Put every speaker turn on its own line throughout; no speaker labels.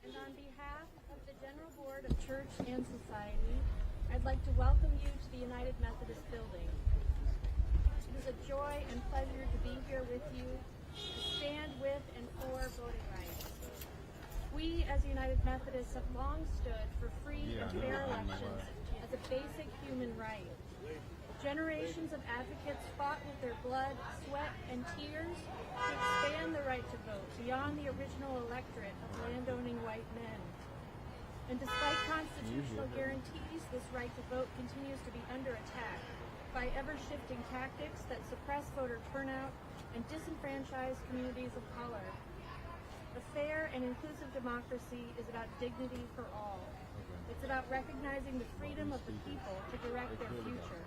And on behalf of the General Board of Church and Society, I'd like to welcome you to the United Methodist Building. It is a joy and pleasure to be here with you to stand with and for voting rights. We, as United Methodists, have long stood for free and fair elections as a basic human right. Generations of advocates fought with their blood, sweat, and tears to expand the right to vote beyond the original electorate of landowning white men. And despite constitutional guarantees, this right to vote continues to be under attack by ever-shifting tactics that suppress voter turnout and disenfranchise communities of color. A fair and inclusive democracy is about dignity for all. It's about recognizing the freedom of the people to direct their future.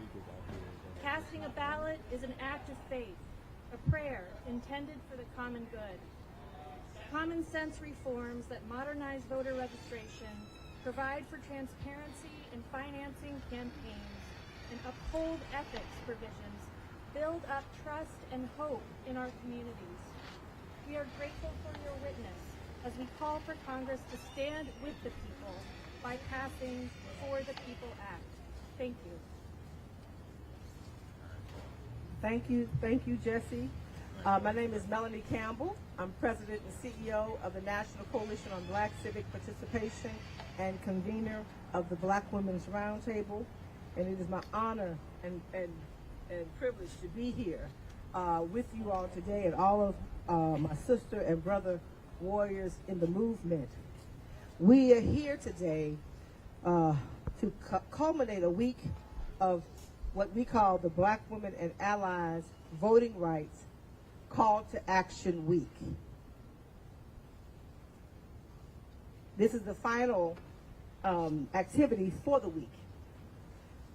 Casting a ballot is an act of faith, a prayer intended for the common good. Common sense reforms that modernize voter registration, provide for transparency in financing campaigns, and uphold ethics provisions build up trust and hope in our communities. We are grateful for your witness as we call for Congress to stand with the people by passing For the People Act. Thank you.
Thank you, Jesse. My name is Melanie Campbell. I'm President and CEO of the National Coalition on Black Civic Participation and convener of the Black Women's Roundtable. And it is my honor and privilege to be here with you all today and all of my sister and brother warriors in the movement. We are here today to culminate a week of what we call the Black Women and Allies Voting Rights Call to Action Week. This is the final activity for the week.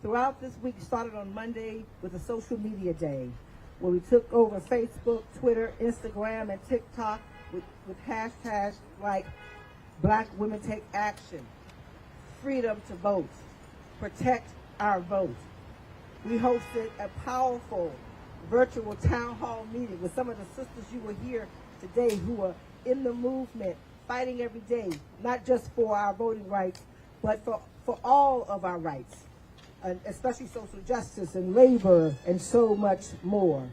Throughout this week, started on Monday with a social media day, where we took over Facebook, Twitter, Instagram, and TikTok with hashtags like Black Women Take Action, Freedom to Vote, Protect Our Vote. We hosted a powerful virtual town hall meeting with some of the sisters you will hear today who are in the movement, fighting every day, not just for our voting rights, but for all of our rights, and especially social justice and labor and so much more.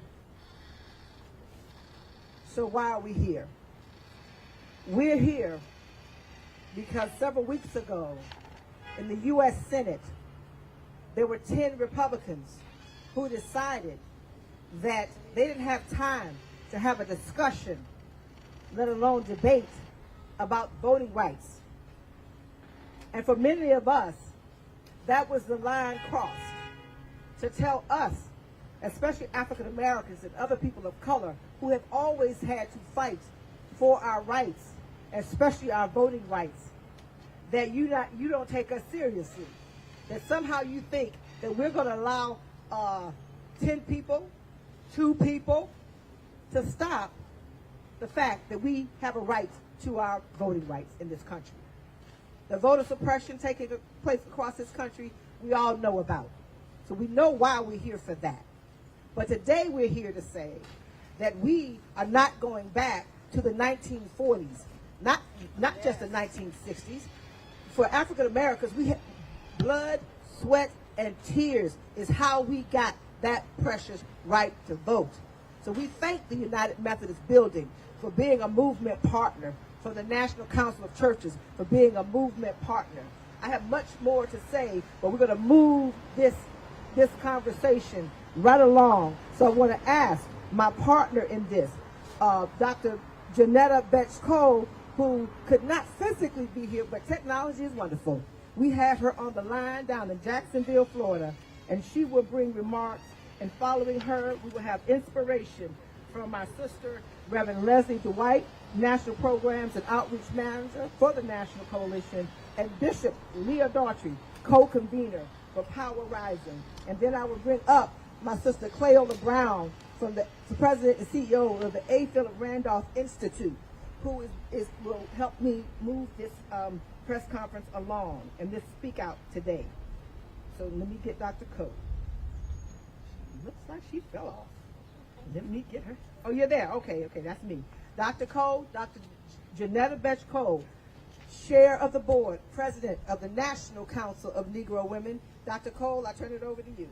So why are we here? We're here because several weeks ago in the U.S. Senate, there were 10 Republicans who decided that they didn't have time to have a discussion, let alone debate, about voting rights. And for many of us, that was the line crossed to tell us, especially African Americans and other people of color who have always had to fight for our rights, especially our voting rights, that you don't take us seriously. That somehow you think that we're going to allow 10 people, 2 people, to stop the fact that we have a right to our voting rights in this country. The voter suppression taking place across this country, we all know about. So we know why we're here for that. But today we're here to say that we are not going back to the 1940s, not just the 1960s. For African Americans, we have blood, sweat, and tears is how we got that precious right to vote. So we thank the United Methodist Building for being a movement partner, for the National Council of Churches for being a movement partner. I have much more to say, but we're going to move this conversation right along. So I want to ask my partner in this, Dr. Janetta Betch-Cole, who could not physically be here, but technology is wonderful. We have her on the line down in Jacksonville, Florida, and she will bring remarks, and following her, we will have inspiration from my sister, Reverend Leslie Dwight, National Programs and Outreach Manager for the National Coalition, and Bishop Leah Daughtry, co-convener for Power Rising. And then I will bring up my sister Cleola Brown, from the President and CEO of the A. Philip Randolph Institute, who will help me move this press conference along and this speak out today. So let me get Dr. Cole. Looks like she fell off. Let me get her. Oh, you're there. Okay, that's me. Dr. Cole, Dr. Janetta Betch-Cole, Chair of the Board, President of the National Council of Negro Women. Dr. Cole, I turn it over to you.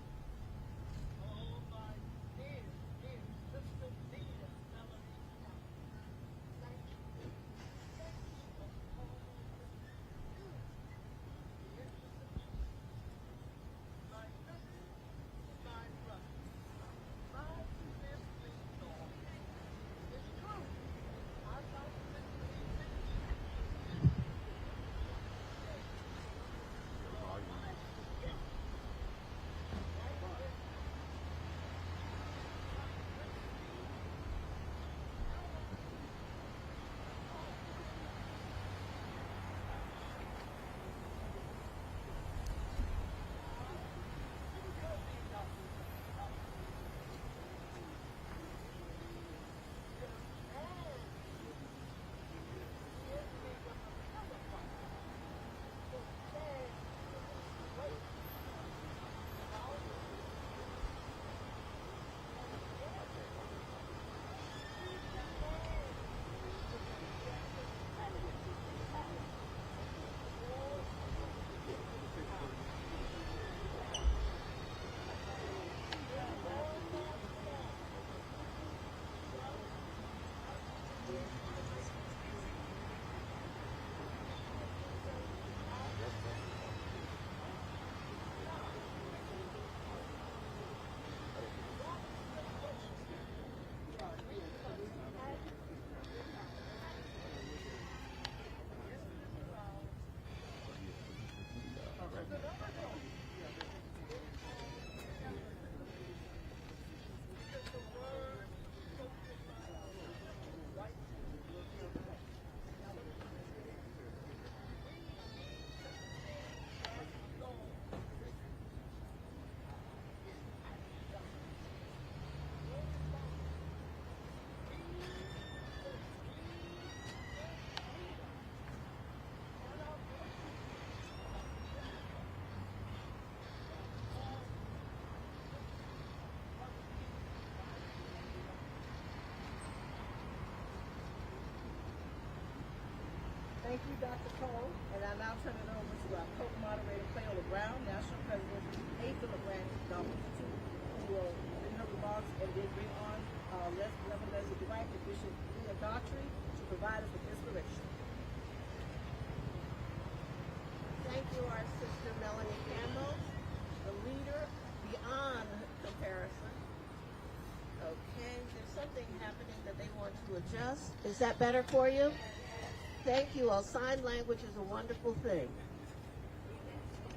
Thank you, Dr. Cole. And I now turn it over to our co-moderator, Cleola Brown, National President, Eighth of Atlantic Institute, who will bring her remarks and then bring on Reverend Leslie Dwight and Bishop Leah Daughtry to provide us with inspiration.
Thank you, our sister Melanie Campbell, the leader beyond comparison. Okay, there's something happening that they want to adjust. Is that better for you? Thank you. Well, sign language is a wonderful thing.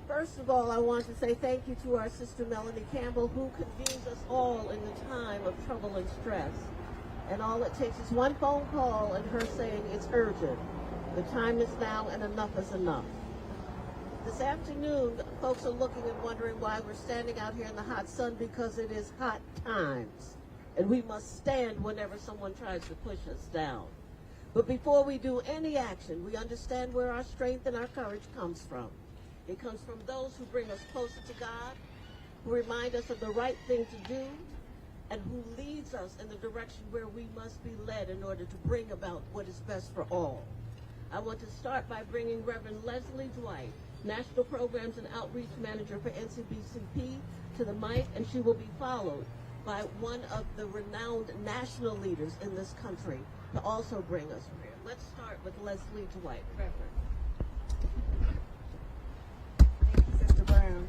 First of all, I want to say thank you to our sister Melanie Campbell, who convenes us all in the time of trouble and stress. And all it takes is one phone call and her saying it's urgent. The time is now and enough is enough. This afternoon, folks are looking and wondering why we're standing out here in the hot sun, because it is hot times. And we must stand whenever someone tries to push us down. But before we do any action, we understand where our strength and our courage comes from. It comes from those who bring us closer to God, who remind us of the right thing to do, and who leads us in the direction where we must be led in order to bring about what is best for all. I want to start by bringing Reverend Leslie Dwight, National Programs and Outreach Manager for NCBCP, to the mic, and she will be followed by one of the renowned national leaders in this country to also bring us prayer. Let's start with Leslie Dwight. Reverend.
Thank you, Sister Brown.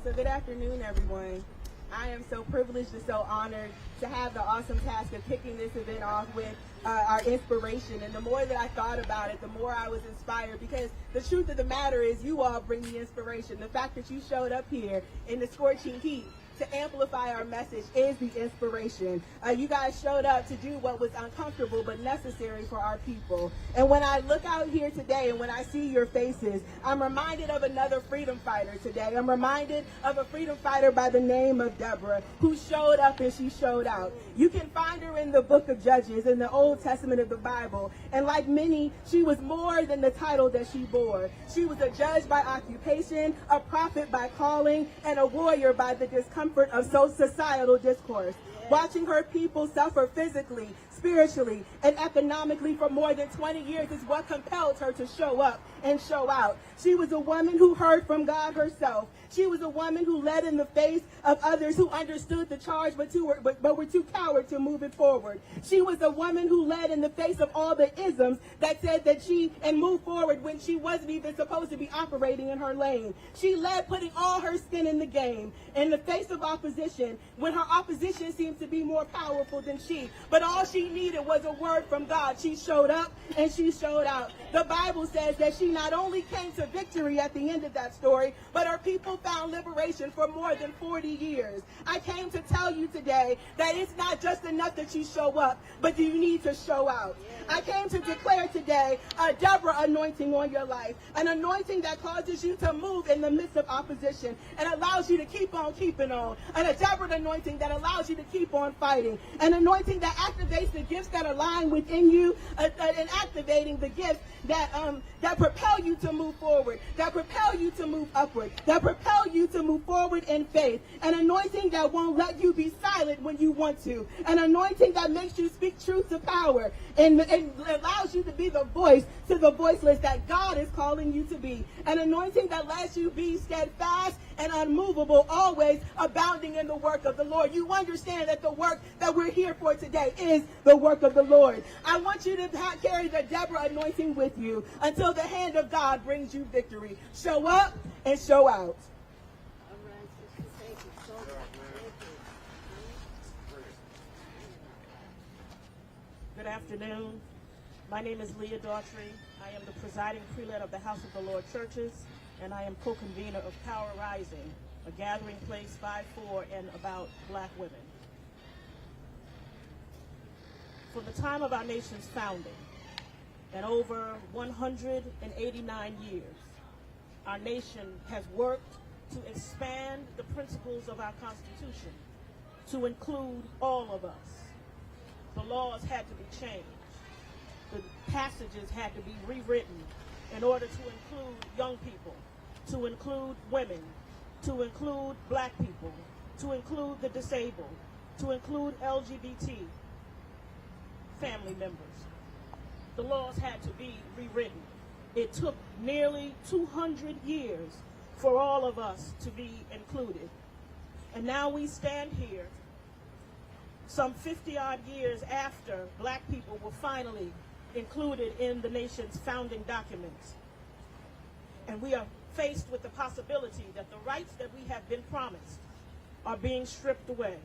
So good afternoon, everyone. I am so privileged and so honored to have the awesome task of kicking this event off with our inspiration. And the more that I thought about it, the more I was inspired, because the truth of the matter is you all bring the inspiration. The fact that you showed up here in the scorching heat to amplify our message is the inspiration. You guys showed up to do what was uncomfortable but necessary for our people. And when I look out here today and when I see your faces, I'm reminded of another freedom fighter today. I'm reminded of a freedom fighter by the name of Deborah, who showed up and she showed out. You can find her in the book of Judges, in the Old Testament of the Bible. And like many, she was more than the title that she bore. She was a judge by occupation, a prophet by calling, and a warrior by the discomfort of societal discourse. Watching her people suffer physically, spiritually, and economically for more than 20 years is what compelled her to show up and show out. She was a woman who heard from God herself. She was a woman who led in the face of others who understood the charge but were too coward to move it forward. She was a woman who led in the face of all the isms that said that and moved forward when she wasn't even supposed to be operating in her lane. She led putting all her skin in the game in the face of opposition when her opposition seemed to be more powerful than she. But all she needed was a word from God. She showed up and she showed out. The Bible says that she not only came to victory at the end of that story, but her people found liberation for more than 40 years. I came to tell you today that it's not just enough that you show up, but you need to show out. I came to declare today a Deborah anointing on your life, an anointing that causes you to move in the midst of opposition and allows you to keep on keeping on, and a Deborah anointing that allows you to keep on fighting, an anointing that activates the gifts that are lying within you, and activating the gifts that propel you to move forward, that propel you to move upward, that propel you to move forward in faith, an anointing that won't let you be silent when you want to, an anointing that makes you speak truth to power and allows you to be the voice to the voiceless that God is calling you to be, an anointing that lets you be steadfast and unmovable, always abounding in the work of the Lord. You understand that the work that we're here for today is the work of the Lord. I want you to carry the Deborah anointing with you until the hand of God brings you victory. Show up and show out.
All right, sister, thank you so much. Thank you.
Good afternoon. My name is Leah Daughtry. I am the presiding prelate of the House of the Lord Churches, and I am co-convener of Power Rising, a gathering place by, for, and about Black women. From the time of our nation's founding, and over 189 years, our nation has worked to expand the principles of our Constitution to include all of us. The laws had to be changed. The passages had to be rewritten in order to include young people, to include women, to include Black people, to include the disabled, to include LGBT family members. The laws had to be rewritten. It took nearly 200 years for all of us to be included. And now we stand here, some 50-odd years after Black people were finally included in the nation's founding documents. And we are faced with the possibility that the rights that we have been promised are being stripped away.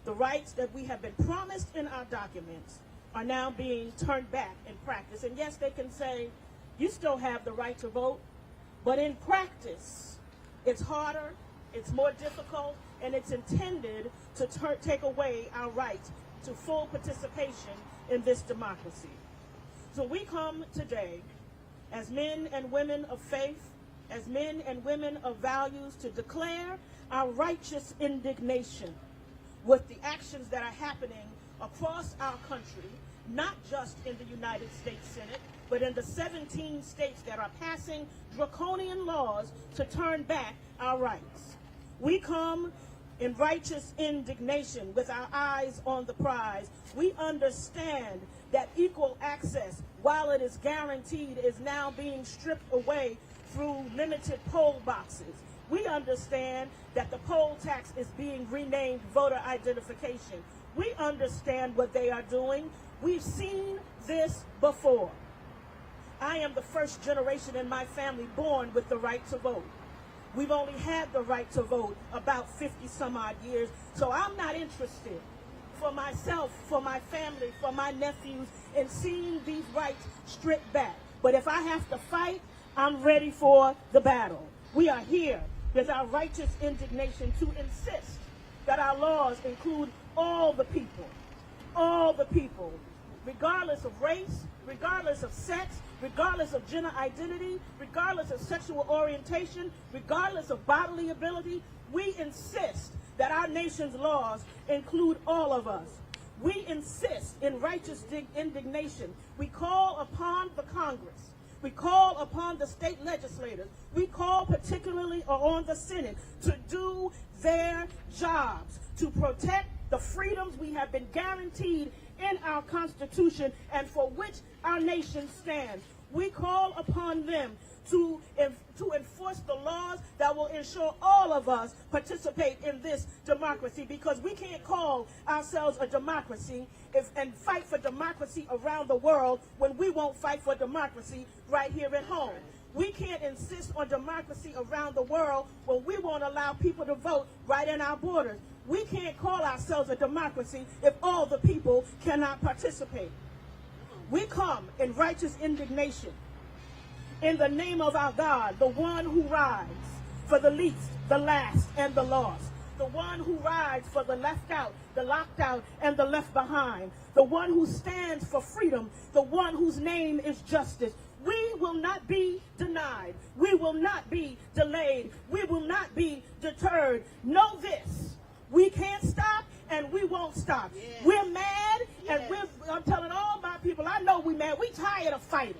The rights that we have been promised in our documents are now being turned back in practice. And yes, they can say, you still have the right to vote, but in practice, it's harder, it's more difficult, and it's intended to take away our right to full participation in this democracy. So we come today as men and women of faith, as men and women of values, to declare our righteous indignation with the actions that are happening across our country, not just in the United States Senate, but in the 17 states that are passing draconian laws to turn back our rights. We come in righteous indignation with our eyes on the prize. We understand that equal access, while it is guaranteed, is now being stripped away through limited poll boxes. We understand that the poll tax is being renamed voter identification. We understand what they are doing. We've seen this before. I am the first generation in my family born with the right to vote. We've only had the right to vote about 50 some odd years, so I'm not interested for myself, for my family, for my nephews, in seeing these rights stripped back. But if I have to fight, I'm ready for the battle. We are here with our righteous indignation to insist that our laws include all the people, regardless of race, regardless of sex, regardless of gender identity, regardless of sexual orientation, regardless of bodily ability. We insist that our nation's laws include all of us. We insist in righteous indignation. We call upon the Congress. We call upon the state legislators. We call particularly on the Senate to do their jobs, to protect the freedoms we have been guaranteed in our Constitution and for which our nation stands. We call upon them to enforce the laws that will ensure all of us participate in this democracy, because we can't call ourselves a democracy and fight for democracy around the world when we won't fight for democracy right here at home. We can't insist on democracy around the world when we won't allow people to vote right in our borders. We can't call ourselves a democracy if all the people cannot participate. We come in righteous indignation in the name of our God, the one who rides for the least, the last, and the lost, the one who rides for the left out, the locked out, and the left behind, the one who stands for freedom, the one whose name is justice. We will not be denied. We will not be delayed. We will not be deterred. Know this: we can't stop and we won't stop. Yes. We're mad, and I'm telling all my people, I know we're mad. We tired of fighting.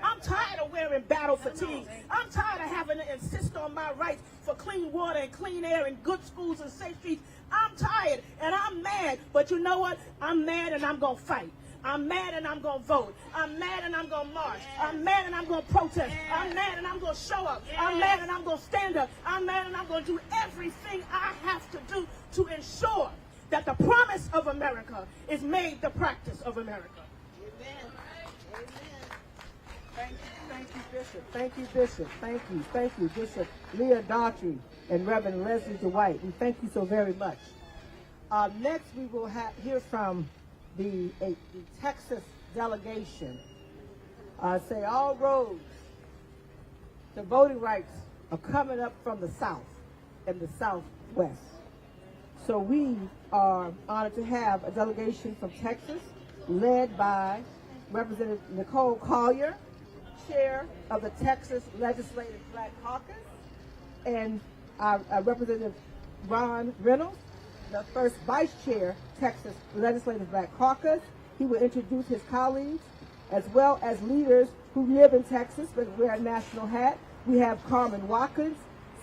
I'm tired of wearing battle fatigue. I'm tired of having to insist on my rights for clean water and clean air and good schools and safe streets. I'm tired and I'm mad. But you know what? I'm mad and I'm going to fight. I'm mad and I'm going to vote. I'm mad and I'm going to march. I'm mad and I'm going to protest. I'm mad and I'm going to show up. I'm mad and I'm going to stand up. I'm mad and I'm going to do everything I have to do to ensure that the promise of America is made the practice of America.
Amen. Amen.
Thank you, Bishop. Thank you, Bishop. Thank you, Bishop Leah Daughtry and Reverend Leslie DeWhite. We thank you so very much. Next, we will hear from the Texas delegation. Say all roads to voting rights are coming up from the South and the Southwest. So we are honored to have a delegation from Texas led by Representative Nicole Collier, Chair of the Texas Legislative Black Caucus, and Representative Ron Reynolds, the first Vice Chair, Texas Legislative Black Caucus. He will introduce his colleagues as well as leaders who live in Texas but wear a national hat. We have Carmen Watkins,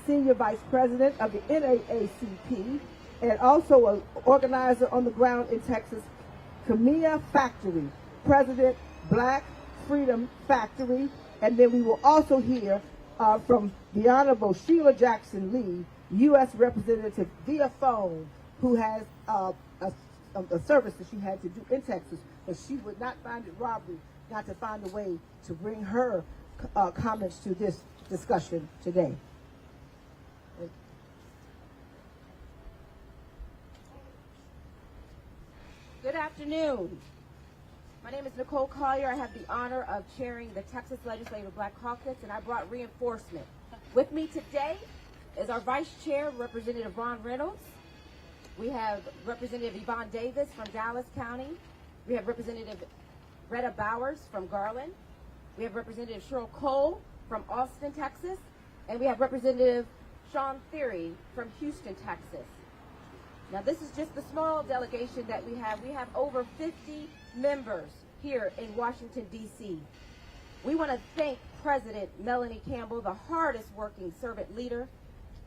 Senior Vice President of the NAACP, and also an organizer on the ground in Texas, Camilla Factory, President, Black Freedom Factory. And then we will also hear from the Honorable Sheila Jackson Lee, U.S. Representative via phone, who has a service that she had to do in Texas, but she would not find it robbery not to find a way to bring her comments to this discussion today.
Good afternoon. My name is Nicole Collier. I have the honor of chairing the Texas Legislative Black Caucus, and I brought reinforcement. With me today is our Vice Chair, Representative Ron Reynolds. We have Representative Yvonne Davis from Dallas County. We have Representative Retta Bowers from Garland. We have Representative Cheryl Cole from Austin, Texas. And we have Representative Sean Theory from Houston, Texas. Now, this is just the small delegation that we have. We have over 50 members here in Washington, D.C. We want to thank President Melanie Campbell, the hardest working servant leader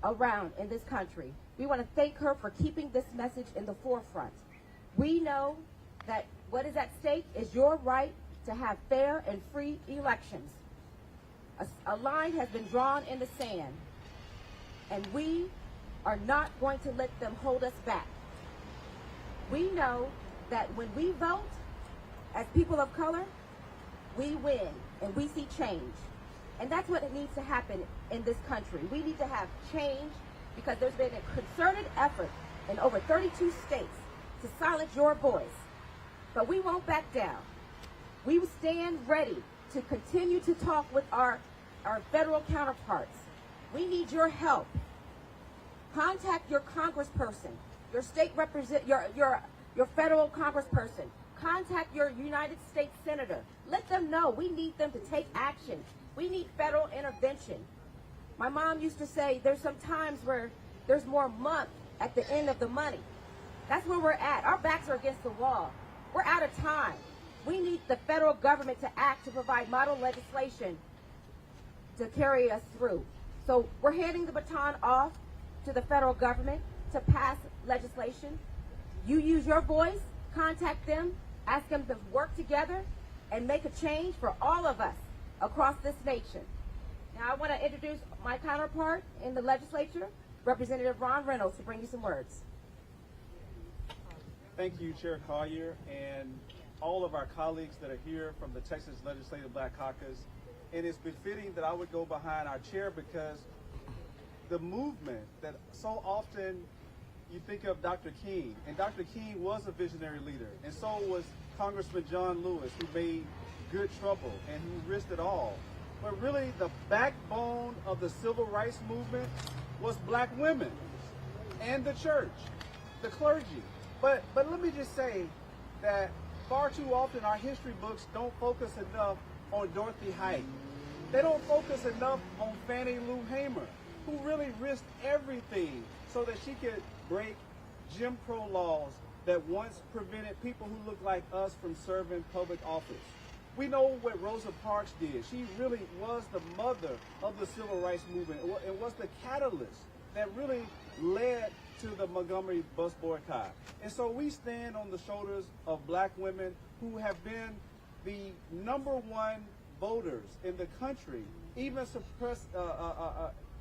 around in this country. We want to thank her for keeping this message in the forefront. We know that what is at stake is your right to have fair and free elections. A line has been drawn in the sand, and we are not going to let them hold us back. We know that when we vote as people of color, we win and we see change. And that's what needs to happen in this country. We need to have change because there's been a concerted effort in over 32 states to silence your voice. But we won't back down. We will stand ready to continue to talk with our federal counterparts. We need your help. Contact your congressperson, your state your federal congressperson. Contact your United States senator. Let them know we need them to take action. We need federal intervention. My mom used to say there's some times where there's more month at the end of the money. That's where we're at. Our backs are against the wall. We're out of time. We need the federal government to act to provide model legislation to carry us through. So we're handing the baton off to the federal government to pass legislation. You use your voice, contact them, Ask them to work together and make a change for all of us across this nation. Now I want to introduce my counterpart in the legislature, Representative Ron Reynolds, to bring you some words.
Thank you, Chair Collier, and all of our colleagues that are here from the Texas Legislative Black Caucus. And it's befitting that I would go behind our chair because the movement that so often you think of Dr. King, and Dr. King was a visionary leader, and so was Congressman John Lewis, who made good trouble and who risked it all. But really, the backbone of the civil rights movement was black women and the church, the clergy. But let me just say that far too often our history books don't focus enough on Dorothy Height. They don't focus enough on Fannie Lou Hamer, who really risked everything so that she could break Jim Crow laws that once prevented people who looked like us from serving public office. We know what Rosa Parks did. She really was the mother of the civil rights movement. It was the catalyst that really led to the Montgomery bus boycott. And so we stand on the shoulders of black women who have been the #1 voters in the country, even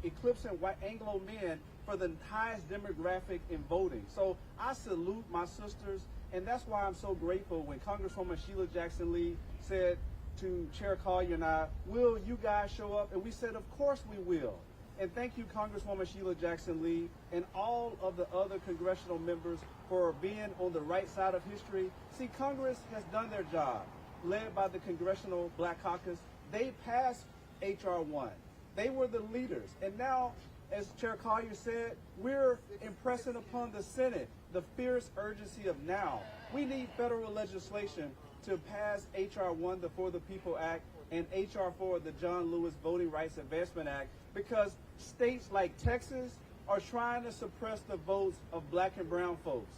eclipsing white Anglo men for the highest demographic in voting. So I salute my sisters, and that's why I'm so grateful when Congresswoman Sheila Jackson Lee said to Chair Collier and I, will you guys show up? And we said, of course we will. And thank you, Congresswoman Sheila Jackson Lee, and all of the other congressional members for being on the right side of history. See, Congress has done their job, led by the Congressional Black Caucus. They passed H.R. 1. They were the leaders. And now, as Chair Collier said, we're impressing upon the Senate the fierce urgency of now. We need federal legislation to pass H.R. 1, the For the People Act, and H.R. 4, the John Lewis Voting Rights Advancement Act, because states like Texas are trying to suppress the votes of black and brown folks.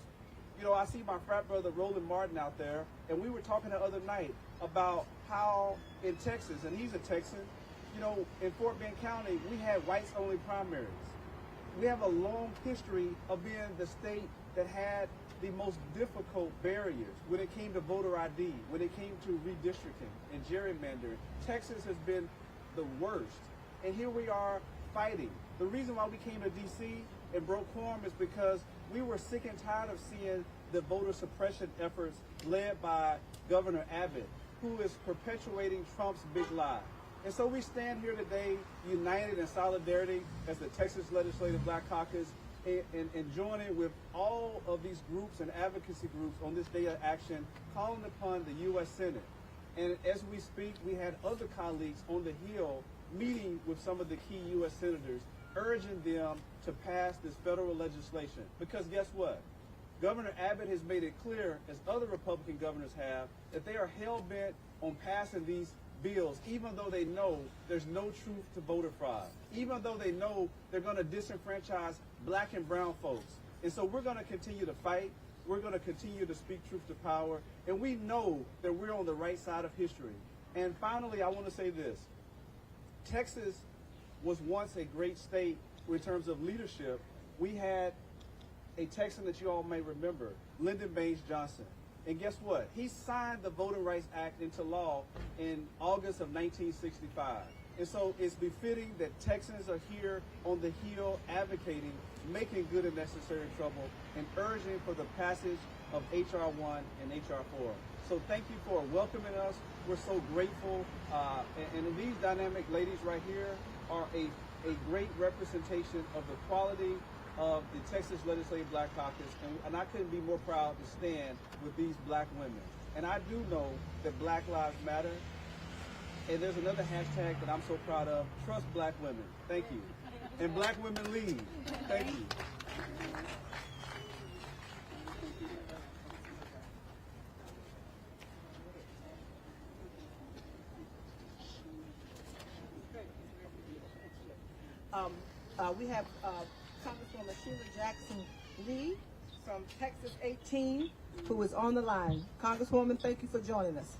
You know, I see my frat brother Roland Martin out there, and we were talking the other night about how in Texas, and he's a Texan, you know, in Fort Bend County, we had whites-only primaries. We have a long history of being the state that had the most difficult barriers when it came to voter ID, when it came to redistricting and gerrymandering. Texas has been the worst. And here we are fighting. The reason why we came to D.C. and broke quorum is because we were sick and tired of seeing the voter suppression efforts led by Governor Abbott, who is perpetuating Trump's big lie. And so we stand here today united in solidarity as the Texas Legislative Black Caucus and joining with all of these groups and advocacy groups on this day of action, calling upon the U.S. Senate. And as we speak, we had other colleagues on the Hill meeting with some of the key U.S. senators, urging them to pass this federal legislation. Because guess what? Governor Abbott has made it clear, as other Republican governors have, that they are hell-bent on passing these bills, even though they know there's no truth to voter fraud, even though they know they're going to disenfranchise black and brown folks. And so we're going to continue to fight. We're going to continue to speak truth to power. And we know that we're on the right side of history. And finally, I want to say this. Texas was once a great state in terms of leadership. We had a Texan that you all may remember, Lyndon Baines Johnson. And guess what? He signed the Voting Rights Act into law in August of 1965. And so it's befitting that Texans are here on the Hill advocating, making good and necessary trouble, and urging for the passage of H.R. 1 and H.R. 4. So thank you for welcoming us. We're so grateful. And these dynamic ladies right here are a great representation of the quality of the Texas Legislative Black Caucus, and I couldn't be more proud to stand with these black women. And I do know that Black Lives Matter, and there's another hashtag that I'm so proud of, Trust Black Women. Thank you. And Black Women Lead. Thank you.
We have Congresswoman Sheila Jackson Lee from Texas 18, who is on the line. Congresswoman, thank you for joining us.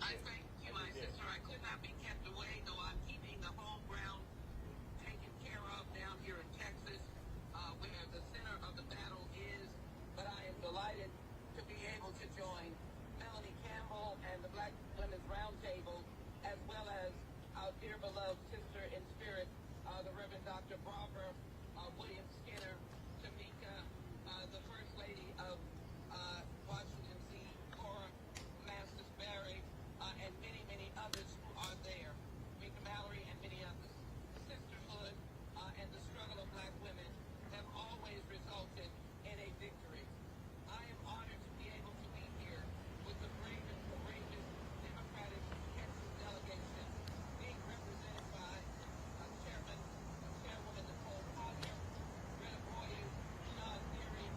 I thank you, my sister. I could not be kept away, though I'm keeping the home ground taken care of down here in Texas, where the center of the battle is. But I am delighted to be able to join beloved sister in spirit, the Reverend Dr. Barbara Williams Skinner, Tamika, the First Lady of Washington, D.C., Cora Masters Berry, and many, many others who are there. Mika Mallory and many others. The sisterhood and the struggle of black women have always resulted in a victory. I am honored to be able to be here with the brave and courageous Democratic Texas delegation being represented by Chairwoman Nicole Collier, Greta Boyer, Sean Theory,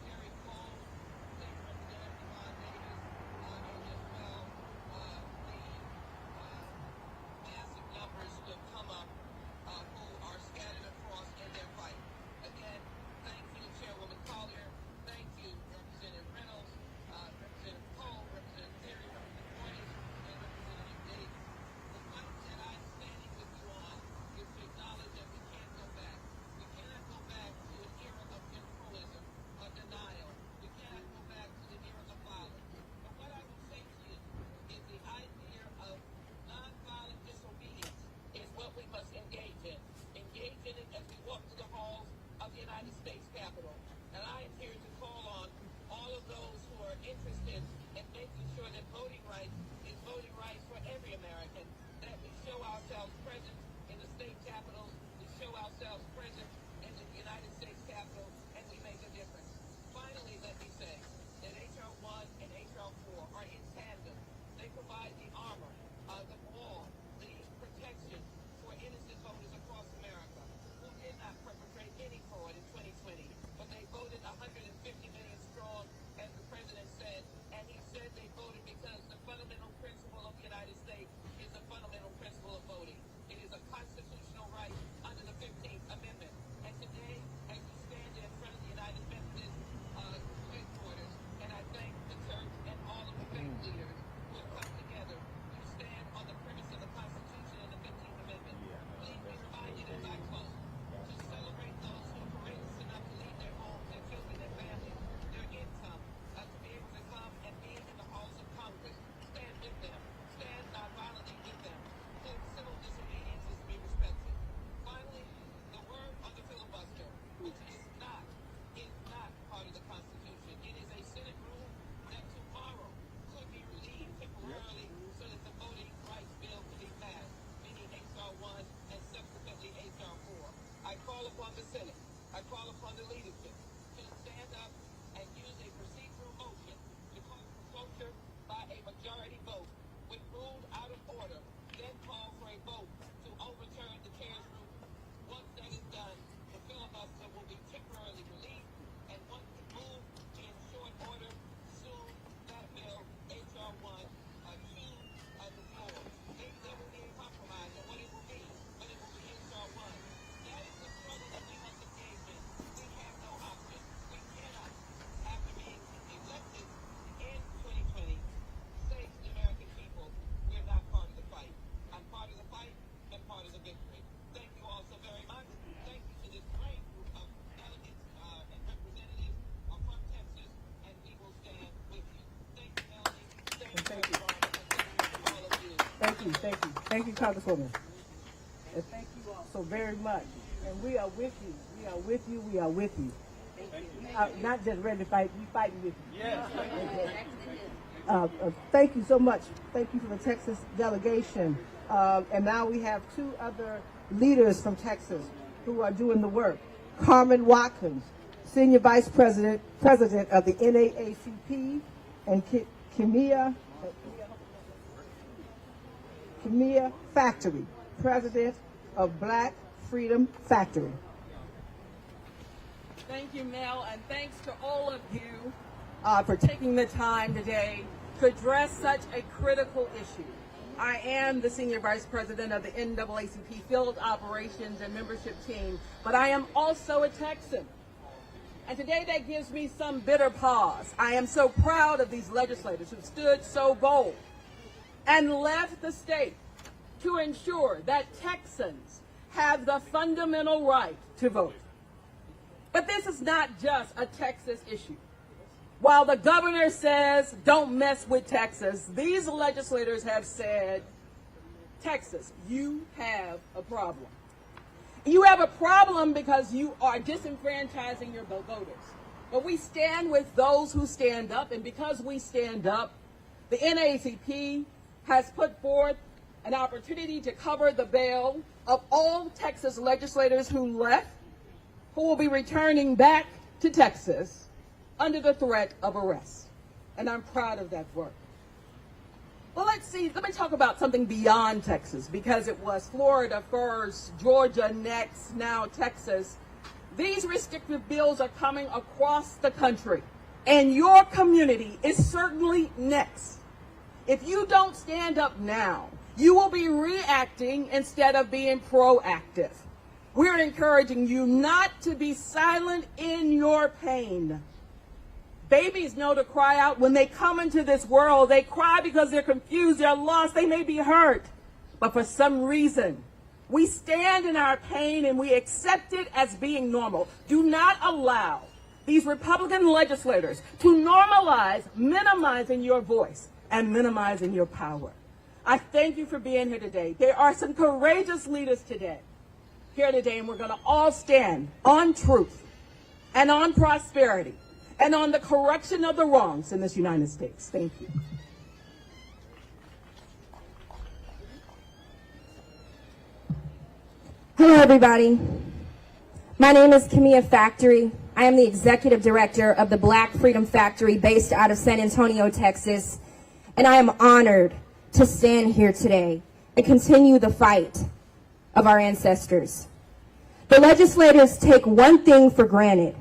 Sherry Cole, State Representative Devon Davis, and as well the massive numbers who have come up who are scattered across in their fight. Again, thank you, Chairwoman Collier. Thank you, Representative Reynolds, Representative Cole, Representative Theory, Representative Boyce, and Representative Davis. The fight that I'm standing with you on is to acknowledge that we can't go back. We cannot go back to an era of imperialism, of denial. We cannot go back to the era of violence. But what I will say to you is the idea of nonviolent disobedience is what we must engage in. Engage in it as we walk through the halls of the United States Capitol. And I am here to call on all of those who are interested in making sure that voting rights is voting rights for every American, that we show ourselves present in the state capitals, we show ourselves present in the United States Capitol, and we make a difference. Finally, let me say that H.R. 1 and H.R. 4 are in tandem. They provide the armor, the wall, the protection for innocent voters across America who did not perpetrate any fraud in 2020, but they voted 150 million strong, as the president said, and he said they voted because the fundamental principle of the United States is the fundamental principle of voting. It is a constitutional right under the 15th Amendment. And today, as we stand in front of the United Methodist headquarters, and I thank the church and all of the faith leaders who have come together to stand on the premise of the Constitution and the 15th Amendment. Please be reminded as I close to celebrate those who are courageous enough to leave their homes, their children, their families, their income, to be able to come and be in the halls of Congress. Stand with them. Stand nonviolently with them. Civil disobedience is to be respected. Finally, the word on the filibuster, which is not part of the Constitution. It is a Senate rule that tomorrow could be relieved temporarily so that the voting rights bill can be passed, meaning H.R. 1 and subsequently H.R. 4. I call upon the Senate, I call upon the leadership to stand up and use a procedural motion to call for cloture by a majority vote. When ruled out of order, then call for a vote to overturn the chair's ruling. Once that is done, the filibuster will be temporarily relieved, and once it moves in short order, soon that bill, H.R. 1, the floor. Maybe there will be a compromise on what it will be, but it will be H.R. 1. That is the struggle that we must engage in. We have no option. We cannot, after being elected in 2020, say to the American people, we're not part of the fight. I'm part of the fight and part of the victory. Thank you all so very much. Thank you to this great group of delegates and representatives from Texas, and we will stand with you. Thank you, Melanie. Thank you, all of you.
Thank you, Congresswoman. And thank you all so very much. And we are with you. We are with you. We are with you. We are not just ready to fight, we fighting with you.
Yes.
Thank you so much. Thank you for the Texas delegation. And now we have two other leaders from Texas who are doing the work. Carmen Watkins, Senior Vice President of the NAACP, and Kimia Factory, President of Black Freedom Factory.
Thank you, Mel, and thanks to all of you for taking the time today to address such a critical issue. I am the Senior Vice President of the NAACP Field Operations and Membership Team, but I am also a Texan. And today that gives me some bitter pause. I am so proud of these legislators who stood so bold and left the state to ensure that Texans have the fundamental right to vote. But this is not just a Texas issue. While the governor says, don't mess with Texas, these legislators have said, Texas, you have a problem. You have a problem because you are disenfranchising your voters. But we stand with those who stand up, and because we stand up, the NAACP has put forth an opportunity to cover the bail of all Texas legislators who left, who will be returning back to Texas under the threat of arrest. And I'm proud of that work. Well, let me talk about something beyond Texas, because it was Florida first, Georgia next, now Texas. These restrictive bills are coming across the country, and your community is certainly next. If you don't stand up now, you will be reacting instead of being proactive. We're encouraging you not to be silent in your pain. Babies know to cry out when they come into this world. They cry because they're confused, they're lost, they may be hurt. But for some reason, we stand in our pain and we accept it as being normal. Do not allow these Republican legislators to normalize minimizing your voice and minimizing your power. I thank you for being here today. There are some courageous leaders here today, and we're going to all stand on truth and on prosperity and on the correction of the wrongs in this United States. Thank you.
Hello, everybody. My name is Camilla Factory. I am the executive director of the Black Freedom Factory based out of San Antonio, Texas, and I am honored to stand here today and continue the fight of our ancestors. The legislators take one thing for granted.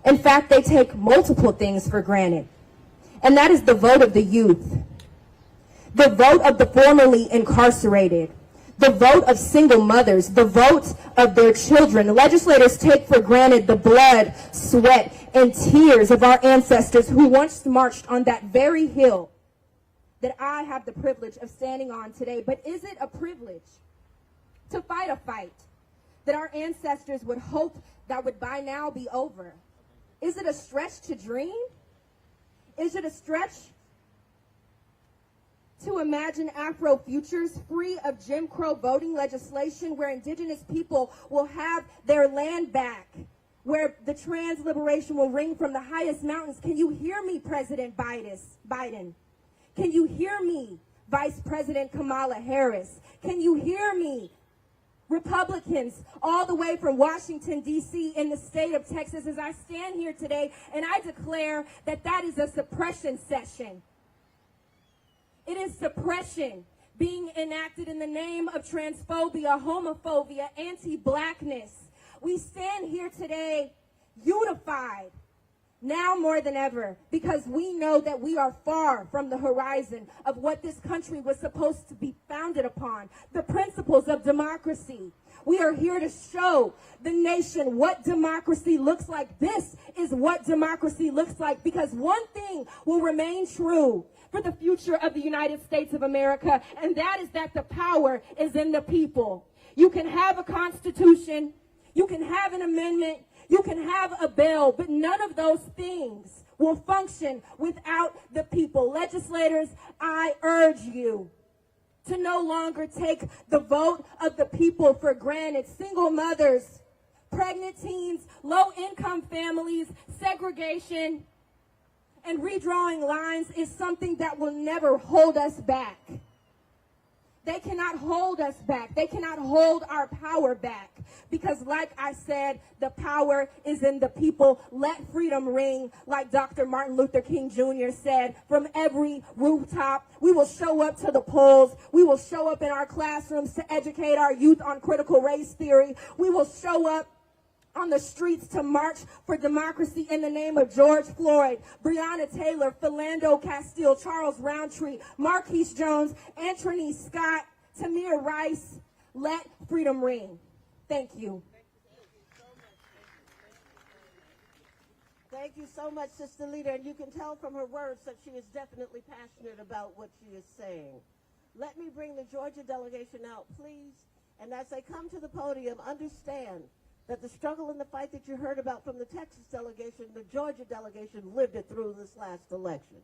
In fact, they take multiple things for granted, and that is the vote of the youth, the vote of the formerly incarcerated, the vote of single mothers, the vote of their children. Legislators take for granted the blood, sweat, and tears of our ancestors who once marched on that very hill that I have the privilege of standing on today. But is it a privilege to fight a fight that our ancestors would hope that would by now be over? Is it a stretch to dream? Is it a stretch to imagine Afro futures free of Jim Crow voting legislation, where indigenous people will have their land back, where the trans liberation will ring from the highest mountains? Can you hear me, President Biden? Can you hear me, Vice President Kamala Harris? Can you hear me, Republicans all the way from Washington, D.C. in the state of Texas, as I stand here today and I declare that that is a suppression session. It is suppression being enacted in the name of transphobia, homophobia, anti-blackness. We stand here today unified, now more than ever, because we know that we are far from the horizon of what this country was supposed to be founded upon, the principles of democracy. We are here to show the nation what democracy looks like. This is what democracy looks like, because one thing will remain true for the future of the United States of America, and that is that the power is in the people. You can have a constitution, you can have an amendment, you can have a bill, but none of those things will function without the people. Legislators, I urge you to no longer take the vote of the people for granted. Single mothers, pregnant teens, low-income families, segregation, and redrawing lines is something that will never hold us back. They cannot hold us back. They cannot hold our power back. Because like I said, the power is in the people. Let freedom ring, like Dr. Martin Luther King Jr. said, from every rooftop. We will show up to the polls. We will show up in our classrooms to educate our youth on critical race theory. We will show up on the streets to march for democracy in the name of George Floyd, Breonna Taylor, Philando Castile, Charles Roundtree, Marquise Jones, Anthony Scott, Tamir Rice. Let freedom ring. Thank you.
Thank you so much, Sister Leader. And you can tell from her words that she is definitely passionate about what she is saying. Let me bring the Georgia delegation out, please. And as they come to the podium, understand that the struggle and the fight that you heard about from the Texas delegation, the Georgia delegation lived it through this last election.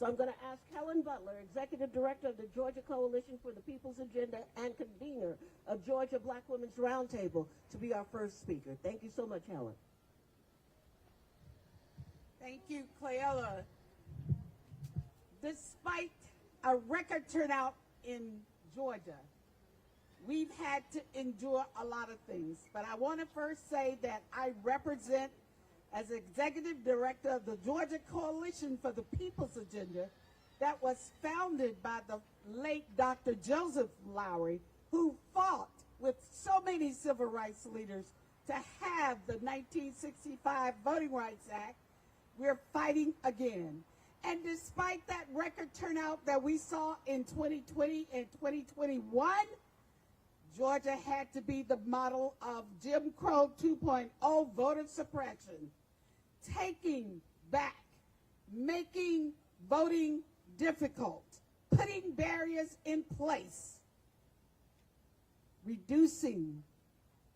So I'm going to ask Helen Butler, Executive Director of the Georgia Coalition for the People's Agenda and convener of Georgia Black Women's Roundtable, to be our first speaker. Thank you so much, Helen.
Thank you, Cleella. Despite a record turnout in Georgia, we've had to endure a lot of things. But I want to first say that I represent, as Executive Director of the Georgia Coalition for the People's Agenda, that was founded by the late Dr. Joseph Lowery, who fought with so many civil rights leaders to have the 1965 Voting Rights Act. We're fighting again. And despite that record turnout that we saw in 2020 and 2021, Georgia had to be the model of Jim Crow 2.0 voter suppression, taking back, making voting difficult, putting barriers in place, reducing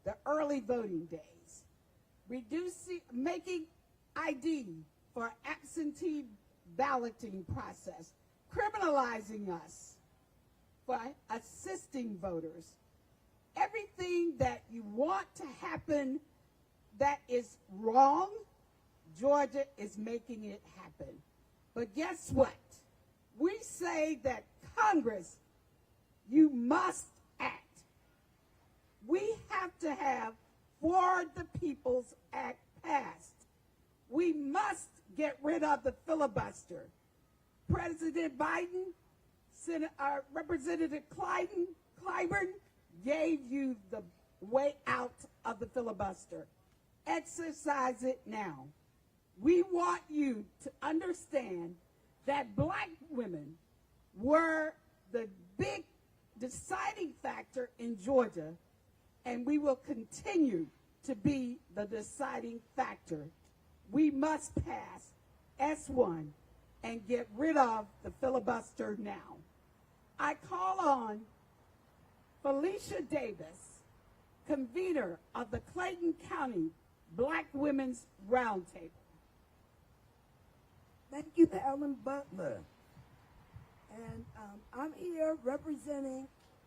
the early voting days, making ID for absentee balloting process, criminalizing us for assisting voters. Everything that you want to happen that is wrong, Georgia is making it happen. But guess what? We say that Congress, you must act. We have to have For the People's Act passed. We must get rid of the filibuster. President Biden, Representative Clyburn gave you the way out of the filibuster. Exercise it now. We want you to understand that black women were the big deciding factor in Georgia, and we will continue to be the deciding factor. We must pass S1 and get rid of the filibuster now. I call on Felicia Davis, convener of the Clayton County Black Women's Roundtable.
Thank you, Helen Butler. And I'm here representing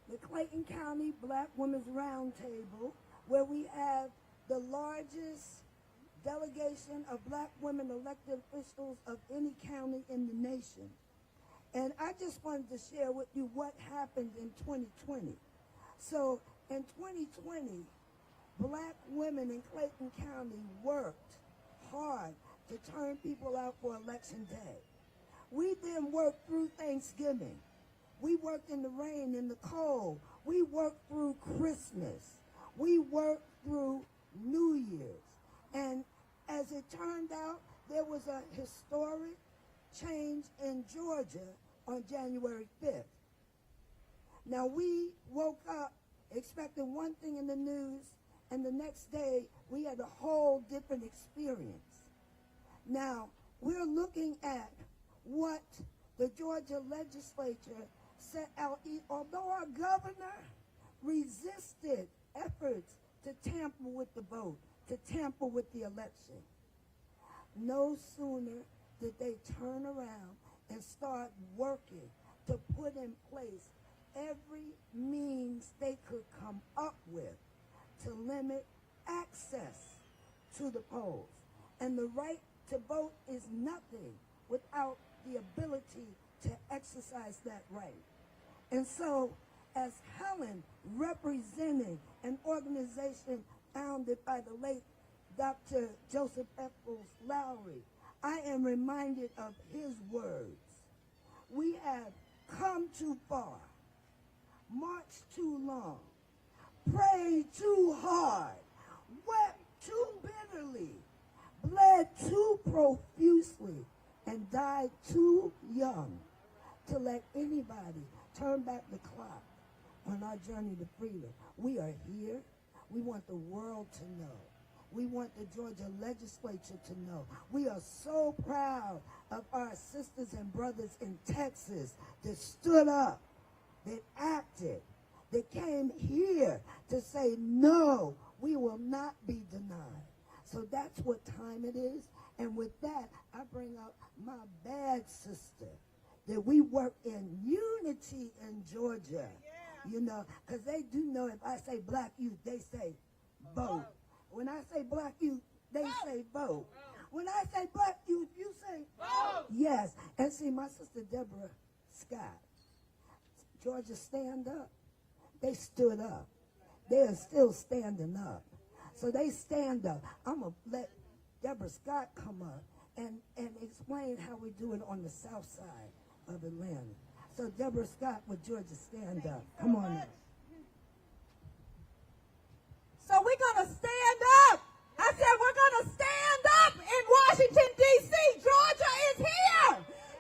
the Clayton County Black Women's Roundtable, where we have the largest delegation of black women elected officials of any county in the nation. And I just wanted to share with you what happened in 2020. So in 2020, black women in Clayton County worked hard to turn people out for election day. We then worked through Thanksgiving. We worked in the rain, in the cold. We worked through Christmas. We worked through New Year's. And as it turned out, there was a historic change in Georgia on January 5th. Now, we woke up expecting one thing in the news, and the next day we had a whole different experience. Now, we're looking at what the Georgia legislature set out, although our governor resisted efforts to tamper with the vote, to tamper with the election. No sooner did they turn around and start working to put in place every means they could come up with to limit access to the polls. And the right to vote is nothing without the ability to exercise that right. And so, as Helen, representing an organization founded by the late Dr. Joseph F. Lowery, I am reminded of his words. We have come too far, marched too long, prayed too hard, wept too bitterly, bled too profusely, and died too young to let anybody turn back the clock on our journey to freedom. We are here. We want the world to know. We want the Georgia legislature to know. We are so proud of our sisters and brothers in Texas that stood up, that acted, that came here to say, no, we will not be denied. So that's what time it is. And with that, I bring up my bad sister, that we work in unity in Georgia. You know, because they do know if I say black youth, they say vote. When I say black youth, they say vote. When I say black youth, you say vote. Yes. And see, my sister Deborah Scott, Georgia Stand Up, they stood up. They are still standing up. So they stand up. I'm going to let Deborah Scott come up and explain how we do it on the south side of Atlanta. So Deborah Scott with Georgia Stand Up. Come on now.
So we're going to stand up. I said we're going to stand up in Washington, D.C. Georgia is here.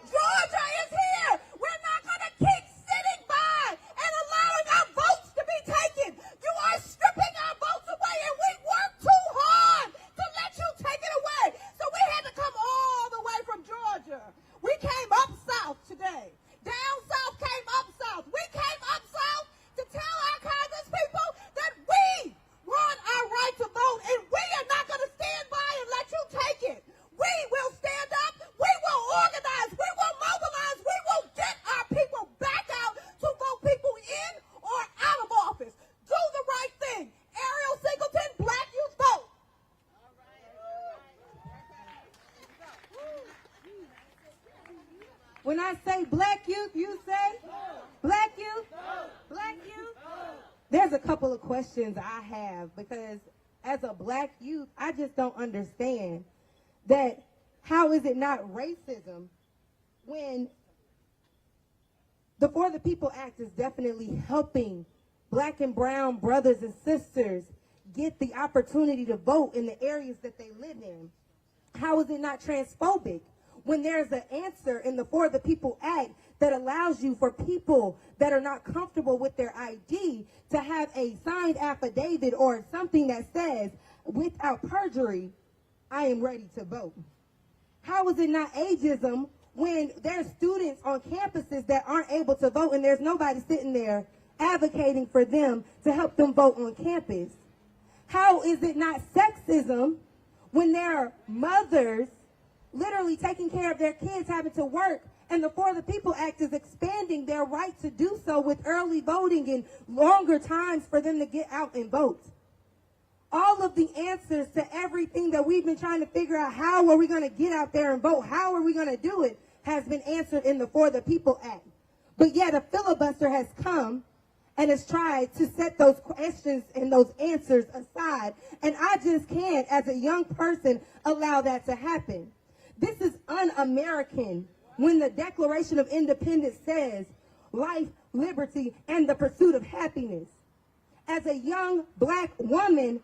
Georgia is here. We're not going to keep sitting by and allowing our votes to be taken. You are stripping our votes away, and we worked too hard to let you take it away. So we had to come all the way from Georgia. We came up south today. Down south came up south. We came up south to tell our Congress people that we want our right to vote, and we are not going to stand by and let you take it. We will stand up. We will organize. We will mobilize. We will get our people back out to vote people in or out of office. Do the right thing. Ariel Singleton, Black Youth Vote.
When I say black youth, you say? Black youth? Black youth? There's a couple of questions I have because as a black youth, I just don't understand that how is it not racism when the For the People Act is definitely helping black and brown brothers and sisters get the opportunity to vote in the areas that they live in? How is it not transphobic when there's an answer in the For the People Act that allows you for people that are not comfortable with their ID to have a signed affidavit or something that says, without perjury, I am ready to vote? How is it not ageism when there's students on campuses that aren't able to vote and there's nobody sitting there advocating for them to help them vote on campus? How is it not sexism when there are mothers literally taking care of their kids having to work, and the For the People Act is expanding their right to do so with early voting and longer times for them to get out and vote? All of the answers to everything that we've been trying to figure out, how are we going to get out there and vote, how are we going to do it, has been answered in the For the People Act. But yet a filibuster has come and has tried to set those questions and those answers aside, and I just can't, as a young person, allow that to happen. This is un-American when the Declaration of Independence says life, liberty, and the pursuit of happiness. As a young black woman,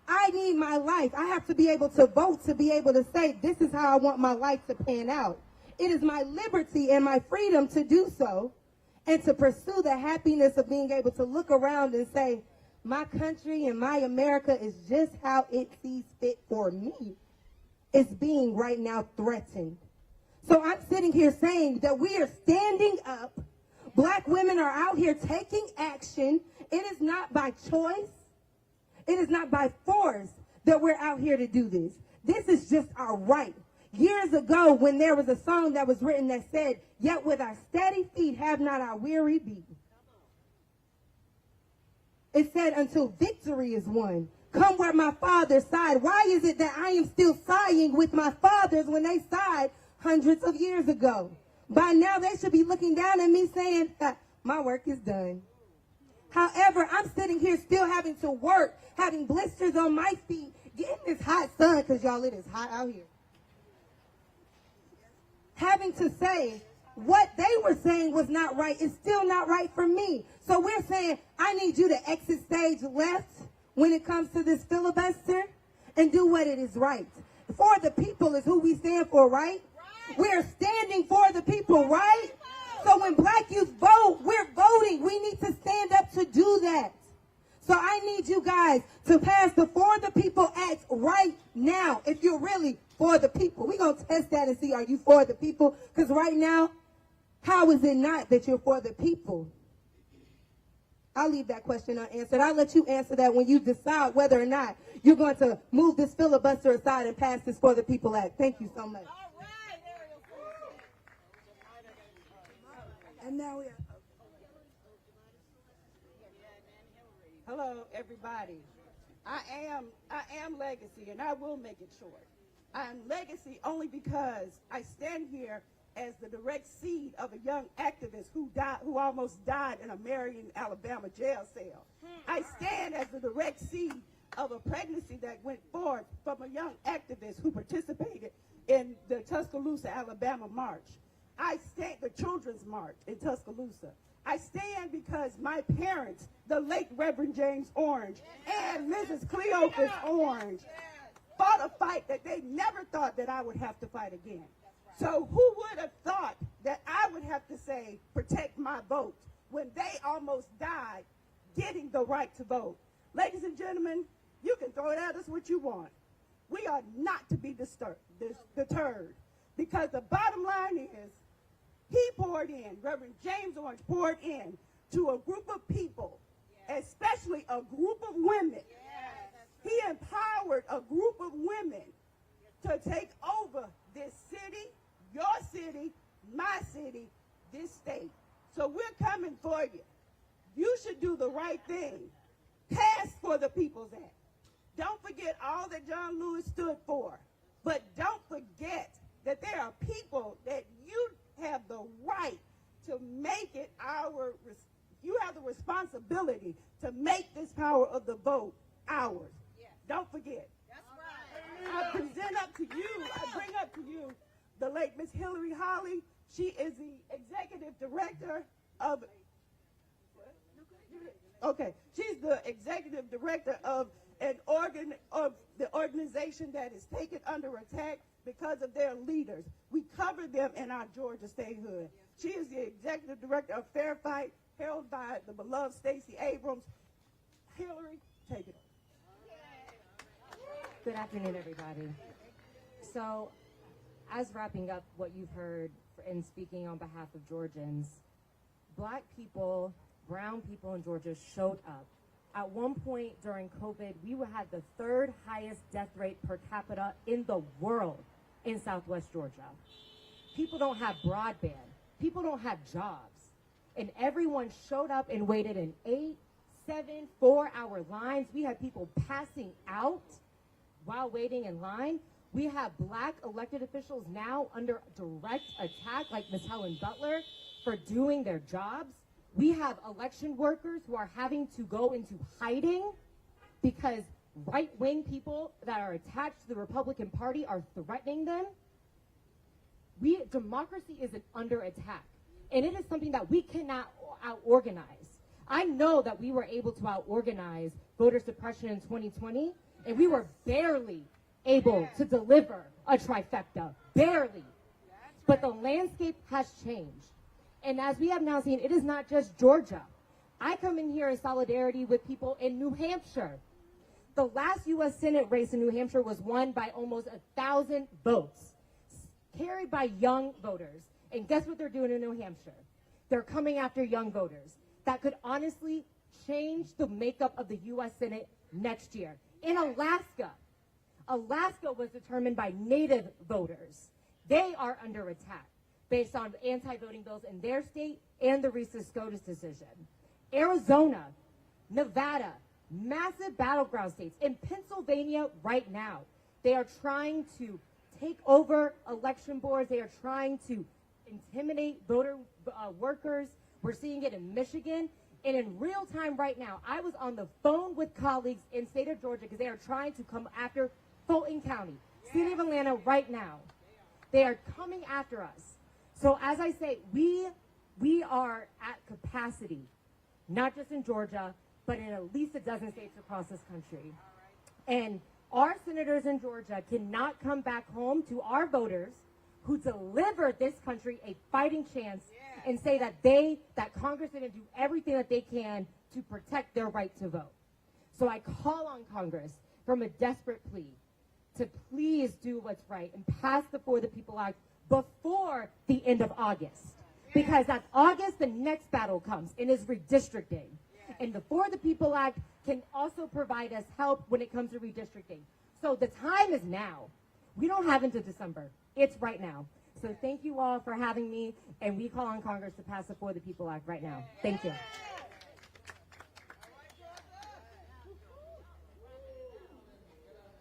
I need my life. I have to be able to vote to be able to say, this is how I want my life to pan out. It is my liberty and my freedom to do so and to pursue the happiness of being able to look around and say, my country and my America is just how it sees fit for me. It's being right now threatened. So I'm sitting here saying that we are standing up. Black women are out here taking action. It is not by choice. It is not by force that we're out here to do this. This is just our right. Years ago, when there was a song that was written that said, yet with our steady feet have not our weary beat. It said, until victory is won. Come where my father sighed. Why is it that I am still sighing with my fathers when they sighed hundreds of years ago? By now, they should be looking down at me saying, my work is done. However, I'm sitting here still having to work, having blisters on my feet, getting this hot sun, because y'all, it is hot out here. Having to say what they were saying was not right is still not right for me. So we're saying, I need you to exit stage left when it comes to this filibuster and do what it is right. For the people is who we stand for, right? We're standing for the people, right? So when black youth vote, we're voting. We need to stand up to do that. So I need you guys to pass the For the People Act right now if you're really for the people. We're going to test that and see, are you for the people? Because right now, how is it not that you're for the people? I'll leave that question unanswered. I'll let you answer that when you decide whether or not you're going to move this filibuster aside and pass this For the People Act. Thank you so much.
And now we have.
Hello, everybody. I am Legacy, and I will make it short. I am Legacy only because I stand here as the direct seed of a young activist who almost died in a Marion, Alabama jail cell. I stand as the direct seed of a pregnancy that went forth from a young activist who participated in the Tuscaloosa, Alabama march. I stand the Children's March in Tuscaloosa. I stand because my parents, the late Reverend James Orange and Mrs. Cleophas Orange, fought a fight that they never thought that I would have to fight again. So who would have thought that I would have to say, protect my vote, when they almost died getting the right to vote? Ladies and gentlemen, you can throw it at us what you want. We are not to be deterred, because the bottom line is, he poured in, Reverend James Orange poured in to a group of people, especially a group of women. He empowered a group of women to take over this city, your city, my city, this state. So we're coming for you. You should do the right thing. Pass for the People's Act. Don't forget all that John Lewis stood for. But don't forget that there are people that you have the right to make it you have the responsibility to make this power of the vote ours. Yes. Don't forget. That's right. I bring up to you the late Miss Hillary Holly. She is the executive director of she's the executive director of the organization that is taken under attack because of their leaders. We cover them in our Georgia statehood. She is the executive director of Fair Fight, held by the beloved Stacey Abrams. Hillary, take it on.
Good afternoon, everybody. So, as wrapping up what you've heard in speaking on behalf of Georgians, Black people, brown people in Georgia showed up. At one point during COVID, we had the third highest death rate per capita in the world in Southwest Georgia. People don't have broadband. People don't have jobs. And everyone showed up and waited in 8, 7, 4-hour lines. We had people passing out while waiting in line. We have Black elected officials now under direct attack, like Ms. Helen Butler, for doing their jobs. We have election workers who are having to go into hiding because right-wing people that are attached to the Republican Party are threatening them. Democracy is under attack, and it is something that we cannot out-organize. I know that we were able to out-organize voter suppression in 2020, and we were barely able to deliver a trifecta, barely. But the landscape has changed. And as we have now seen, it is not just Georgia. I come in here in solidarity with people in New Hampshire. The last U.S. Senate race in New Hampshire was won by almost 1,000 votes, carried by young voters. And guess what they're doing in New Hampshire? They're coming after young voters. That could honestly change the makeup of the U.S. Senate next year. In Alaska was determined by Native voters. They are under attack based on anti-voting bills in their state and the recent SCOTUS decision. Arizona, Nevada, massive battleground states. In Pennsylvania right now, they are trying to take over election boards. They are trying to intimidate voter workers. We're seeing it in Michigan. And in real time right now, I was on the phone with colleagues in state of Georgia because they are trying to come after Fulton County, city of Atlanta right now. They are coming after us. So as I say, we are at capacity, not just in Georgia, but in at least a dozen states across this country. And our senators in Georgia cannot come back home to our voters who delivered this country a fighting chance and say that Congress didn't do everything that they can to protect their right to vote. So I call on Congress from a desperate plea to please do what's right and pass the For the People Act before the end of August. Because at August, the next battle comes and is redistricting. And the For the People Act can also provide us help when it comes to redistricting. So the time is now. We don't have until December. It's right now. So thank you all for having me, and we call on Congress to pass the For the People Act right now. Thank you.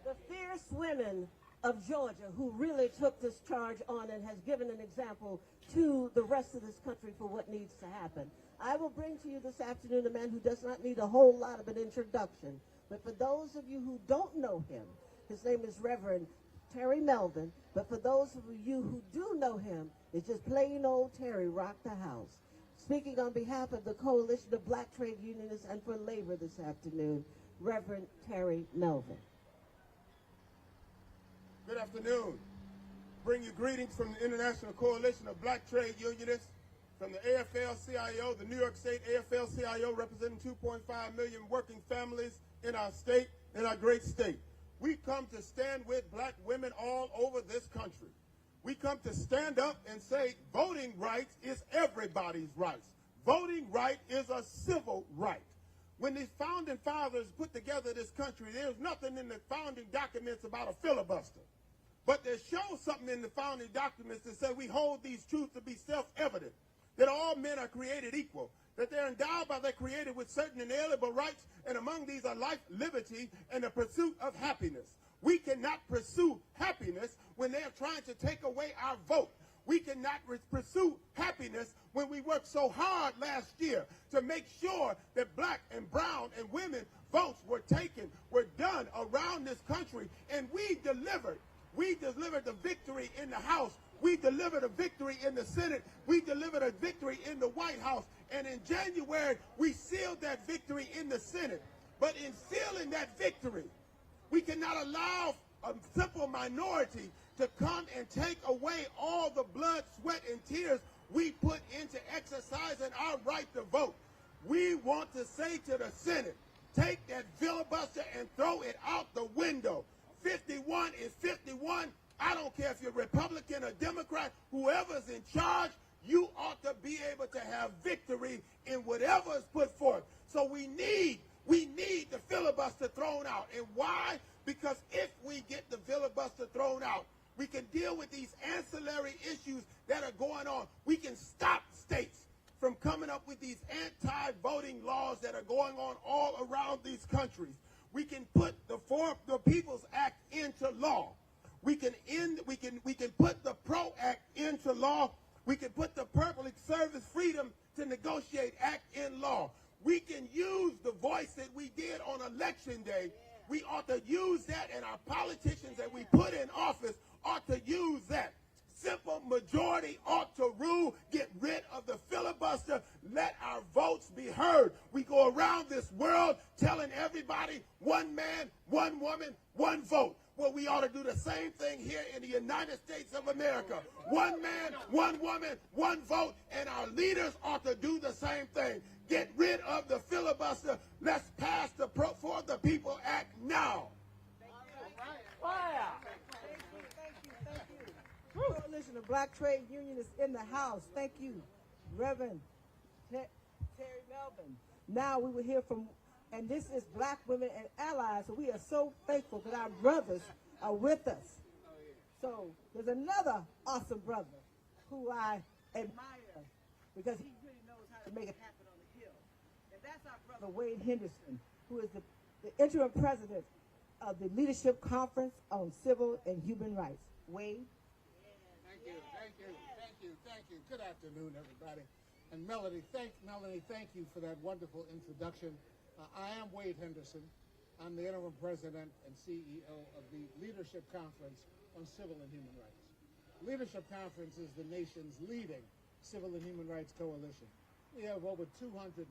The fierce women of Georgia who really took this charge on and has given an example to the rest of this country for what needs to happen. I will bring to you this afternoon a man who does not need a whole lot of an introduction, but for those of you who don't know him, his name is Reverend Terry Melvin, but for those of you who do know him, it's just plain old Terry rocked the house. Speaking on behalf of the Coalition of Black Trade Unionists and for Labor this afternoon, Reverend Terry Melvin.
Good afternoon. Bring you greetings from the International Coalition of Black Trade Unionists, from the AFL-CIO, the New York State AFL-CIO, representing 2.5 million working families in our state, in our great state. We come to stand with black women all over this country. We come to stand up and say voting rights is everybody's rights. Voting right is a civil right. When these founding fathers put together this country, there's nothing in the founding documents about a filibuster. But there shows something in the founding documents that say we hold these truths to be self-evident, that all men are created equal, that they're endowed by their Creator with certain inalienable rights, and among these are life, liberty, and the pursuit of happiness. We cannot pursue happiness when they're trying to take away our vote. We cannot pursue happiness when we worked so hard last year to make sure that black and brown and women votes were taken, were done around this country, and we delivered. We delivered the victory in the House. We delivered a victory in the Senate. We delivered a victory in the White House. And in January, we sealed that victory in the Senate. But in sealing that victory, we cannot allow a simple minority to come and take away all the blood, sweat, and tears we put into exercising our right to vote. We want to say to the Senate, take that filibuster and throw it out the window. 51 is 51. I don't care if you're Republican or Democrat, whoever's in charge, you ought to be able to have victory in whatever is put forth. So we need the filibuster thrown out. And why? Because if we get the filibuster thrown out, we can deal with these ancillary issues that are going on. We can stop states from coming up with these anti-voting laws that are going on all around these countries. We can put the People's Act into law. We can put the PRO Act into law. We can put the Public Service Freedom to Negotiate Act in law. We can use the voice that we did on Election Day. We ought to use that, and our politicians that we put in office ought to use that. Simple majority ought to rule. Get rid of the filibuster. Let our votes be heard. We go around this world telling everybody one man, one woman, one vote. Well, we ought to do the same thing here in the United States of America. One man, one woman, one vote, and our leaders ought to do the same thing. Get rid of the filibuster. Let's pass the For the People Act now.
Coalition of Black Trade Unionists in the house. Thank you, Reverend Terry Melvin. Now we will hear from, and this is Black Women and Allies, so we are so thankful that our brothers are with us. So there's another awesome brother who I admire because he really knows how to make it happen on the Hill. And that's our brother Wade Henderson, who is the interim president of the Leadership Conference on Civil and Human Rights. Wade?
Thank you. Good afternoon, everybody. And Melanie, thank you for that wonderful introduction. I am Wade Henderson. I'm the interim president and CEO of the Leadership Conference on Civil and Human Rights. Leadership Conference is the nation's leading civil and human rights coalition. We have over 220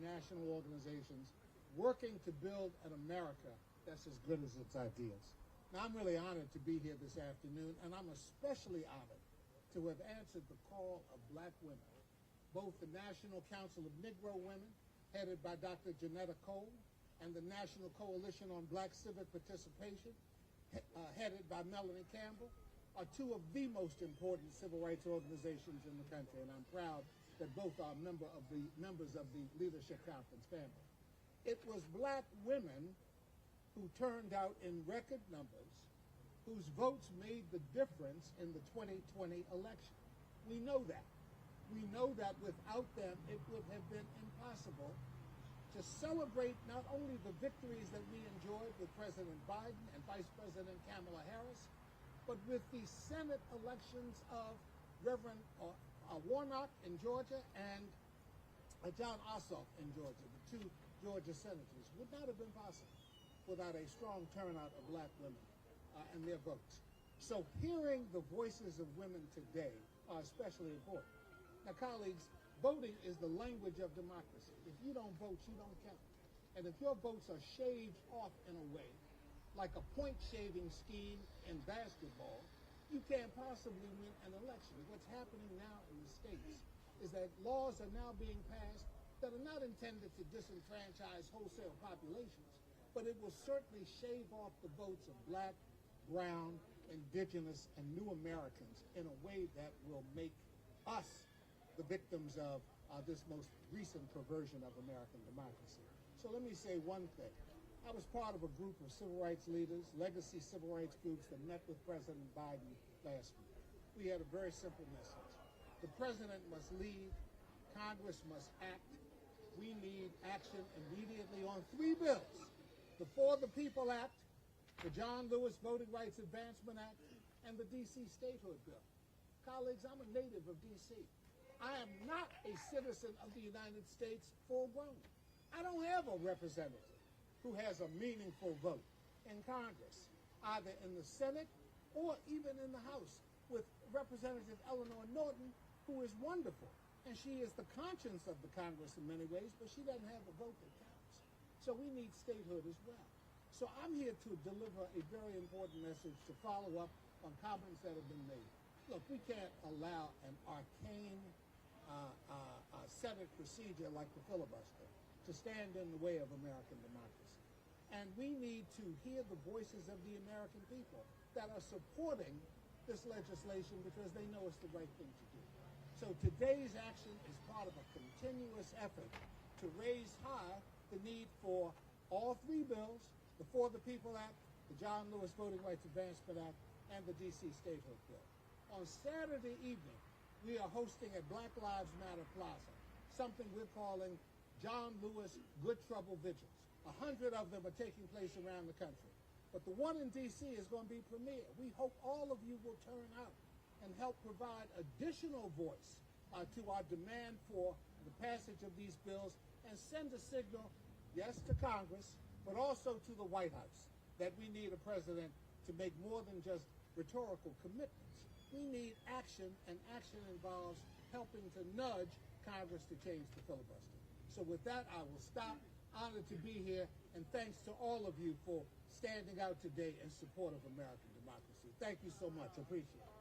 national organizations working to build an America that's as good as its ideals. Now, I'm really honored to be here this afternoon, and I'm especially honored to have answered the call of black women, both the National Council of Negro Women, headed by Dr. Janetta Cole, and the National Coalition on Black Civic Participation, headed by Melanie Campbell, are two of the most important civil rights organizations in the country, and I'm proud that both are members of the Leadership Conference family. It was black women who turned out in record numbers whose votes made the difference in the 2020 election. We know that. We know that without them, it would have been impossible to celebrate not only the victories that we enjoyed with President Biden and Vice President Kamala Harris, but with the Senate elections of Reverend Warnock in Georgia and John Ossoff in Georgia, the two Georgia senators, would not have been possible without a strong turnout of black women and their votes. So hearing the voices of women today are especially important. Now, colleagues, voting is the language of democracy. If you don't vote, you don't count. And if your votes are shaved off in a way, like a point shaving scheme in basketball, you can't possibly win an election. What's happening now in the states is that laws are now being passed that are not intended to disenfranchise wholesale populations, but it will certainly shave off the votes of black, brown, indigenous, and new Americans in a way that will make us the victims of this most recent perversion of American democracy. So let me say one thing. I was part of a group of civil rights leaders, legacy civil rights groups that met with President Biden last week. We had a very simple message. The president must lead, Congress must act. We need action immediately on 3 bills. The For the People Act, the John Lewis Voting Rights Advancement Act, and the D.C. Statehood Bill. Colleagues, I'm a native of D.C. I am not a citizen of the United States full grown. I don't have a representative who has a meaningful vote in Congress, either in the Senate or even in the House, with Representative Eleanor Norton, who is wonderful. And she is the conscience of the Congress in many ways, but she doesn't have a vote that counts. So we need statehood as well. So I'm here to deliver a very important message to follow up on comments that have been made. Look, we can't allow an arcane Senate procedure like the filibuster to stand in the way of American democracy. And we need to hear the voices of the American people that are supporting this legislation because they know it's the right thing to do. So today's action is part of a continuous effort to raise high the need for all 3 bills, the For the People Act, the John Lewis Voting Rights Advancement Act, and the D.C. Statehood Bill. On Saturday evening, we are hosting at Black Lives Matter Plaza something we're calling John Lewis Good Trouble Vigils. 100 of them are taking place around the country. But the one in D.C. is going to be premier. We hope all of you will turn out and help provide additional voice to our demand for the passage of these bills and send a signal, yes, to Congress, but also to the White House, that we need a president to make more than just rhetorical commitments. We need action, and action involves helping to nudge Congress to change the filibuster. So with that, I will stop. Honored to be here, and thanks to all of you for standing out today in support of American democracy. Thank you so much. Appreciate it.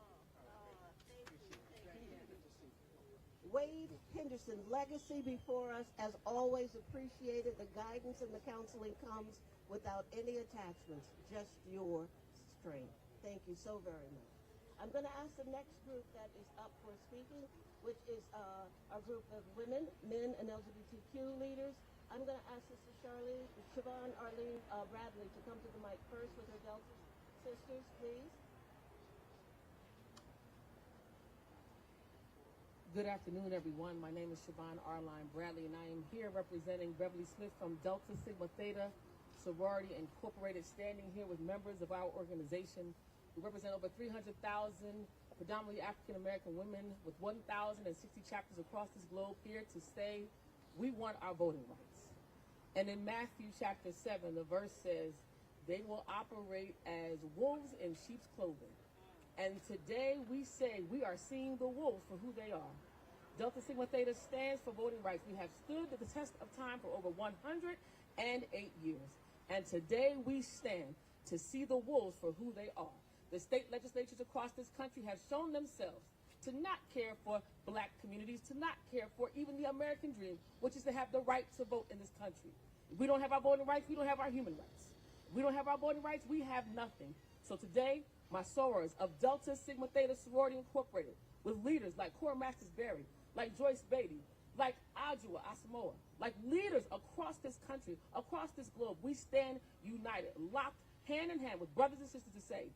Wade Henderson, legacy before us, as always, appreciated. The guidance and the counseling comes without any attachments, just your strength. Thank you so very much. I'm going to ask the next group that is up for speaking, which is a group of women, men, and LGBTQ leaders. I'm going to ask Sister Siobhan Arlene Bradley to come to the mic first with her Delta sisters, please.
Good afternoon, everyone. My name is Siobhan Arline Bradley, and I am here representing Beverly Smith from Delta Sigma Theta Sorority Incorporated, standing here with members of our organization. We represent over 300,000 predominantly African-American women with 1,060 chapters across this globe here to say we want our voting rights. And in Matthew chapter 7, the verse says, they will operate as wolves in sheep's clothing. And today we say we are seeing the wolves for who they are. Delta Sigma Theta stands for voting rights. We have stood the test of time for over 108 years. And today we stand to see the wolves for who they are. The state legislatures across this country have shown themselves to not care for black communities, to not care for even the American dream, which is to have the right to vote in this country. If we don't have our voting rights, we don't have our human rights. If we don't have our voting rights, we have nothing. So today, my sorors of Delta Sigma Theta Sorority Incorporated, with leaders like Cora Masters Berry, like Joyce Beatty, like Adjua Asamoah, like leaders across this country, across this globe, we stand united, locked hand in hand with brothers and sisters to say,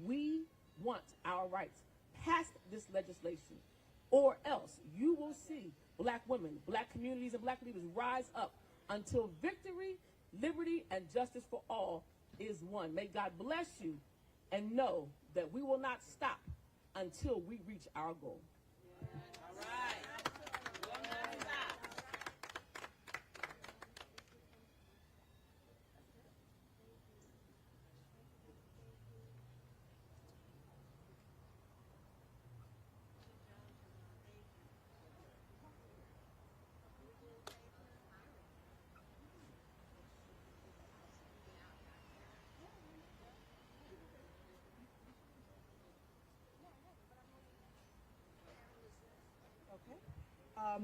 We want our rights. Pass this legislation, or else you will see black women, black communities, and black leaders rise up until victory, liberty, and justice for all is won. May God bless you, and know that we will not stop until we reach our goal.
All right. Will not stop.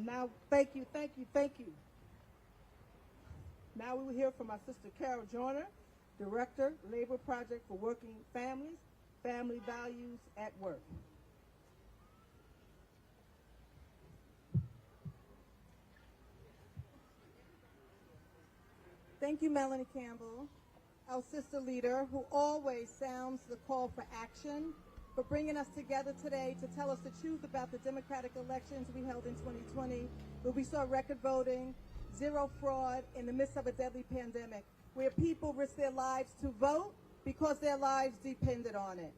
Now, thank you. Now we will hear from our sister Carol Joyner, Director, Labor Project for Working Families, Family Values at Work.
Thank you, Melanie Campbell, our sister leader who always sounds the call for action, for bringing us together today to tell us the truth about the democratic elections we held in 2020, where we saw record voting, zero fraud in the midst of a deadly pandemic, where people risked their lives to vote because their lives depended on it.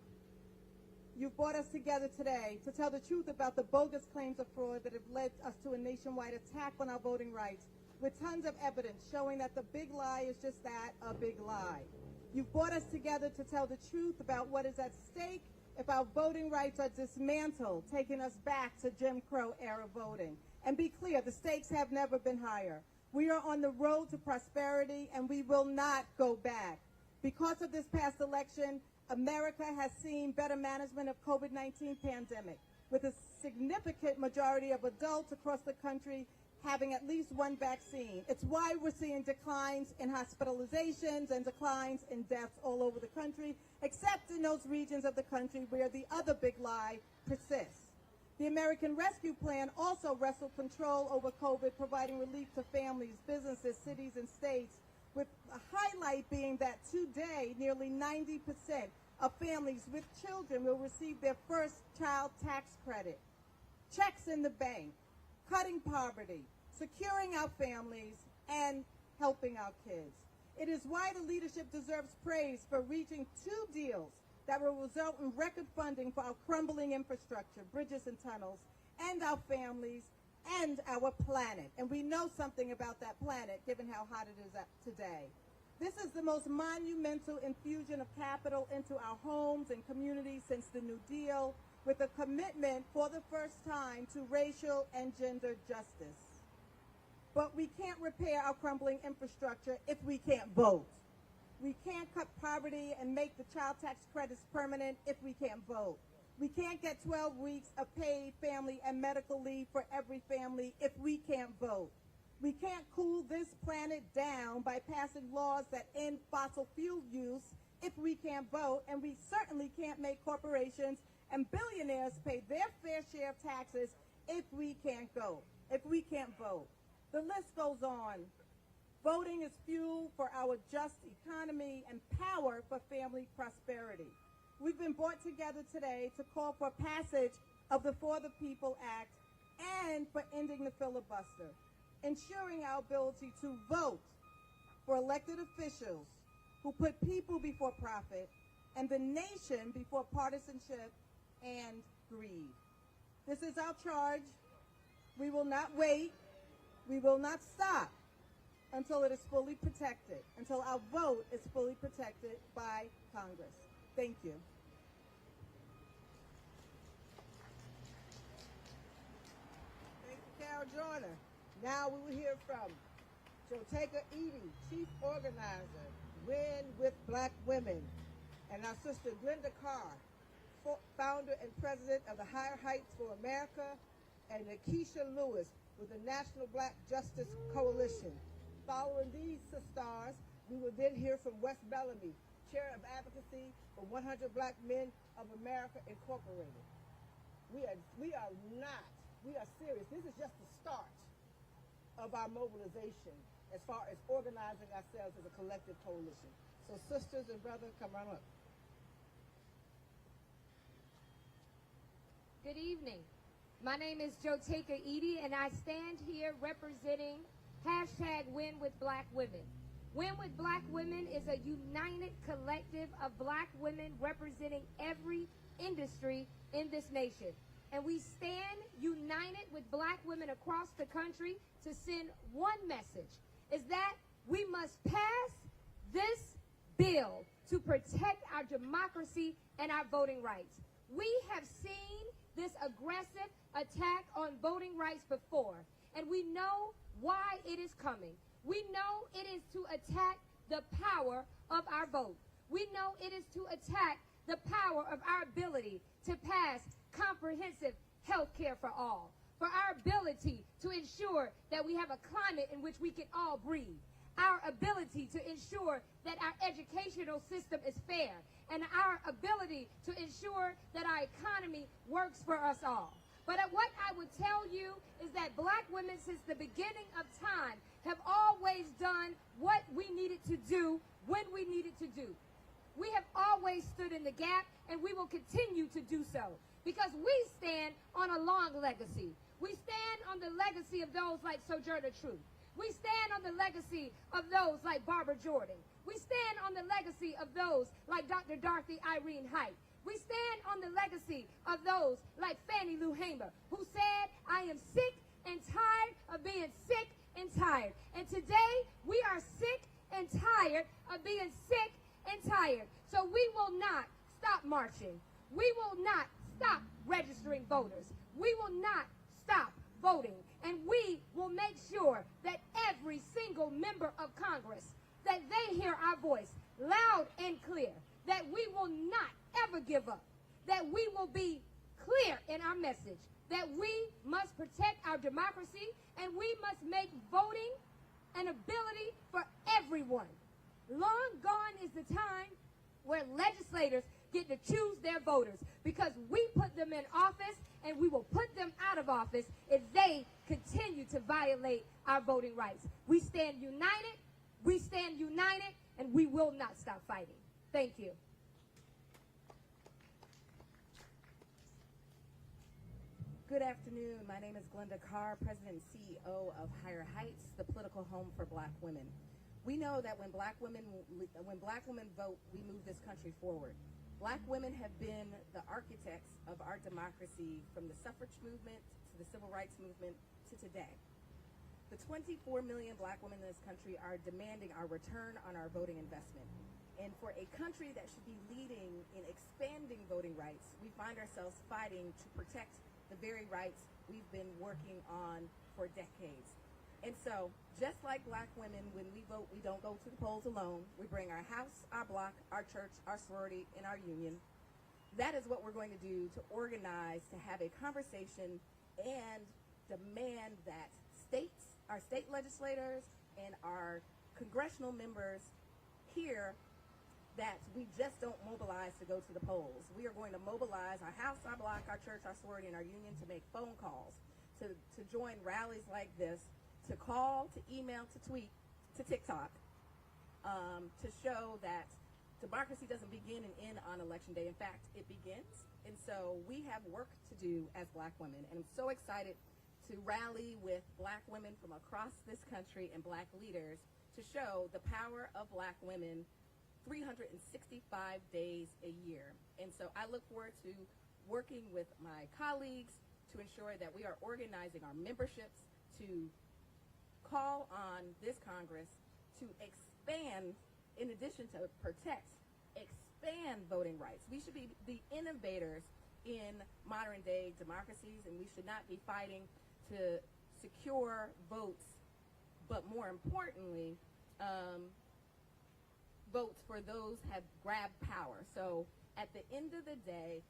You've brought us together today to tell the truth about the bogus claims of fraud that have led us to a nationwide attack on our voting rights, with tons of evidence showing that the big lie is just that, a big lie. You've brought us together to tell the truth about what is at stake if our voting rights are dismantled, taking us back to Jim Crow era voting. And be clear, the stakes have never been higher. We are on the road to prosperity, and we will not go back. Because of this past election, America has seen better management of COVID-19 pandemic, with a significant majority of adults across the country having at least one vaccine. It's why we're seeing declines in hospitalizations and declines in deaths all over the country, except in those regions of the country where the other big lie persists. The American Rescue Plan also wrestled control over COVID, providing relief to families, businesses, cities, and states, with a highlight being that today, nearly 90% of families with children will receive their first child tax credit, checks in the bank, cutting poverty, securing our families, and helping our kids. It is why the leadership deserves praise for reaching 2 deals that will result in record funding for our crumbling infrastructure, bridges and tunnels, and our families, and our planet. And we know something about that planet, given how hot it is today. This is the most monumental infusion of capital into our homes and communities since the New Deal, with a commitment for the first time to racial and gender justice. But we can't repair our crumbling infrastructure if we can't vote. We can't cut poverty and make the child tax credits permanent if we can't vote. We can't get 12 weeks of paid family and medical leave for every family if we can't vote. We can't cool this planet down by passing laws that end fossil fuel use if we can't vote, and we certainly can't make corporations and billionaires pay their fair share of taxes if we can't vote. The list goes on. Voting is fuel for our just economy and power for family prosperity. We've been brought together today to call for passage of the For the People Act and for ending the filibuster, ensuring our ability to vote for elected officials who put people before profit and the nation before partisanship and greed. This is our charge. We will not wait. We will not stop until it is fully protected, until our vote is fully protected by Congress. Thank you.
Thank you, Carol Joyner. Now we will hear from Joteka Edie, Chief Organizer, Win with Black Women, and our sister Glenda Carr, founder and president of the Higher Heights for America, and Akeisha Lewis with the National Black Justice Coalition. Following these sisters, we will then hear from Wes Bellamy, Chair of Advocacy for 100 Black Men of America Incorporated. We are serious. This is just the start of our mobilization as far as organizing ourselves as a collective coalition. So sisters and brothers, come on up.
Good evening. My name is Joteka Edie, and I stand here representing hashtag Win with Black Women. Win with Black Women is a united collective of black women representing every industry in this nation. And we stand united with black women across the country to send one message, is that we must pass this bill to protect our democracy and our voting rights. We have seen this aggressive attack on voting rights before, and we know why it is coming. We know it is to attack the power of our vote. We know it is to attack the power of our ability to pass comprehensive health care for all, for our ability to ensure that we have a climate in which we can all breathe, our ability to ensure that our educational system is fair, and our ability to ensure that our economy works for us all. But what I would tell you is that black women since the beginning of time have always done what we needed to do when we needed to do. We have always stood in the gap, and we will continue to do so because we stand on a long legacy. We stand on the legacy of those like Sojourner Truth. We stand on the legacy of those like Barbara Jordan. We stand on the legacy of those like Dr. Dorothy Irene Height. We stand on the legacy of those like Fannie Lou Hamer, who said, I am sick and tired of being sick and tired. And today, we are sick and tired of being sick and tired. So we will not stop marching. We will not stop registering voters. We will not stop voting. And we will make sure that every single member of Congress, that they hear our voice loud and clear, that we will not ever give up, that we will be clear in our message, that we must protect our democracy and we must make voting an ability for everyone. Long gone is the time where legislators get to choose their voters because we put them in office and we will put them out of office if they continue to violate our voting rights. We stand united, and we will not stop fighting. Thank you.
Good afternoon. My name is Glenda Carr, President and CEO of Higher Heights, the political home for black women. We know that when black women vote, we move this country forward. Black women have been the architects of our democracy from the suffrage movement to the civil rights movement to today. The 24 million black women in this country are demanding our return on our voting investment. And for a country that should be leading in expanding voting rights, we find ourselves fighting to protect the very rights we've been working on for decades. And so, just like black women, when we vote, we don't go to the polls alone. We bring our house, our block, our church, our sorority, and our union. That is what we're going to do to organize, to have a conversation and demand that our state legislators and our congressional members hear that we just don't mobilize to go to the polls. We are going to mobilize our house, our block, our church, our sorority, and our union to make phone calls, to join rallies like this, to call, to email, to tweet, to TikTok, to show that democracy doesn't begin and end on Election Day. In fact, it begins. And so we have work to do as black women. And I'm so excited to rally with black women from across this country and black leaders to show the power of black women 365 days a year. And so I look forward to working with my colleagues to ensure that we are organizing our memberships to call on this Congress to expand, in addition to protect, expand voting rights. We should be the innovators in modern day democracies, and we should not be fighting to secure votes, but more importantly, votes for those have grabbed power. So at the end of the day,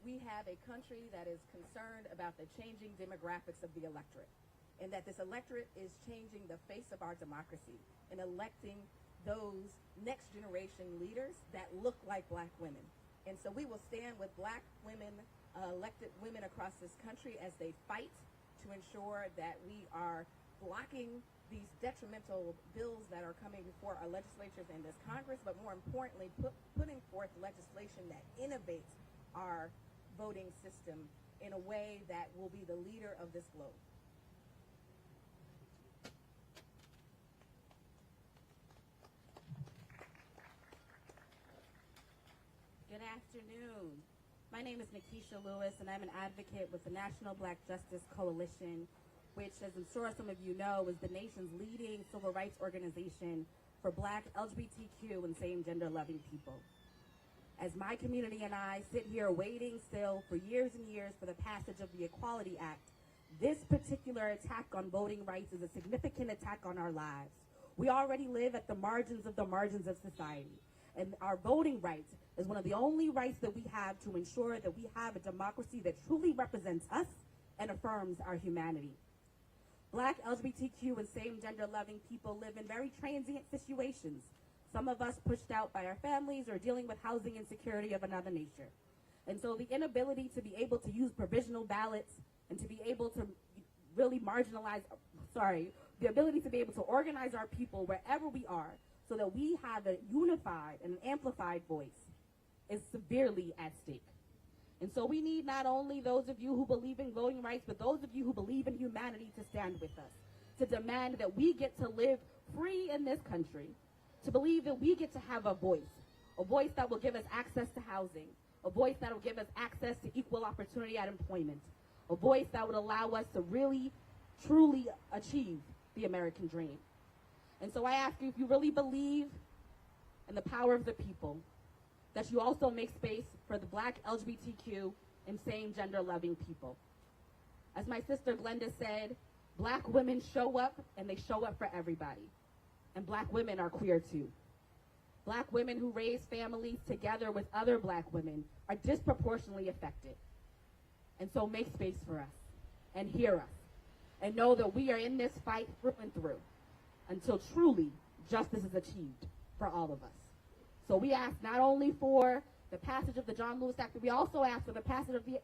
we have a country that is concerned about the changing demographics of the electorate, and that this electorate is changing the face of our democracy and electing those next generation leaders that look like black women. And so we will stand with black women, elected women across this country as they fight to ensure that we are blocking these detrimental bills that are coming before our legislatures and this Congress, but more importantly, putting forth legislation that innovates our voting system in a way that will be the leader of this globe. Good afternoon. My name is Nikisha Lewis, and I'm an advocate with the National Black Justice Coalition, which, as I'm sure some of you know, is the nation's leading civil rights organization for Black, LGBTQ, and same-gender loving people. As my community and I sit here waiting still for years and years for the passage of the Equality Act, this particular attack on voting rights is a significant attack on our lives. We already live at the margins of society. And our voting rights is one of the only rights that we have to ensure that we have a democracy that truly represents us and affirms our humanity. Black, LGBTQ, and same-gender loving people live in very transient situations. Some of us pushed out by our families or dealing with housing insecurity of another nature. And so the inability to be able to use provisional ballots and to be able to really the ability to be able to organize our people wherever we are so that we have a unified and an amplified voice is severely at stake. And so we need not only those of you who believe in voting rights, but those of you who believe in humanity to stand with us, to demand that we get to live free in this country, to believe that we get to have a voice that will give us access to housing, a voice that will give us access to equal opportunity at employment, a voice that would allow us to really, truly achieve the American dream. And so I ask you, if you really believe in the power of the people, that you also make space for the Black, LGBTQ, and same-gender loving people. As my sister Glenda said, Black women show up, and they show up for everybody. And Black women are queer too. Black women who raise families together with other Black women are disproportionately affected. And so make space for us, and hear us, and know that we are in this fight through and through, until truly justice is achieved for all of us. So we ask not only for the passage of the John Lewis Act, but we also ask for the passage of the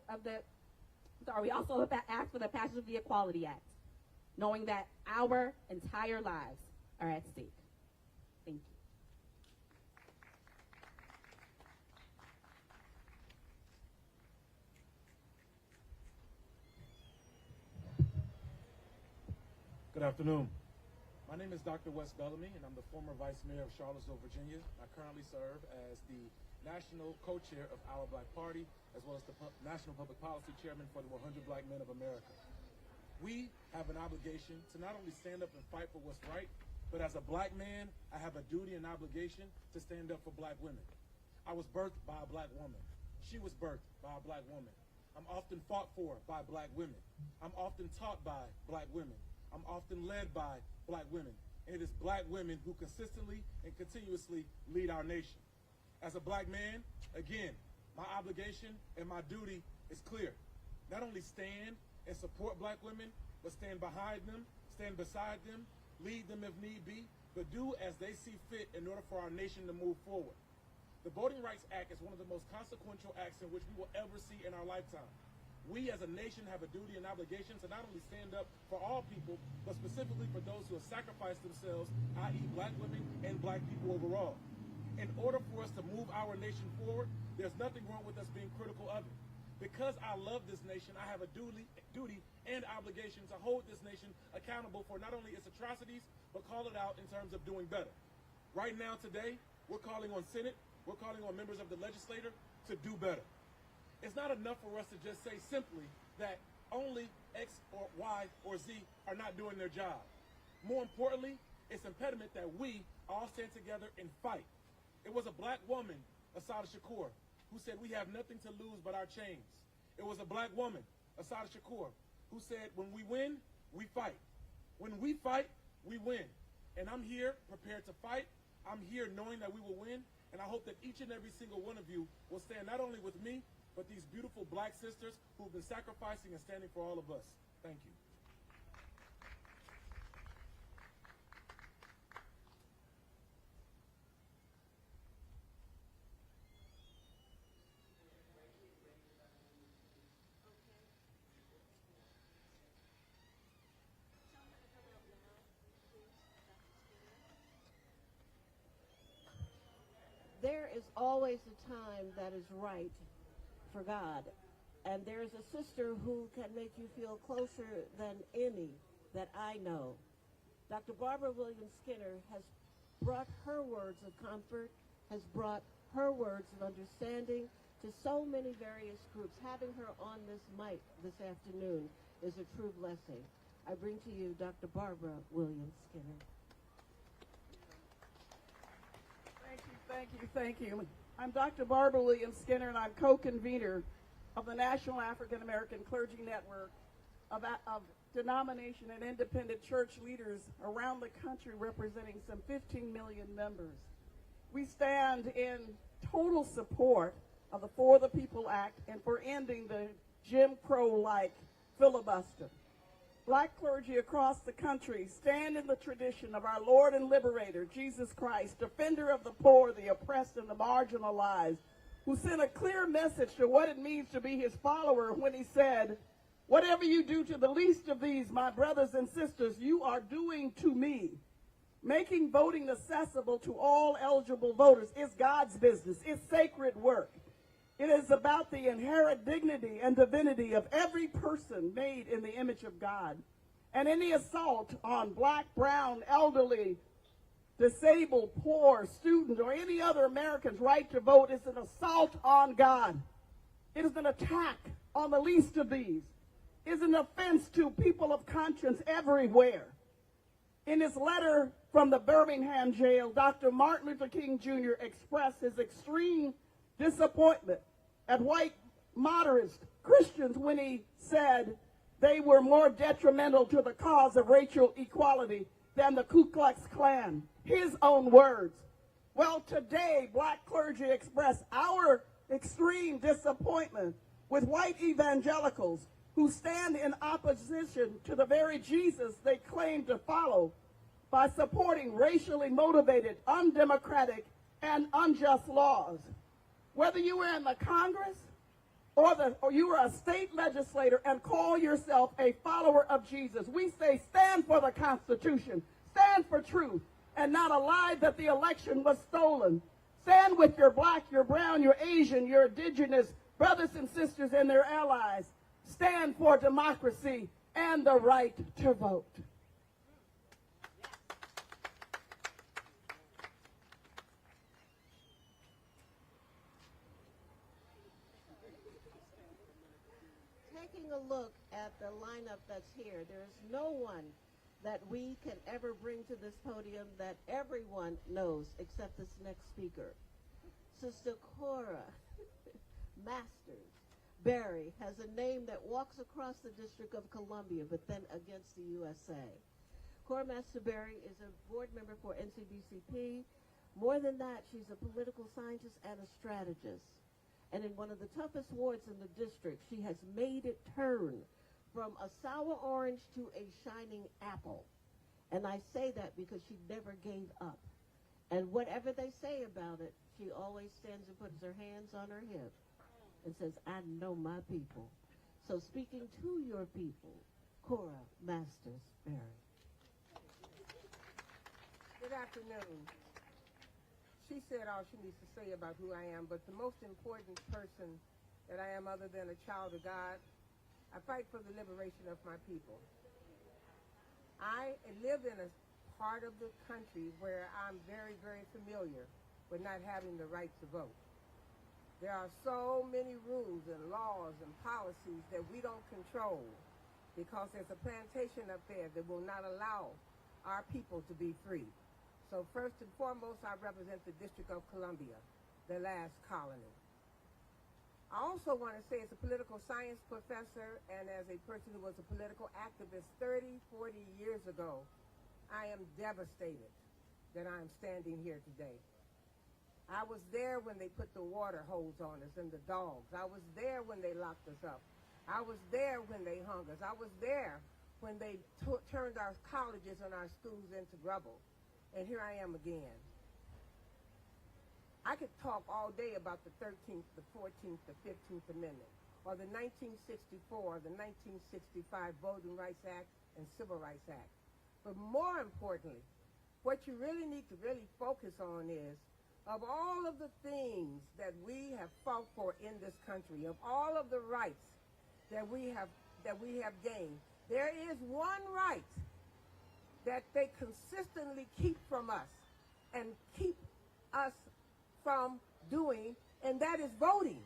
Equality Act, knowing that our entire lives are at stake. Thank you.
Good afternoon. My name is Dr. Wes Bellamy, and I'm the former Vice Mayor of Charlottesville, Virginia. I currently serve as the National Co-Chair of Our Black Party, as well as the National Public Policy Chairman for the 100 Black Men of America. We have an obligation to not only stand up and fight for what's right, but as a Black man, I have a duty and obligation to stand up for Black women. I was birthed by a Black woman. She was birthed by a Black woman. I'm often fought for by Black women. I'm often taught by Black women. I'm often led by Black women. And it is Black women who consistently and continuously lead our nation. As a Black man, again, my obligation and my duty is clear. Not only stand and support Black women, but stand behind them, stand beside them, lead them if need be, but do as they see fit in order for our nation to move forward. The Voting Rights Act is one of the most consequential acts in which we will ever see in our lifetime. We as a nation have a duty and obligation to not only stand up for all people, but specifically for those who have sacrificed themselves, i.e. Black women and Black people overall. In order for us to move our nation forward, there's nothing wrong with us being critical of it. Because I love this nation, I have a duty and obligation to hold this nation accountable for not only its atrocities, but call it out in terms of doing better. Right now, today, we're calling on Senate, we're calling on members of the legislature to do better. It's not enough for us to just say simply that only X or Y or Z are not doing their job. More importantly, it's impediment that we all stand together and fight. It was a Black woman, Assata Shakur, who said we have nothing to lose but our chains. It was a Black woman, Assata Shakur, who said when we win, we fight. When we fight, we win. And I'm here prepared to fight. I'm here knowing that we will win. And I hope that each and every single one of you will stand not only with me, but these beautiful Black sisters who've been sacrificing and standing for all of us. Thank you.
There is always a time that is right for God. And there's a sister who can make you feel closer than any that I know. Dr. Barbara Williams Skinner has brought her words of comfort, has brought her words of understanding to so many various groups. Having her on this mic this afternoon is a true blessing. I bring to you Dr. Barbara Williams Skinner.
Thank you. I'm Dr. Barbara Williams Skinner, and I'm co-convener of the National African American Clergy Network of denomination and independent church leaders around the country, representing some 15 million members. We stand in total support of the For the People Act and for ending the Jim Crow-like filibuster. Black clergy across the country stand in the tradition of our Lord and Liberator, Jesus Christ, defender of the poor, the oppressed, and the marginalized, who sent a clear message to what it means to be his follower when he said, "Whatever you do to the least of these, my brothers and sisters, you are doing to me." Making voting accessible to all eligible voters is God's business. It's sacred work. It is about the inherent dignity and divinity of every person made in the image of God. And any assault on black, brown, elderly, disabled, poor, student, or any other American's right to vote is an assault on God. It is an attack on the least of these. It is an offense to people of conscience everywhere. In his letter from the Birmingham jail, Dr. Martin Luther King Jr. expressed his extreme disappointment at white moderate Christians when he said they were more detrimental to the cause of racial equality than the Ku Klux Klan. His own words. Well, today, black clergy express our extreme disappointment with white evangelicals who stand in opposition to the very Jesus they claim to follow by supporting racially motivated, undemocratic, and unjust laws. Whether you were in the Congress or you are a state legislator and call yourself a follower of Jesus, we say stand for the Constitution, stand for truth, and not a lie that the election was stolen. Stand with your black, your brown, your Asian, your indigenous brothers and sisters and their allies. Stand for democracy and the right to vote.
Taking a look at the lineup that's here, there is no one that we can ever bring to this podium that everyone knows except this next speaker. Sister Cora Masters Berry has a name that walks across the District of Columbia, but then against the USA. Cora Master Berry is a board member for NCBCP. More than that, she's a political scientist and a strategist. And in one of the toughest wards in the district, she has made it turn from a sour orange to a shining apple. And I say that because she never gave up. And whatever they say about it, she always stands and puts her hands on her hip and says, I know my people. So speaking to your people, Cora Masters Berry.
Good afternoon. She said all she needs to say about who I am, but the most important person that I am other than a child of God, I fight for the liberation of my people. I live in a part of the country where I'm very, very familiar with not having the right to vote. There are so many rules and laws and policies that we don't control because there's a plantation up there that will not allow our people to be free. So first and foremost, I represent the District of Columbia, the last colony. I also want to say as a political science professor and as a person who was a political activist 30, 40 years ago, I am devastated that I'm standing here today. I was there when they put the water hose on us and the dogs. I was there when they locked us up. I was there when they hung us. I was there when they turned our colleges and our schools into rubble. And here I am again. I could talk all day about the 13th, the 14th, the 15th Amendment, or the 1964, the 1965 Voting Rights Act and Civil Rights Act. But more importantly, what you really need to really focus on is of all of the things that we have fought for in this country, of all of the rights that we have gained, there is one right that they consistently keep from us and keep us from doing, and that is voting.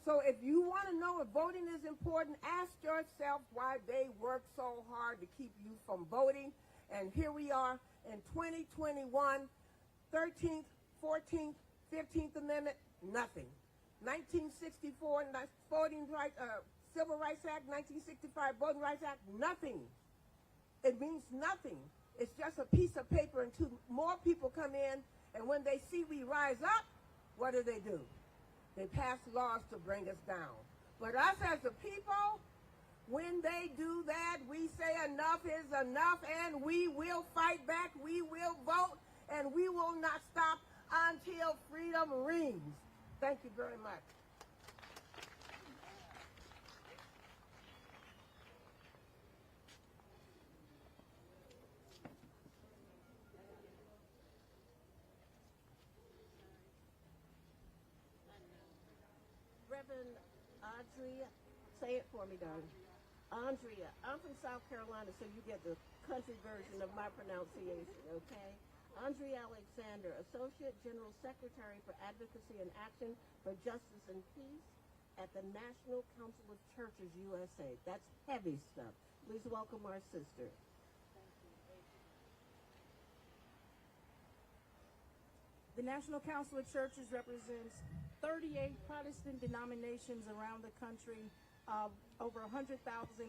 So if you want to know if voting is important, ask yourself why they work so hard to keep you from voting. And here we are in 2021, 13th, 14th, 15th Amendment, nothing. 1964 voting right, Civil Rights Act, 1965 Voting Rights Act, nothing. It means nothing. It's just a piece of paper until more people come in, and when they see we rise up, what do? They pass laws to bring us down. But us as a people, when they do that, we say enough is enough, and we will fight back, we will vote, and we will not stop until freedom rings. Thank you very much.
Reverend Andrea, say it for me, darling. Andrea, I'm from South Carolina, so you get the country version of my pronunciation, okay? Andrea Alexander, Associate General Secretary for Advocacy and Action for Justice and Peace at the National Council of Churches USA. That's heavy stuff. Please welcome our sister.
The National Council of Churches represents 38 Protestant denominations around the country, over 100,000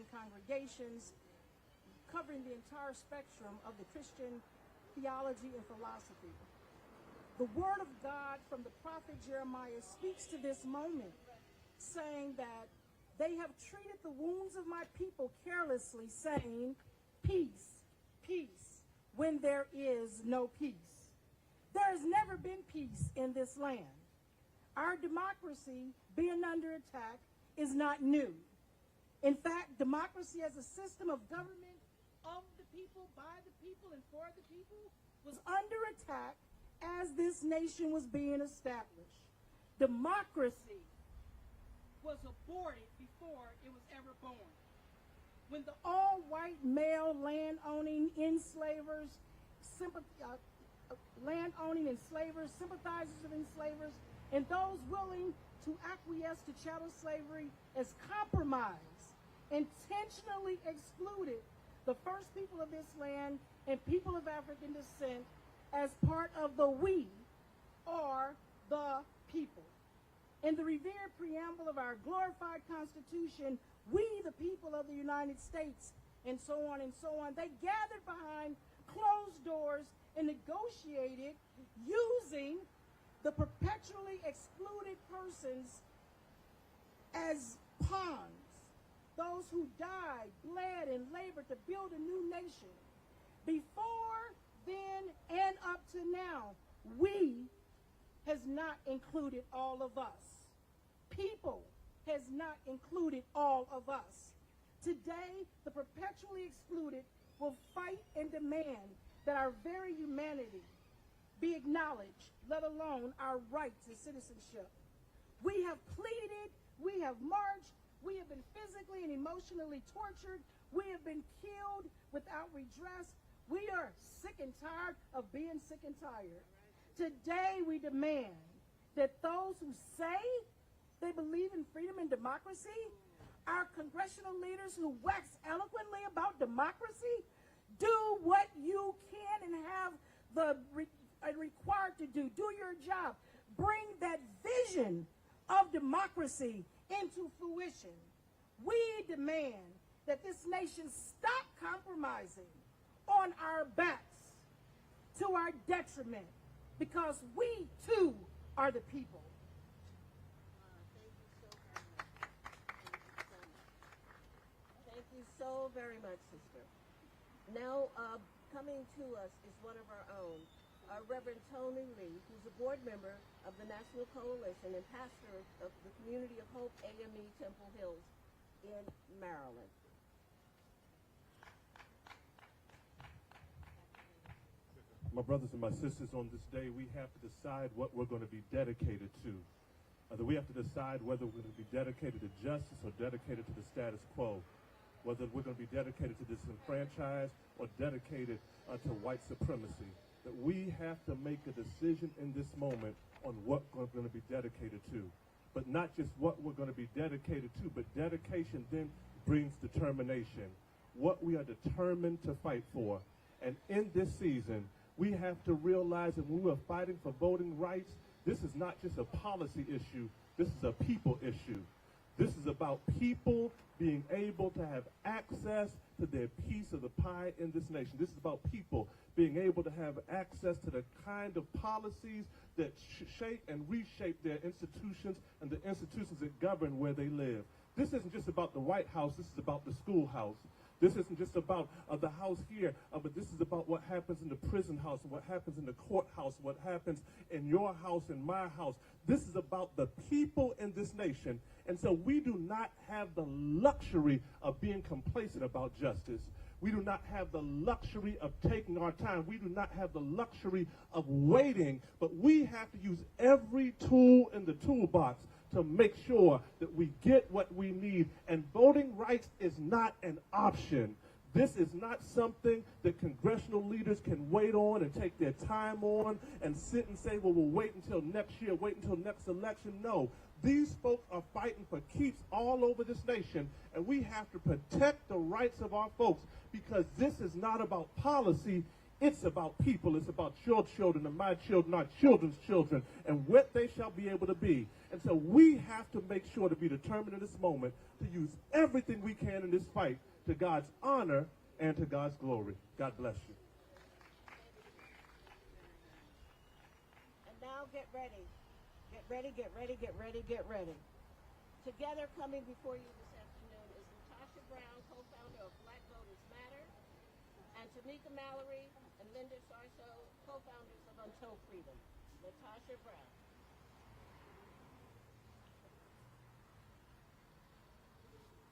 congregations, covering the entire spectrum of the Christian theology and philosophy. The word of God from the prophet Jeremiah speaks to this moment, saying that they have treated the wounds of my people carelessly, saying, peace, peace, when there is no peace. There has never been peace in this land. Our democracy being under attack is not new. In fact, democracy as a system of government of the people, by the people, and for the people was under attack as this nation was being established. Democracy was aborted before it was ever born. When the all-white male land-owning enslavers, sympathizers of enslavers, and those willing to acquiesce to chattel slavery as compromise, intentionally excluded the first people of this land and people of African descent as part of the we, or the people. In the revered preamble of our glorified Constitution, we, the people of the United States, and so on and so on, they gathered behind closed doors and negotiated using the perpetually excluded persons as pawns, those who died, bled, and labored to build a new nation. Before then and up to now, we has not included all of us. People has not included all of us. Today, the perpetually excluded will fight and demand that our very humanity be acknowledged, let alone our right to citizenship. We have pleaded, we have marched, we have been physically and emotionally tortured, we have been killed without redress. We are sick and tired of being sick and tired. Today we demand that those who say they believe in freedom and democracy, our congressional leaders who wax eloquently about democracy, do what you can and have required to do. Do your job. Bring that vision of democracy into fruition. We demand that this nation stop compromising on our backs to our detriment, because we too are the people.
Thank you so very much, sister. Now, coming to us is one of our own, Reverend Tony Lee, who's a board member of the National Coalition and pastor of the Community of Hope AME Temple Hills in Maryland.
My brothers and my sisters, on this day, we have to decide what we're going to be dedicated to. We have to decide whether we're going to be dedicated to justice or dedicated to the status quo, whether we're going to be dedicated to disenfranchised or dedicated to white supremacy. That we have to make a decision in this moment on what we're going to be dedicated to. But not just what we're going to be dedicated to, but dedication then brings determination. What we are determined to fight for. And in this season, we have to realize that when we are fighting for voting rights, this is not just a policy issue, this is a people issue. This is about people being able to have access to their piece of the pie in this nation. This is about people being able to have access to the kind of policies that shape and reshape their institutions and the institutions that govern where they live. This isn't just about the White House, this is about the schoolhouse. This isn't just about the house here, but this is about what happens in the prison house, what happens in the courthouse, what happens in your house, in my house. This is about the people in this nation. And so we do not have the luxury of being complacent about justice. We do not have the luxury of taking our time. We do not have the luxury of waiting, but we have to use every tool in the toolbox to make sure that we get what we need. And voting rights is not an option. This is not something that congressional leaders can wait on and take their time on and sit and say, well, we'll wait until next year, wait until next election. No, these folks are fighting for keeps all over this nation, and we have to protect the rights of our folks because this is not about policy. It's about people. It's about your children and my children, our children's children, and what they shall be able to be. And so we have to make sure to be determined in this moment to use everything we can in this fight to God's honor and to God's glory. God bless you.
And now get ready. Get ready, get ready, get ready, get ready. Together coming before you this afternoon is Natasha Brown, co-founder of Black Voters Matter, and Tamika Mallory and Linda Sarso, co-founders of Untold Freedom. Natasha Brown.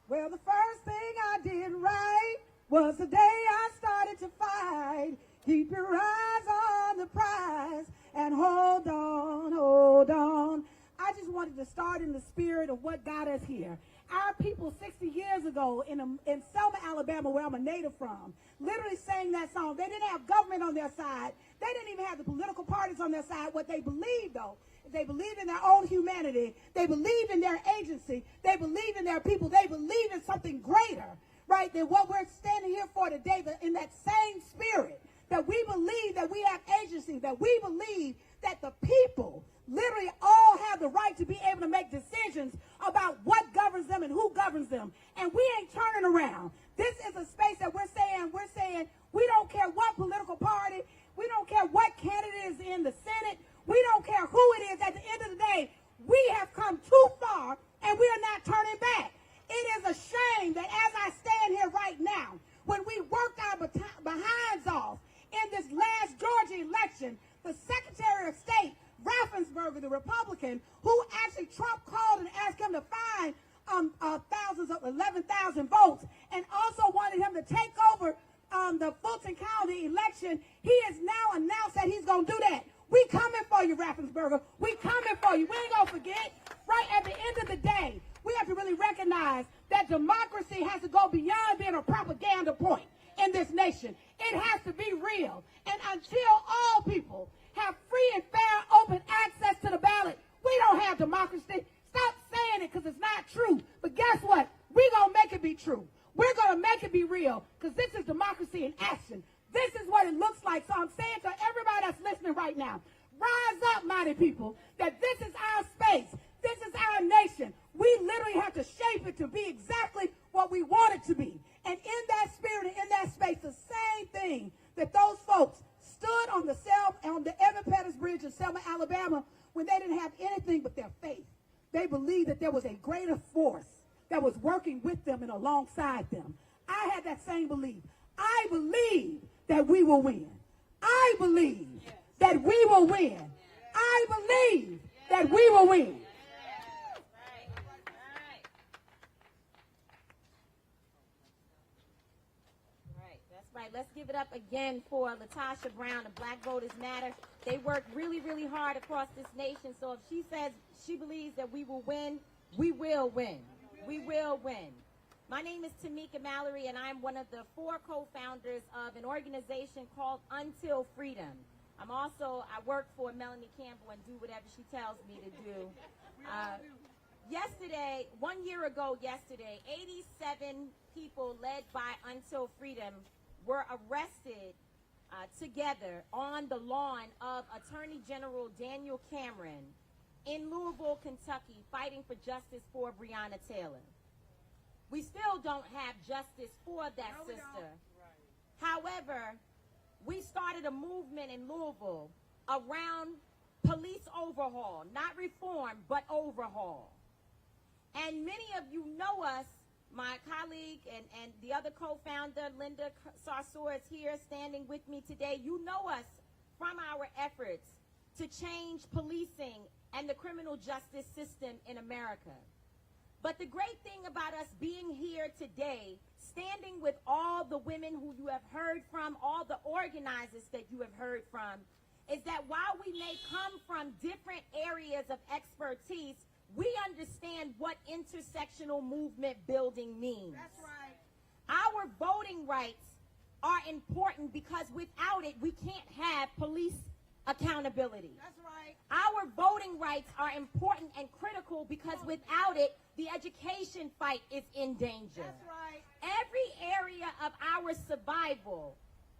Well, the first thing I did right was the day I started to fight. Keep your eyes on the prize and hold on, hold on. I just wanted to start in the spirit of what got us here. Our people 60 years ago in Selma, Alabama, where I'm a native from, literally sang that song. They didn't have government on their side. They didn't even have the political parties on their side. What they believed, though, is they believed in their own humanity. They believed in their agency. They believed in their people. They believed in something greater, right, than what we're standing here for today, but in that same spirit, that we believe that we have agency, that we believe that the people literally all have the right to be able to make decisions about what governs them and who governs them. And we ain't turning around. This is a space that we're saying we don't care what political party, we don't care what candidate is in the Senate, we don't care who it is. At the end of the day, we have come too far and we are not turning back. It is a shame that as I stand here right now, when we worked our behinds off in this last Georgia election, the Secretary of State, Raffensperger, the Republican, who actually Trump called and asked him to find thousands of 11,000 votes, and also wanted him to take over the Fulton County election, he has now announced that he's going to do that. We coming for you, Raffensperger. We coming for you. We ain't going to forget. Right at the end of the day, we have to really recognize that democracy has to go beyond being a propaganda point in this nation. It has to be real. And until all people have free and fair, open access to the ballot, we don't have democracy. Stop saying it because it's not true. But guess what? We're going to make it be true. We're going to make it be real because this is democracy in action. This is what it looks like. So I'm saying to everybody that's listening right now, rise up, mighty people, that this is our space. This is our nation. We literally have to shape it to be exactly what we want it to be. And in that spirit and in that space, the same thing that those folks stood on the Evan Pettus Bridge in Selma, Alabama, when they didn't have anything but their faith. They believed that there was a greater force that was working with them and alongside them. I had that same belief. I believe that we will win. I believe that we will win. I believe that we will win.
Right. That's
right. Let's give it up again for Latasha Brown of Black Voters Matter. They work really, really hard across this nation. So if she says she believes that we will win, we will win. We will win. My name is Tamika Mallory, and I'm one of the 4 co-founders of an organization called Until Freedom. I work for Melanie Campbell and do whatever she tells me to do. Yesterday, 1 year ago yesterday, 87 people led by Until Freedom were arrested together on the lawn of Attorney General Daniel Cameron in Louisville, Kentucky, fighting for justice for Breonna Taylor. We still don't have justice for that sister. However, we started a movement in Louisville around police overhaul, not reform, but overhaul. And many of you know us, my colleague and the other co-founder, Linda Sarsour, is here standing with me today. You know us from our efforts to change policing and the criminal justice system in America. But the great thing about us being here today, standing with all the women who you have heard from, all the organizers that you have heard from, is that while we may come from different areas of expertise, we understand what intersectional movement building means.
That's right.
Our voting rights are important because without it, we can't have police accountability.
That's right.
Our voting rights are important and critical because without it, the education fight is in danger.
That's right.
Every area of our survival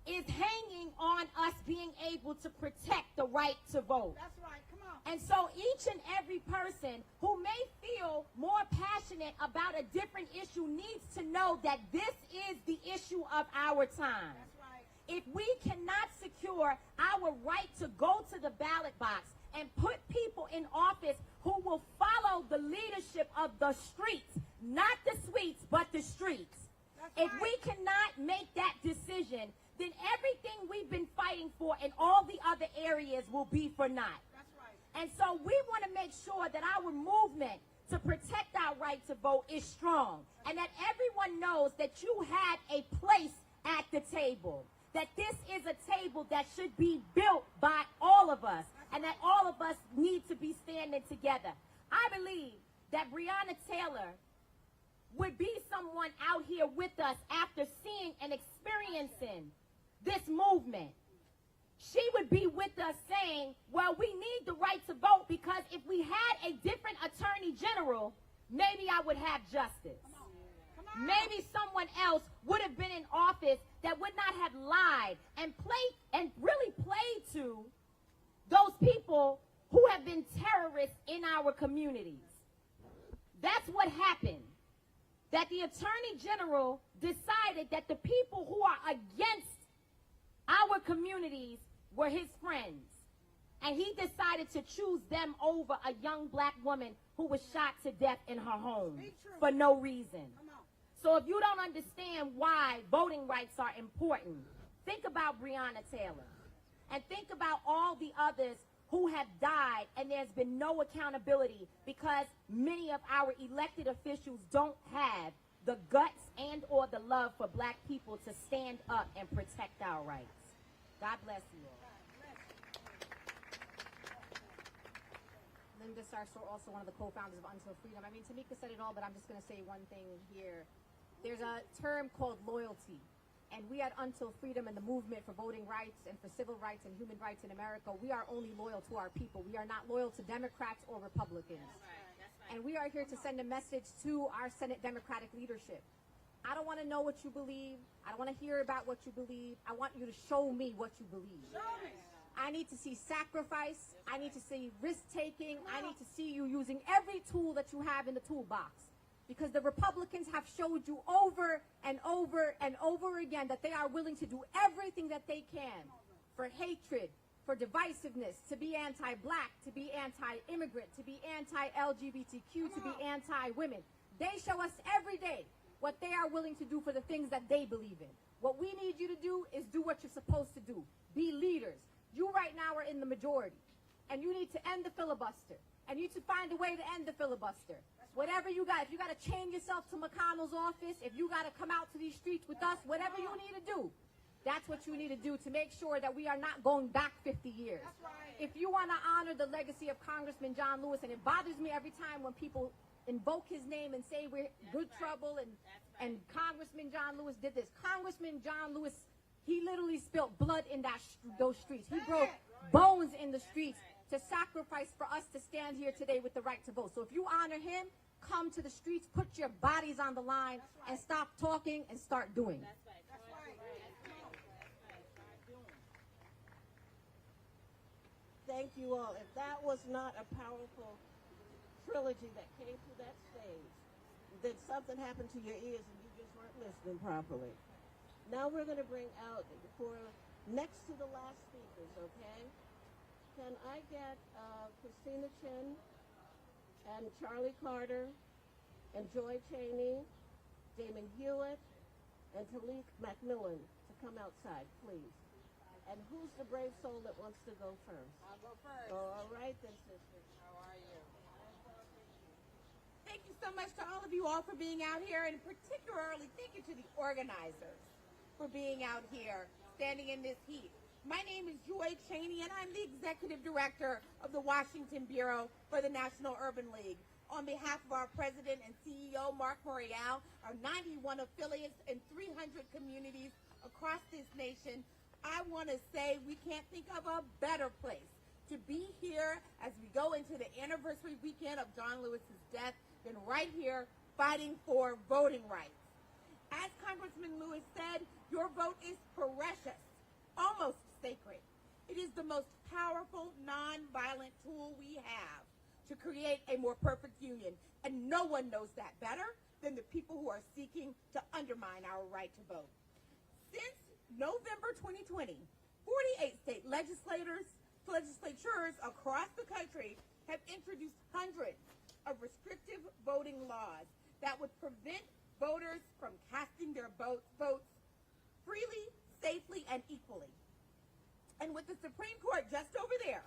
is hanging on us being able to protect the right to vote.
That's right. Come on.
And so each and every person who may feel more passionate about a different issue needs to know that this is the issue of our time.
That's right.
If we cannot secure our right to go to the ballot box and put people in office who will follow the leadership of the streets, not the suites, but the streets. If we cannot make that decision, then everything we've been fighting for in all the other areas will be for naught.
That's right.
And so we want to make sure that our movement to protect our right to vote is strong and that everyone knows that you have a place at the table, that this is a table that should be built by all of us and that all of us need to be standing together. I believe that Breonna Taylor would be someone out here with us after seeing and experiencing this movement. She would be with us saying, well, we need the right to vote because if we had a different attorney general, maybe I would have justice. Maybe someone else would have been in office that would not have lied and really played to those people who have been terrorists in our communities. That's what happened. That the Attorney General decided that the people who are against our communities were his friends. And he decided to choose them over a young black woman who was shot to death in her home for no reason. So if you don't understand why voting rights are important, think about Breonna Taylor. And think about all the others who have died and there's been no accountability because many of our elected officials don't have the guts and or the love for black people to stand up and protect our rights. God bless you all. Linda Sarsour, also one of the co-founders of Until Freedom. I mean, Tamika said it all, but I'm just going to say one thing here. There's a term called loyalty. And we at Until Freedom and the movement for voting rights and for civil rights and human rights in America, we are only loyal to our people. We are not loyal to Democrats or Republicans. That's right. And we are here to send a message to our Senate Democratic leadership. I don't want to know what you believe. I don't want to hear about what you believe. I want you to show me what you believe.
Show me.
I need to see sacrifice. I need to see risk-taking. I need to see you using every tool that you have in the toolbox. Because the Republicans have showed you over and over and over again that they are willing to do everything that they can for hatred, for divisiveness, to be anti-black, to be anti-immigrant, to be anti-LGBTQ, to be anti-women. They show us every day what they are willing to do for the things that they believe in. What we need you to do is do what you're supposed to do. Be leaders. You right now are in the majority, and you need to end the filibuster. And you need to find a way to end the filibuster. Whatever you got, if you got to chain yourself to McConnell's office, if you got to come out to these streets with us, whatever you need to do, That's what you need to do to make sure that we are not going back 50 years. If you want to honor the legacy of Congressman John Lewis, and it bothers me every time when people invoke his name and say we're good trouble and Congressman John Lewis did this. Congressman John Lewis, he literally spilled blood in those streets. He broke bones in the streets to sacrifice for us to stand here today with the right to vote. So if you honor him, come to the streets, put your bodies on the line, and stop talking and start doing.
Thank you all. If that was not a powerful trilogy that came through that stage, then something happened to your ears and you just weren't listening properly. Now we're going to bring out, for next to the last speakers, okay? Can I get Christina Chin and Charlie Carter and Joy Cheney, Damon Hewitt, and Talik McMillan to come outside, please? And who's the brave soul that wants to go first?
I'll go first.
Oh, all right then, sister.
How are you?
Thank you so much to all of you all for being out here, and particularly thank you to the organizers for being out here, standing in this heat. My name is Joy Cheney, and I'm the Executive Director of the Washington Bureau for the National Urban League. On behalf of our President and CEO, Mark Morial, our 91 affiliates in 300 communities across this nation, I want to say we can't think of a better place to be here as we go into the anniversary weekend of John Lewis's death than right here fighting for voting rights. As Congressman Lewis said, your vote is precious, almost sacred. It is the most powerful, non-violent tool we have to create a more perfect union, and no one knows that better than the people who are seeking to undermine our right to vote. Since November 2020, 48 state legislatures across the country have introduced hundreds of restrictive voting laws that would prevent voters from casting their votes freely, safely, and equally. And with the Supreme Court just over there,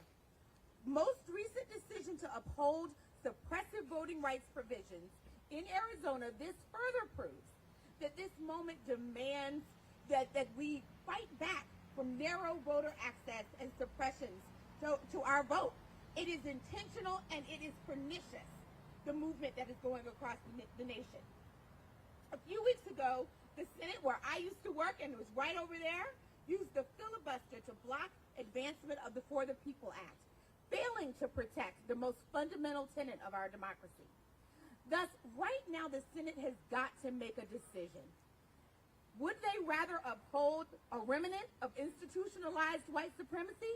most recent decision to uphold suppressive voting rights provisions in Arizona, this further proves that this moment demands that we fight back from narrow voter access and suppressions to our vote. It is intentional and it is pernicious, the movement that is going across the nation. A few weeks ago, the Senate, where I used to work and was right over there, used the filibuster to block advancement of the For the People Act, failing to protect the most fundamental tenet of our democracy. Thus, right now, the Senate has got to make a decision. Would they rather uphold a remnant of institutionalized white supremacy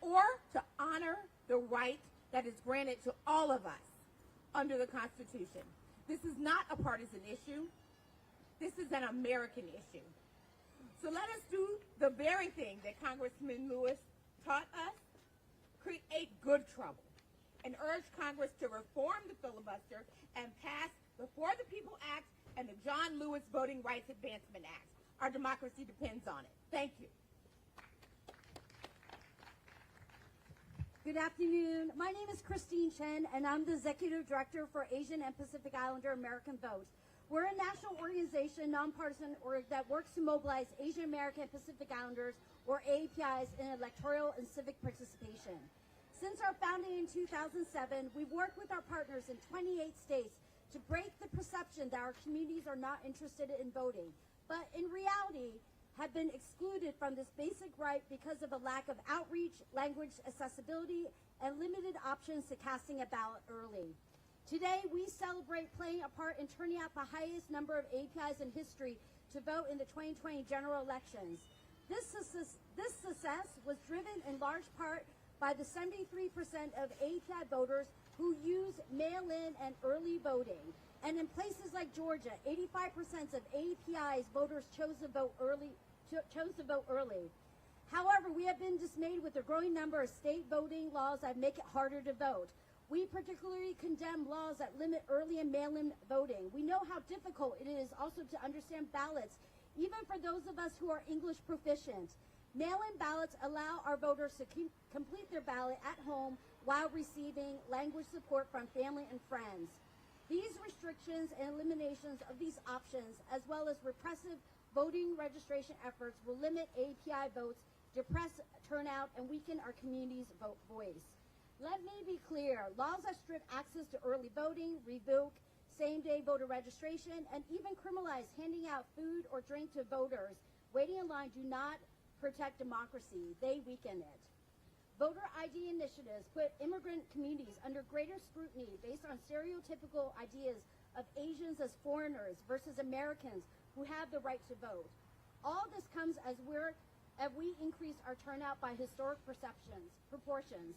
or to honor the right that is granted to all of us under the Constitution? This is not a partisan issue. This is an American issue. So let us do the very thing that Congressman Lewis taught us, create good trouble, and urge Congress to reform the filibuster and pass the For the People Act and the John Lewis Voting Rights Advancement Act. Our democracy depends on it. Thank you.
Good afternoon. My name is Christine Chen, and I'm the Executive Director for Asian and Pacific Islander American Vote. We're a national organization, nonpartisan, that works to mobilize Asian American and Pacific Islanders, or AAPIs, in electoral and civic participation. Since our founding in 2007, we've worked with our partners in 28 states to break the perception that our communities are not interested in voting, but in reality have been excluded from this basic right because of a lack of outreach, language accessibility, and limited options to casting a ballot early. Today, we celebrate playing a part in turning out the highest number of APIs in history to vote in the 2020 general elections. This success was driven in large part by the 73% of API voters who use mail-in and early voting. And in places like Georgia, 85% of API's voters chose to vote early. However, we have been dismayed with the growing number of state voting laws that make it harder to vote. We particularly condemn laws that limit early and mail-in voting. We know how difficult it is also to understand ballots, even for those of us who are English proficient. Mail-in ballots allow our voters to complete their ballot at home while receiving language support from family and friends. These restrictions and eliminations of these options, as well as repressive voting registration efforts will limit API votes, depress turnout, and weaken our community's voice. Let me be clear, laws that strip access to early voting, revoke same-day voter registration, and even criminalize handing out food or drink to voters waiting in line do not protect democracy. They weaken it. Voter ID initiatives put immigrant communities under greater scrutiny based on stereotypical ideas of Asians as foreigners versus Americans who have the right to vote. All this comes as we increase our turnout by historic proportions.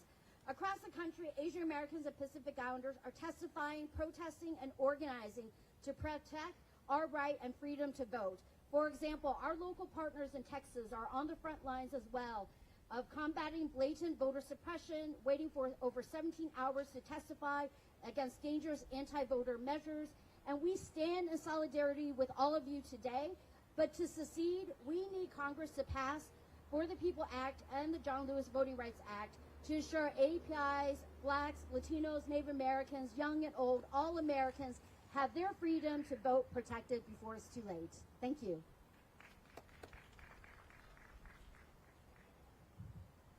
Across the country, Asian Americans and Pacific Islanders are testifying, protesting, and organizing to protect our right and freedom to vote. For example, our local partners in Texas are on the front lines as well of combating blatant voter suppression, waiting for over 17 hours to testify against dangerous anti-voter measures. And we stand in solidarity with all of you today. But to succeed, we need Congress to pass For the People Act and the John Lewis Voting Rights Act to ensure APIs, Blacks, Latinos, Native Americans, young and old, all Americans have their freedom to vote protected before it's too late. Thank you.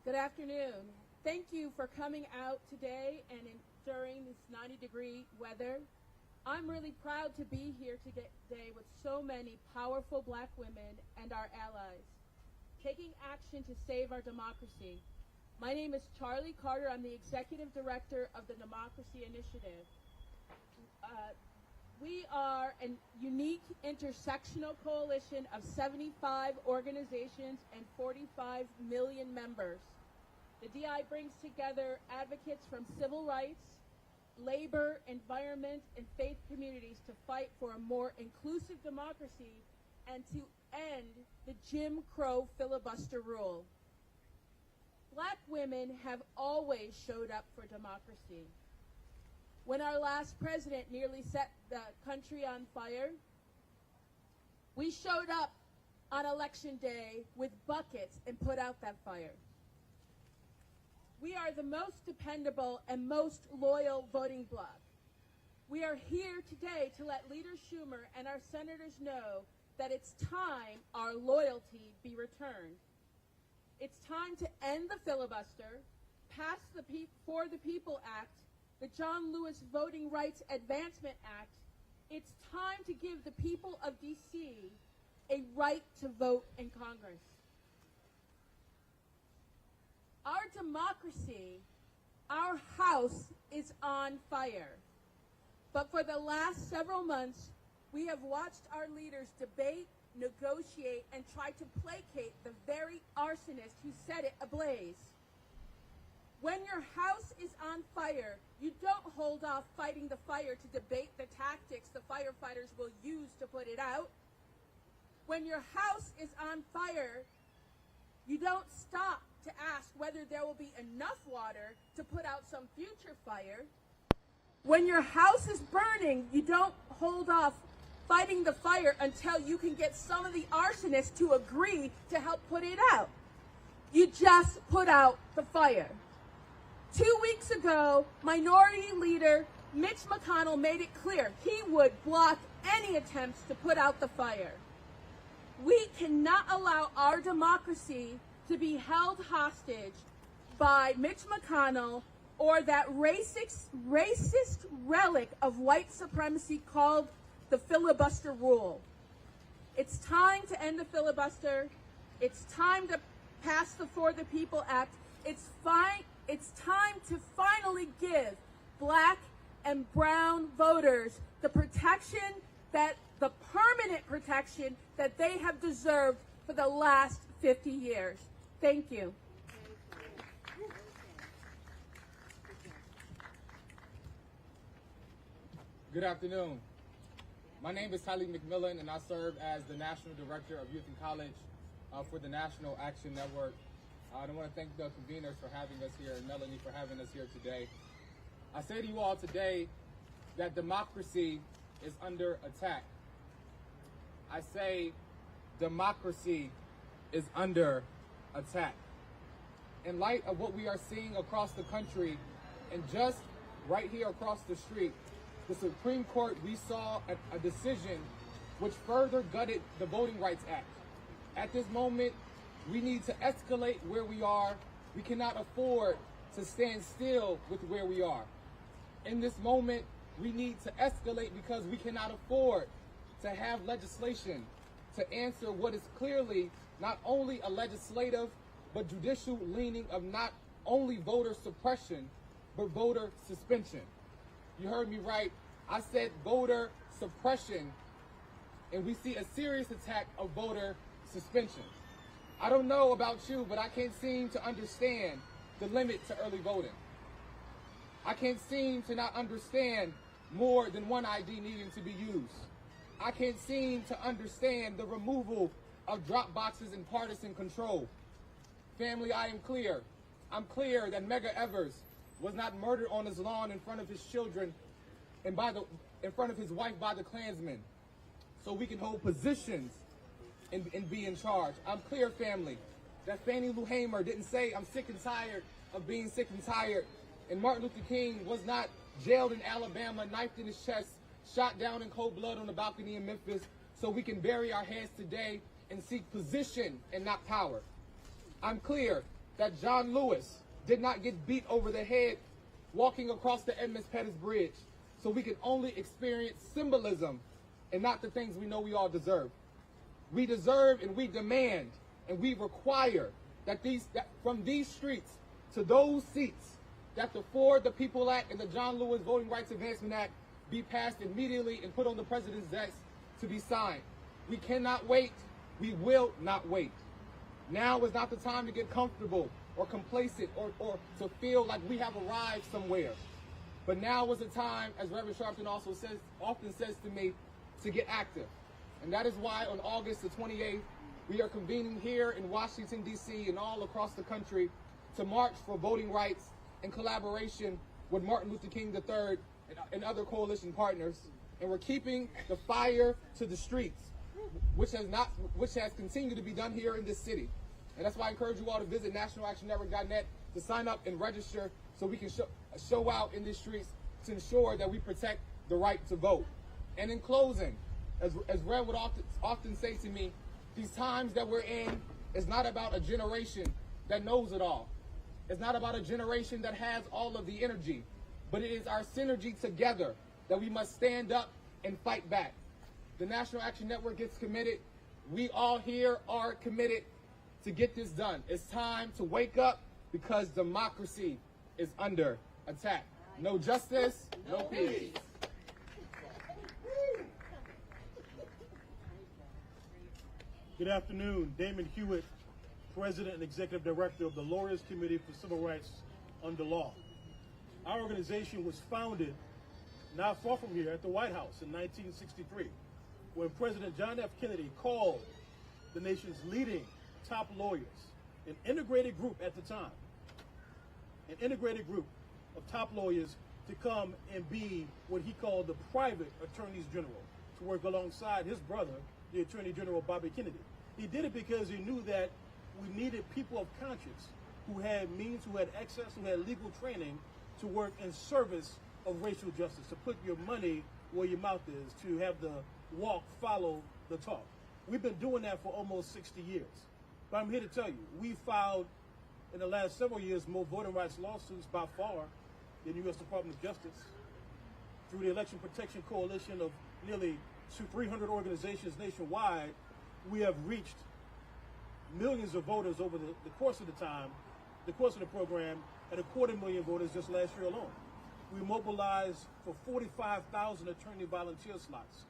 Good afternoon. Thank you for coming out today and during this 90-degree weather. I'm really proud to be here today with so many powerful Black women and our allies, taking action to save our democracy. My name is Charlie Carter. I'm the Executive Director of the Democracy Initiative. We are a unique intersectional coalition of 75 organizations and 45 million members. The DI brings together advocates from civil rights, labor, environment, and faith communities to fight for a more inclusive democracy and to end the Jim Crow filibuster rule. Black women have always showed up for democracy. When our last president nearly set the country on fire, we showed up on election day with buckets and put out that fire. We are the most dependable and most loyal voting bloc. We are here today to let Leader Schumer and our senators know that it's time our loyalty be returned. It's time to end the filibuster, pass the For the People Act, the John Lewis Voting Rights Advancement Act. It's time to give the people of D.C. a right to vote in Congress. Our democracy, our House, is on fire. But for the last several months, we have watched our leaders debate, negotiate, and try to placate the very arsonist who set it ablaze. When your house is on fire, you don't hold off fighting the fire to debate the tactics the firefighters will use to put it out. When your house is on fire, you don't stop to ask whether there will be enough water to put out some future fire. When your house is burning, you don't hold off fighting the fire until you can get some of the arsonists to agree to help put it out. You just put out the fire. 2 weeks ago, Minority Leader Mitch McConnell made it clear he would block any attempts to put out the fire. We cannot allow our democracy to be held hostage by Mitch McConnell or that racist relic of white supremacy called the filibuster rule. It's time to end the filibuster. It's time to pass the For the People Act. It's time to finally give Black and brown voters the permanent protection that they have deserved for the last 50 years. Thank you.
Good afternoon. My name is Tylee McMillan, and I serve as the National Director of Youth and College for the National Action Network. I want to thank the conveners for having us here and Melanie for having us here today. I say to you all today that democracy is under attack. I say democracy is under attack. In light of what we are seeing across the country and just right here across the street, the Supreme Court, we saw a decision which further gutted the Voting Rights Act. At this moment, we need to escalate where we are. We cannot afford to stand still with where we are. In this moment, we need to escalate because we cannot afford to have legislation to answer what is clearly not only a legislative but judicial leaning of not only voter suppression but voter suspension. You heard me right. I said voter suppression, and we see a serious attack of voter suspension. I don't know about you, but I can't seem to understand the limit to early voting. I can't seem to not understand more than one ID needing to be used. I can't seem to understand the removal of drop boxes and partisan control. Family, I am clear. I'm clear that Medgar Evers was not murdered on his lawn in front of his children and in front of his wife by the Klansmen, so we can hold positions and be in charge. I'm clear, family, that Fannie Lou Hamer didn't say, "I'm sick and tired of being sick and tired." And Martin Luther King was not jailed in Alabama, knifed in his chest, shot down in cold blood on the balcony in Memphis, so we can bury our heads today and seek position and not power. I'm clear that John Lewis did not get beat over the head walking across the Edmunds Pettus Bridge, so we can only experience symbolism and not the things we know we all deserve. We deserve and we demand and we require that from these streets to those seats, that the For the People Act and the John Lewis Voting Rights Advancement Act be passed immediately and put on the president's desk to be signed. We cannot wait. We will not wait. Now is not the time to get comfortable or complacent or to feel like we have arrived somewhere. But now is the time, as Reverend Sharpton often says to me, to get active. And that is why on August the 28th, we are convening here in Washington, D.C. and all across the country to march for voting rights in collaboration with Martin Luther King III and other coalition partners. And we're keeping the fire to the streets, which has continued to be done here in this city. And that's why I encourage you all to visit nationalactionnetwork.net to sign up and register so we can show out in the streets to ensure that we protect the right to vote. And in closing, as Red would often say to me, these times that we're in is not about a generation that knows it all. It's not about a generation that has all of the energy, but it is our synergy together that we must stand up and fight back. The National Action Network gets committed. We all here are committed to get this done. It's time to wake up because democracy is under attack. No justice, no peace.
Good afternoon. Damon Hewitt, President and Executive Director of the Lawyers Committee for Civil Rights Under Law. Our organization was founded not far from here at the White House in 1963, when President John F. Kennedy called the nation's leading top lawyers, an integrated group at the time, an integrated group of top lawyers to come and be what he called the private attorneys general, to work alongside his brother, the Attorney General Bobby Kennedy. He did it because he knew that we needed people of conscience who had means, who had access, who had legal training to work in service of racial justice, to put your money where your mouth is, to have the walk follow the talk. We've been doing that for almost 60 years. But I'm here to tell you, we filed in the last several years more voting rights lawsuits by far than the U.S. Department of Justice. Through the Election Protection Coalition of nearly 300 organizations nationwide, we have reached millions of voters over the course of the program, and 250,000 voters just last year alone. We mobilized for 45,000 attorney volunteer slots.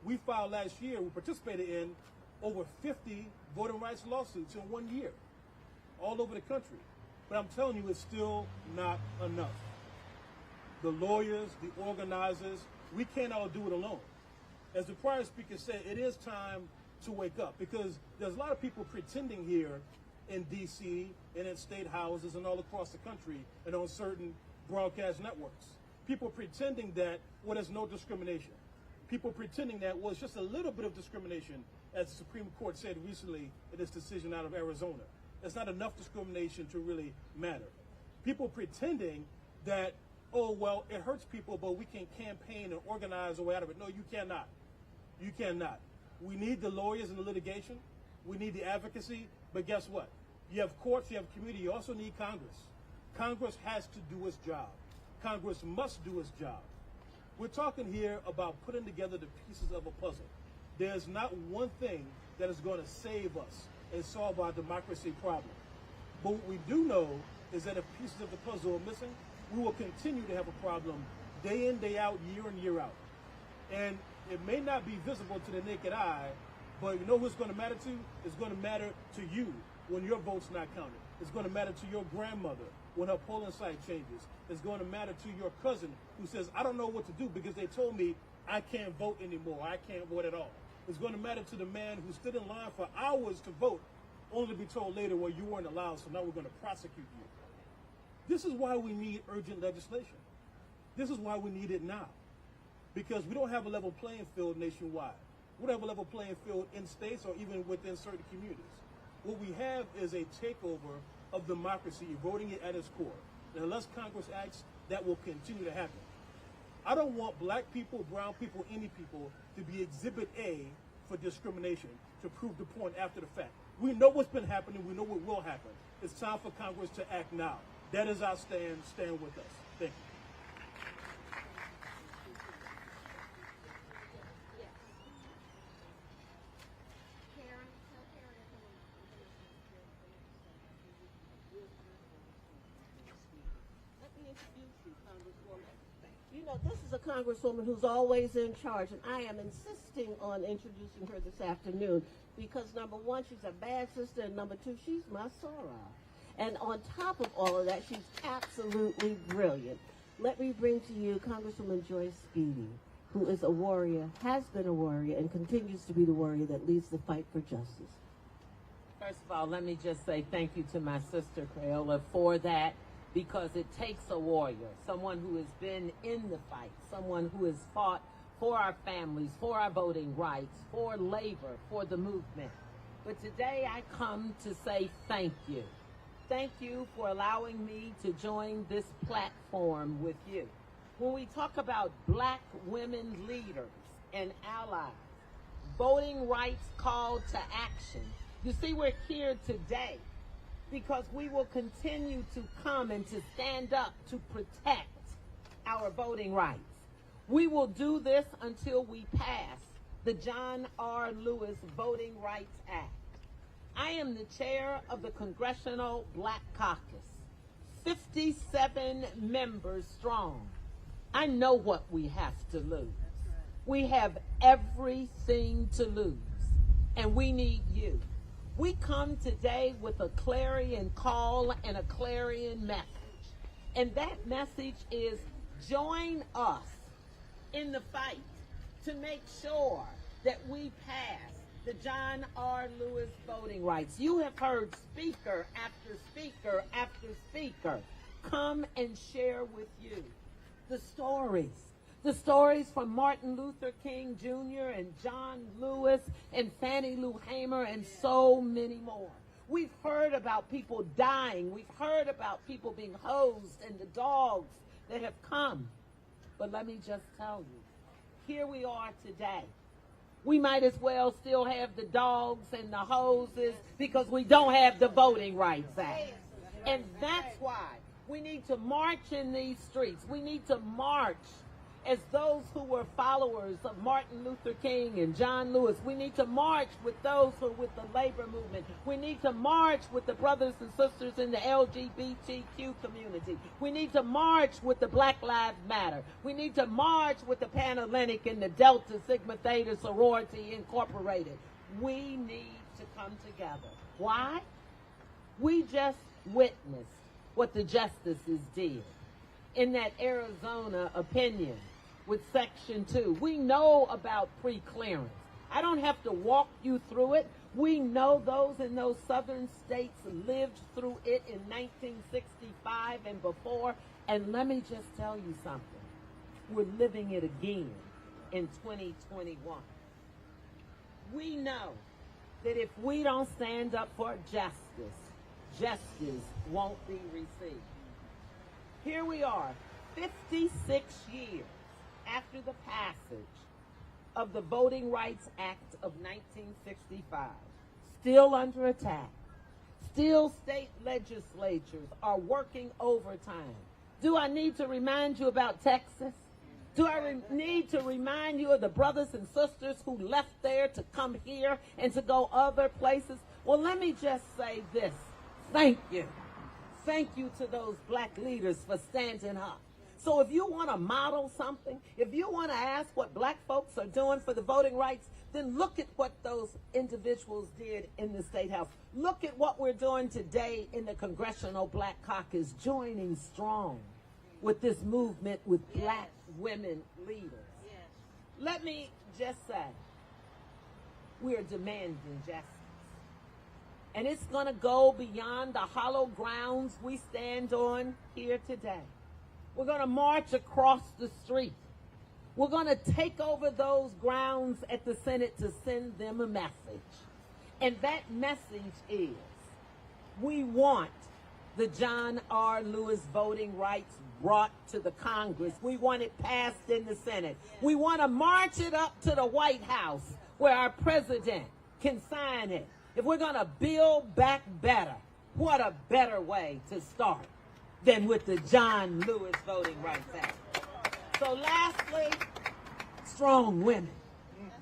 We filed last year, we participated in over 50 voting rights lawsuits in 1 year, all over the country. But I'm telling you, it's still not enough. The lawyers, the organizers, we can't all do it alone. As the prior speaker said, it is time to wake up, because there's a lot of people pretending here in D.C. and in state houses and all across the country and on certain broadcast networks. People pretending that, well, there's no discrimination. People pretending that, well, it's just a little bit of discrimination, as the Supreme Court said recently in its decision out of Arizona. It's not enough discrimination to really matter. People pretending that, oh, well, it hurts people, but we can campaign and organize our way out of it. No, you cannot. You cannot. We need the lawyers and the litigation. We need the advocacy. But guess what? You have courts, you have community. You also need Congress. Congress has to do its job. Congress must do its job. We're talking here about putting together the pieces of a puzzle. There's not one thing that is going to save us and solve our democracy problem. But what we do know is that if pieces of the puzzle are missing, we will continue to have a problem day in, day out, year in, year out. And it may not be visible to the naked eye, but you know who it's going to matter to? It's going to matter to you when your vote's not counted. It's going to matter to your grandmother when her polling site changes. It's going to matter to your cousin who says, I don't know what to do because they told me I can't vote anymore. I can't vote at all. It's going to matter to the man who stood in line for hours to vote, only to be told later, well, you weren't allowed, so now we're going to prosecute you. This is why we need urgent legislation. This is why we need it now. Because we don't have a level playing field nationwide. We don't have a level playing field in states or even within certain communities. What we have is a takeover of democracy, eroding it at its core. And unless Congress acts, that will continue to happen. I don't want black people, brown people, any people to be exhibit A for discrimination to prove the point after the fact. We know what's been happening. We know what will happen. It's time for Congress to act now. That is our stand. Stand with us. Thank you.
You know, this is a congresswoman who's always in charge, and I am insisting on introducing her this afternoon because, number one, she's a bad sister, and number two, she's my soror. And on top of all of that, she's absolutely brilliant. Let me bring to you Congresswoman Joyce Speedy, who is a warrior, has been a warrior, and continues to be the warrior that leads the fight for justice.
First of all, let me just say thank you to my sister, Crayola, for that, because it takes a warrior, someone who has been in the fight, someone who has fought for our families, for our voting rights, for labor, for the movement. But today I come to say thank you. Thank you for allowing me to join this platform with you. When we talk about black women leaders and allies, voting rights call to action, you see, we're here today because we will continue to come and to stand up to protect our voting rights. We will do this until we pass the John R. Lewis Voting Rights Act. I am the chair of the Congressional Black Caucus, 57 members strong. I know what we have to lose. We have everything to lose, and we need you. We come today with a clarion call and a clarion message. And that message is join us in the fight to make sure that we pass the John R. Lewis voting rights. You have heard speaker after speaker after speaker come and share with you the stories from Martin Luther King Jr. and John Lewis and Fannie Lou Hamer and so many more. We've heard about people dying. We've heard about people being hosed and the dogs that have come. But let me just tell you, here we are today. We might as well still have the dogs and the hoses because we don't have the Voting Rights Act. And that's why we need to march in these streets. We need to march as those who were followers of Martin Luther King and John Lewis. We need to march with those who are with the labor movement. We need to march with the brothers and sisters in the LGBTQ community. We need to march with the Black Lives Matter. We need to march with the Panhellenic and the Delta Sigma Theta Sorority Incorporated. We need to come together. Why? We just witnessed what the justices did in that Arizona opinion with Section 2. We know about pre-clearance. I don't have to walk you through it. We know those in those southern states lived through it in 1965 and before. And let me just tell you something. We're living it again in 2021. We know that if we don't stand up for justice, justice won't be received. Here we are, 56 years after the passage of the Voting Rights Act of 1965, still under attack. Still state legislatures are working overtime. Do I need to remind you about Texas? Do I need to remind you of the brothers and sisters who left there to come here and to go other places? Well, let me just say this. Thank you. Thank you to those black leaders for standing up. So if you want to model something, if you want to ask what black folks are doing for the voting rights, then look at what those individuals did in the State House. Look at what we're doing today in the Congressional Black Caucus, joining strong with this movement with black women leaders. Let me just say, we are demanding justice. And it's going to go beyond the hollow grounds we stand on here today. We're going to march across the street. We're going to take over those grounds at the Senate to send them a message. And that message is, we want the John R. Lewis voting rights brought to the Congress. We want it passed in the Senate. We want to march it up to the White House where our president can sign it. If we're going to build back better, what a better way to start than with the John Lewis Voting Rights Act. So lastly, strong women,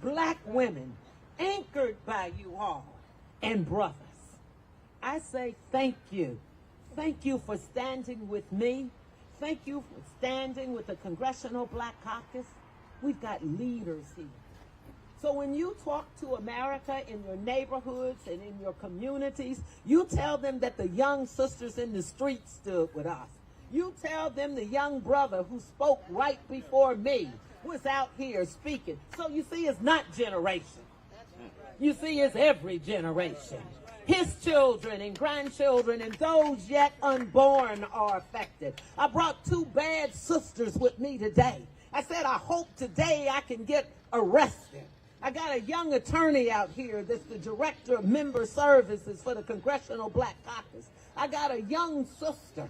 black women, anchored by you all, and brothers. I say thank you. Thank you for standing with me. Thank you for standing with the Congressional Black Caucus. We've got leaders here. So when you talk to America in your neighborhoods and in your communities, you tell them that the young sisters in the streets stood with us. You tell them the young brother who spoke right before me was out here speaking. So you see, it's not generation. You see, it's every generation. His children and grandchildren and those yet unborn are affected. I brought two bad sisters with me today. I said, I hope today I can get arrested. I got a young attorney out here that's the director of member services for the Congressional Black Caucus. I got a young sister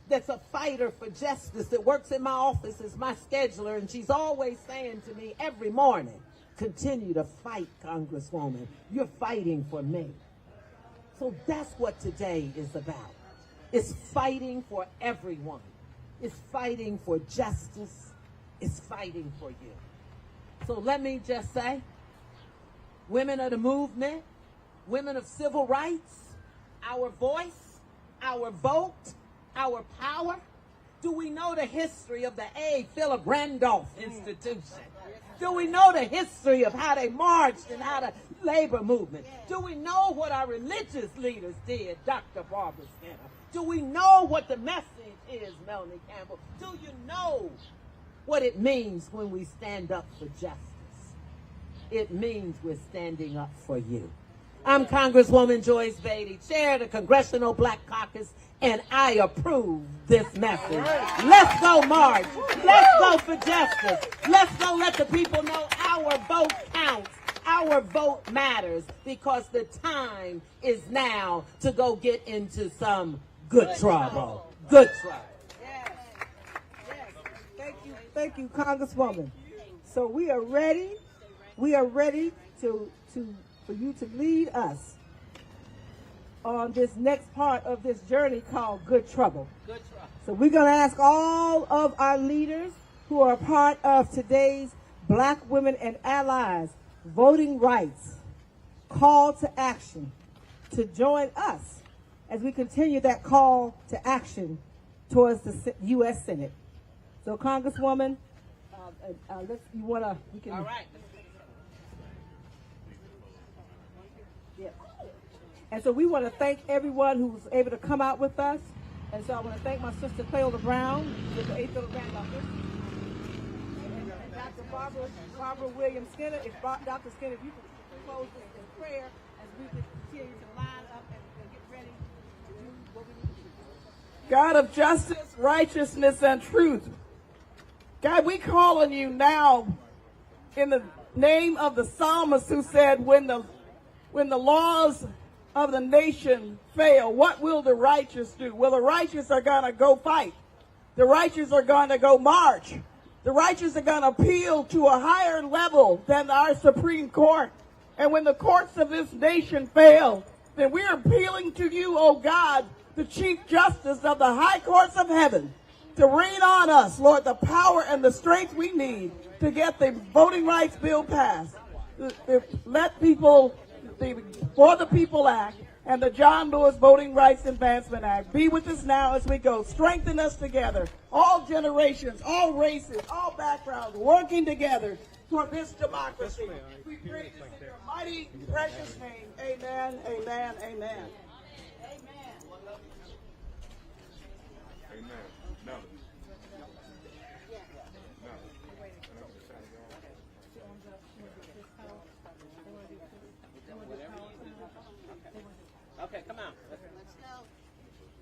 that's a fighter for justice that works in my office as my scheduler, and she's always saying to me every morning, continue to fight, Congresswoman. You're fighting for me. So that's what today is about. It's fighting for everyone. It's fighting for justice. It's fighting for you. So let me just say, women of the movement, women of civil rights, our voice, our vote, our power. Do we know the history of the A. Philip Randolph Institution? Do we know the history of how they marched and how the labor movement? Do we know what our religious leaders did, Dr. Barbara Skinner? Do we know what the message is, Melanie Campbell? Do you know what it means when we stand up for justice? It means we're standing up for you. I'm Congresswoman Joyce Beatty, chair of the Congressional Black Caucus, and I approve this message. Let's go march. Let's go for justice. Let's go let the people know our vote counts. Our vote matters, because the time is now to go get into some good trouble. Good trouble.
Yes. Thank you, Congresswoman. So we are ready. We are ready for you to lead us on this next part of this journey called Good Trouble.
Good trouble.
So we're going to ask all of our leaders who are part of today's Black Women and Allies Voting Rights Call to Action to join us as we continue that call to action towards the U.S. Senate. So, Congresswoman, we can.
All right.
Yeah. And so we want to thank everyone who was able to come out with us. And so I want to thank my sister Cleola Brown with the A. Philip Randolph Institute, and Dr. Barbara Williams Skinner. If Dr. Skinner, if you could close in prayer as we continue to line up and get ready to do what we need to do.
God of justice, righteousness, and truth. God, we call on you now in the name of the psalmist who said, when the laws of the nation fail, what will the righteous do? Well, the righteous are going to go fight. The righteous are going to go march. The righteous are going to appeal to a higher level than our Supreme Court. And when the courts of this nation fail, then we're appealing to you, oh God, the Chief Justice of the High Courts of Heaven, to rain on us, Lord, the power and the strength we need to get the Voting Rights Bill passed. Let people, the For the People Act and the John Lewis Voting Rights Advancement Act be with us now as we go. Strengthen us together, all generations, all races, all backgrounds, working together for this democracy. We pray this in your mighty, precious name. Amen, amen, amen.
Okay, come on. Let's go.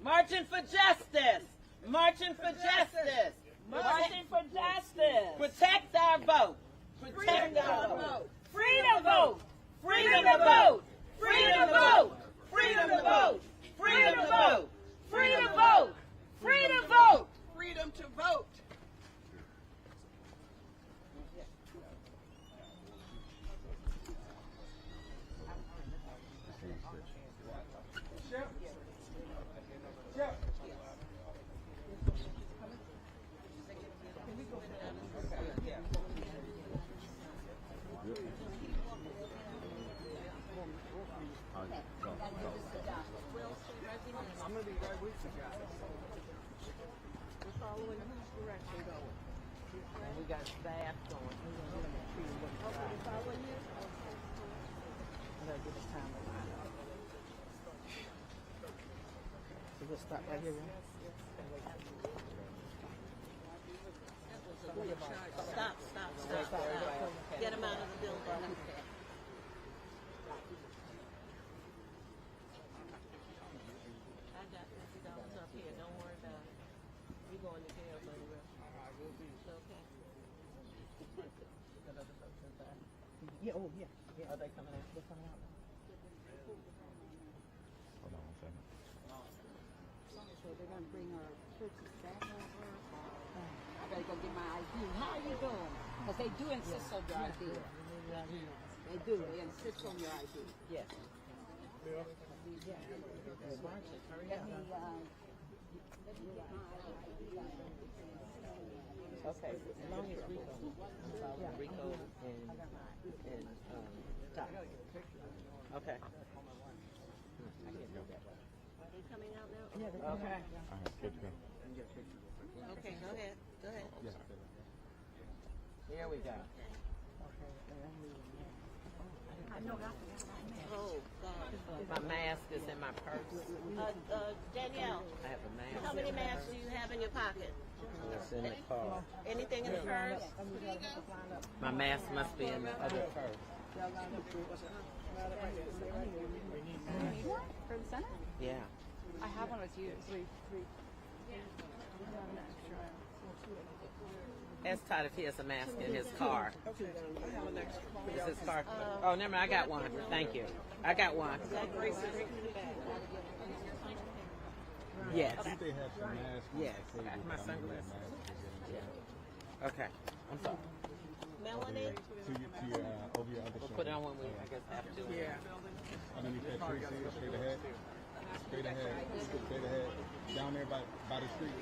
Marching for justice. Marching for justice. Marching for justice. Protect our vote. Protect our vote. Freedom vote. Freedom to vote. Freedom to vote. Freedom to vote. Freedom to vote. Freedom to vote. Freedom to vote.
Freedom to vote.
I'm going to be right with you guys. We're following whose direction going. We got staff going. Okay, they following you? I'm going to give us time to line up. So we'll stop right here, right?
Stop. Get him out of the building.
Yeah, oh, yeah. Are they coming out? They're coming out.
Hold on 1 second.
So they're going to bring our churches back over? I got to go get my ID. How are you doing? Because they do insist on your ID. They do. They insist on your ID.
Yes.
Let me,
okay, as long as Rico and Doc. Okay.
Are they coming out now?
Yeah, okay.
I have picture.
Okay, go ahead. Go ahead.
Here we go.
Oh, God.
My mask is in my purse.
Danielle.
I have a mask.
How many masks do you have in your pocket?
It's in the car.
Anything in the purse?
My mask must be in the other purse.
For the Senate?
Yeah.
I have one with you. Three.
Ask Todd if he has a mask in his car. Is his car? Oh, never mind. I got one. Thank you. I got one. Yes.
I think they have some masks.
Yes. My sunglasses. Yeah. Okay. I'm sorry.
Melanie?
Over your other
We'll
shoulder.
put it on when we, I guess, have to. Yeah.
Underneath that tree, see it straight ahead. Straight ahead. Straight ahead. Down there by the street.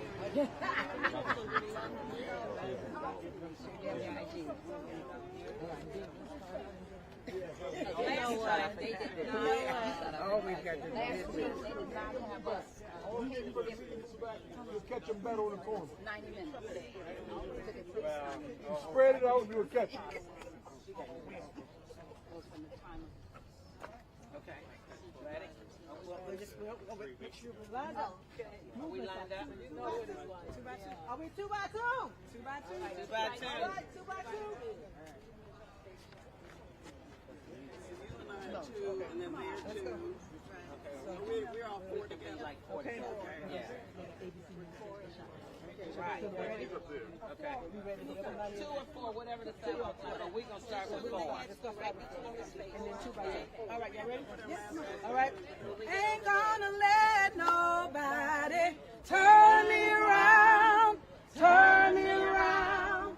Always got to
Just catch them better on the corner.
90 minutes.
Spread it out and you will catch it.
Okay. Ready?
We'll make sure we're lined up.
Are we lined up?
You know what it's like. 2 by 2. Are we 2 by 2? 2 by 2.
2 by 2.
All right, 2 by 2.
And then there too. So we're all four together.
Like 4
Okay.
Yeah. Right.
Ready?
Okay.
We ready to go?
2 or 4, whatever the thing is. But we're going to start with 4.
Let's go right and then 2 by 2. All right, y'all ready? Yes. All right. Ain't gonna let nobody turn me around, turn me around.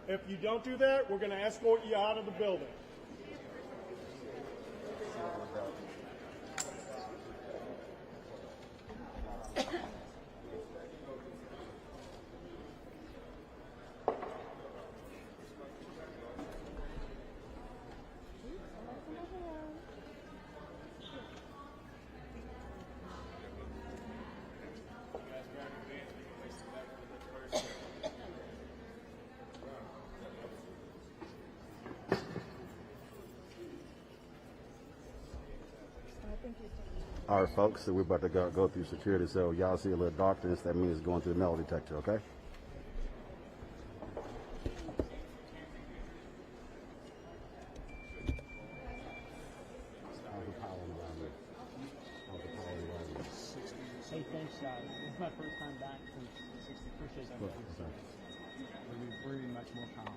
If you don't do that, we're going to escort you out of the building.
All right, folks, so we're about to go through security. So y'all see a little darkness, that means going through the metal detector, okay?
Hey, thanks, guys. This is my first time back since 60. Appreciate that. We'll be breathing much more calm.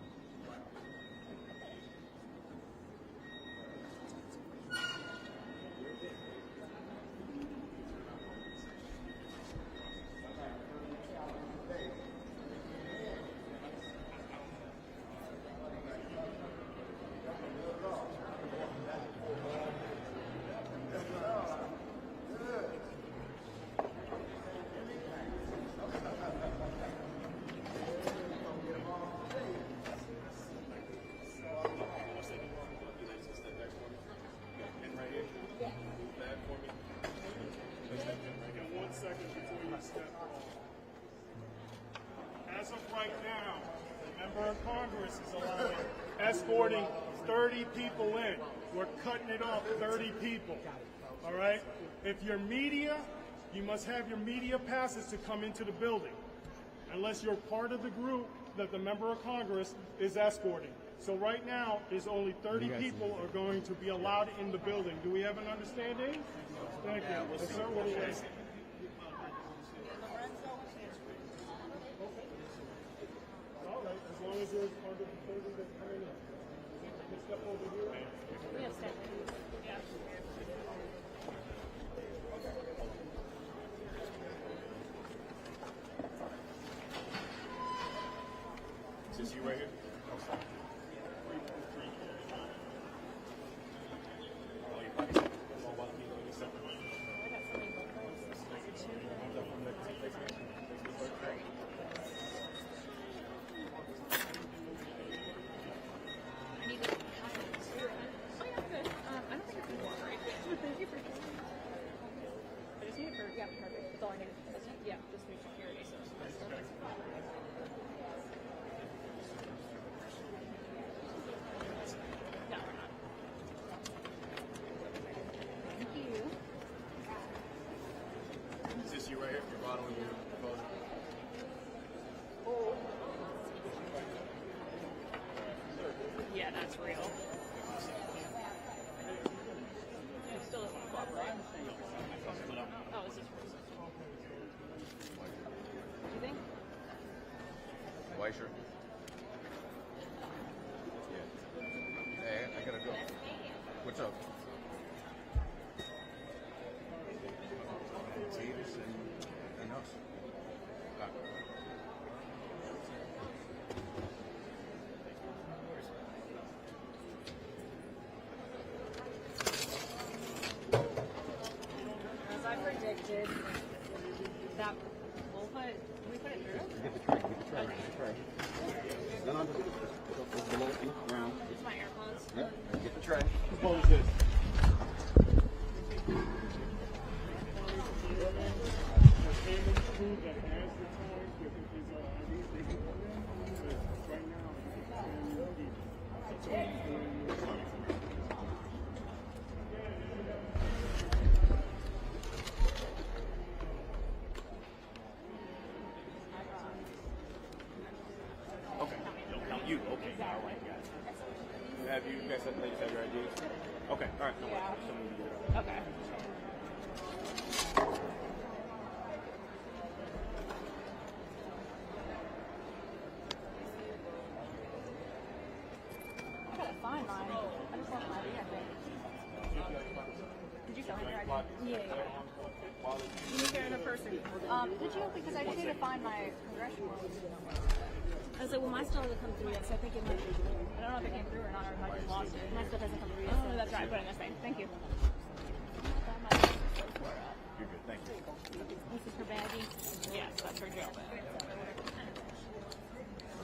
As of right now, the member of Congress is allowing escorting 30 people in. We're cutting it off 30 people. All right? If you're media, you must have your media passes to come into the building, unless you're part of the group that the member of Congress is escorting. So right now, there's only 30 people are going to be allowed in the building. Do we have an understanding? Thank you. Yes, sir. What do you think? All right, as long as there's part of the 30 that's coming in. Can step over here? Yes, sir. Yeah.
Is this you right here? You right here, your bottle and your phone.
Yeah, that's real. It still doesn't cooperate. Oh, is this you think?
White shirt. Yeah. Hey, I gotta go. What's up? And us.
As I predicted, that we put it through?
Get the tray, get the tray. No, just below the ground.
It's my AirPods.
Yep, get the tray.
What was this?
Okay. You. Okay. All right. Got it. Have you guys have your IDs? Okay. All right. No worries.
Okay. I gotta find mine. I just lost my ID, I think. Did you tell him your ID? Yeah. You need to in a person. Did you? Because I just need to find my congressional. I said, well, my still hasn't come through yet, so I think it might be. I don't know if it came through or not, or if I just lost it. My stuff hasn't come through yet. Oh, that's right. Put it in this thing. Thank you.
You're good. Thank you.
This is her baggie.
Yes, that's her jail bag.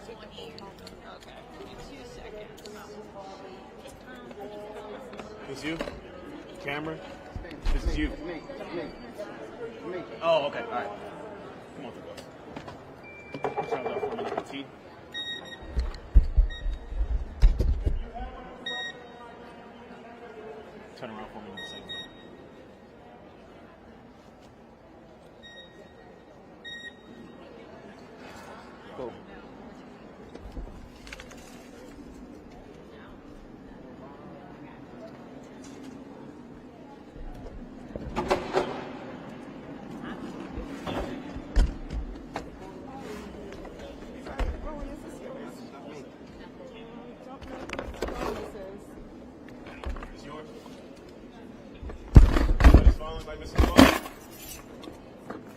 Okay, give me 2 seconds.
This you? Camera? This is you. Oh, okay. All right. Come on, go. Turn it off for me like a T. Turn around for me in a second. Cool. It's yours. Anybody's phone? Anybody missing the phone?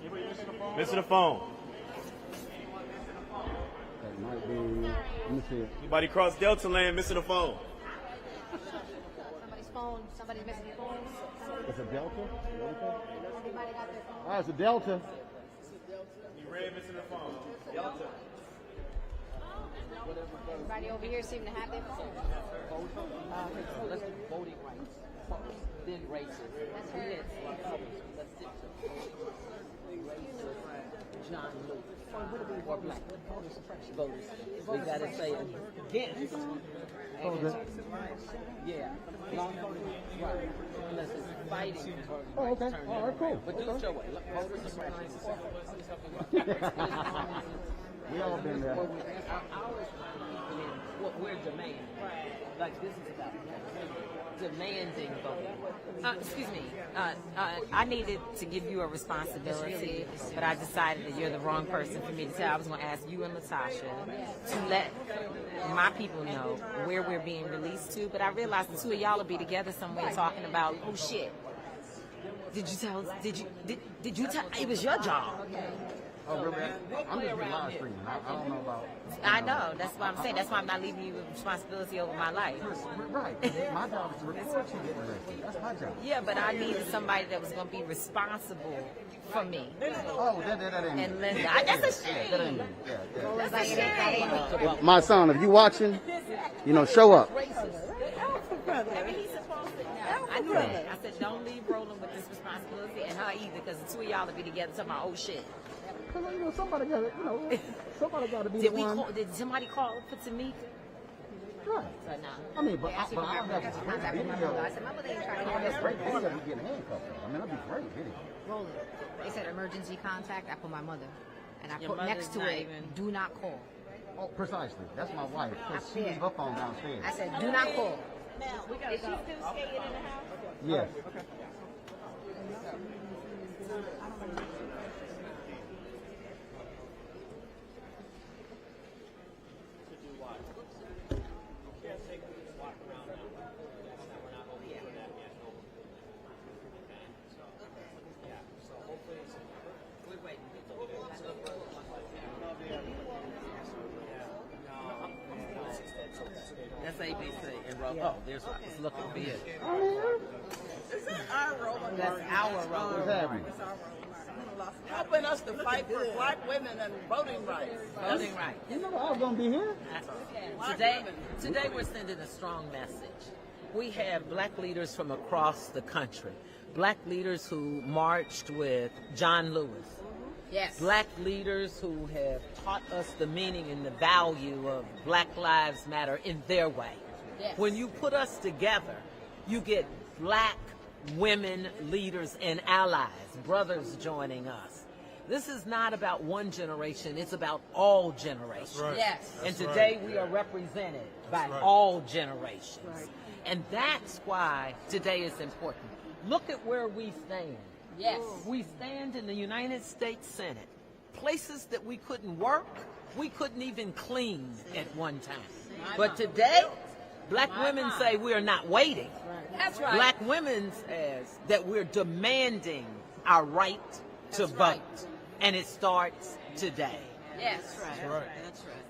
Anybody missing the phone? Missing the phone.
That might be, let me see it.
Anybody cross Delta Land missing a phone?
Somebody's phone. Somebody's missing your phone.
It's a Delta?
Everybody got their phone.
Ah, it's a Delta.
You red missing a phone. Delta.
Everybody over here seem to have their phone.
Let's do voting rights first, then races.
That's her.
Let's stick to racist John Lewis. Or black voters. We got to say against. Yeah. Long voting. Right. Unless it's fighting.
Oh, okay. All right, cool.
But do it your way. Voter suppression.
We all been there.
What we're demanding. Like this is about demanding voting.
Excuse me. I needed to give you a responsibility, but I decided that you're the wrong person for me to tell. I was going to ask you and Latasha to let my people know where we're being released to, but I realized the two of y'all will be together somewhere talking about, oh shit. Did you tell? It was your job.
Oh, really? I'm just live streaming. I don't know about.
I know. That's what I'm saying. That's why I'm not leaving you with responsibility over my life.
Right. My job is to record you getting arrested. That's my job.
Yeah, but I needed somebody that was going to be responsible for me.
Oh, that ain't me.
And Linda. That's a shame.
That ain't me. Yeah.
That's a shame.
My son, if you watching, show up.
I mean, he's supposed to. I knew that. I said, don't leave Roland with this responsibility and her either, because the two of y'all will be together talking about, oh shit.
Because somebody got to be the one.
Did somebody call for Tamika?
Right.
So no.
I mean, but I have
I said, my mother ain't trying to have this.
great video of you getting handcuffed. I mean, that'd be great video.
Roland. They said emergency contact. I put my mother. And I
Your
put next to
mother's
it,
not even-
do not call.
Oh, precisely. That's my wife. Because she leave her phone downstairs.
I said, do not call.
Is she still skating in the house?
Yes.
That's ABC and Roland. Oh, there's it's looking big.
Is that our Roland?
That's our Roland.
What's happening?
Helping us to fight for black women and voting rights.
Voting rights.
You know I was going to be here.
Today we're sending a strong message. We have black leaders from across the country. Black leaders who marched with John Lewis.
Yes.
Black leaders who have taught us the meaning and the value of Black Lives Matter in their way.
Yes.
When you put us together, you get black women leaders and allies, brothers joining us. This is not about one generation, it's about all generations.
Right. Yes.
And today we are represented by all generations.
Right.
And that's why today is important. Look at where we stand.
Yes.
We stand in the United States Senate. Places that we couldn't work, we couldn't even clean at one time. But today, black women say we are not waiting.
That's right.
Black women says that we're demanding our right to vote. And it starts today.
Yes. That's right.
That's right.
That's right.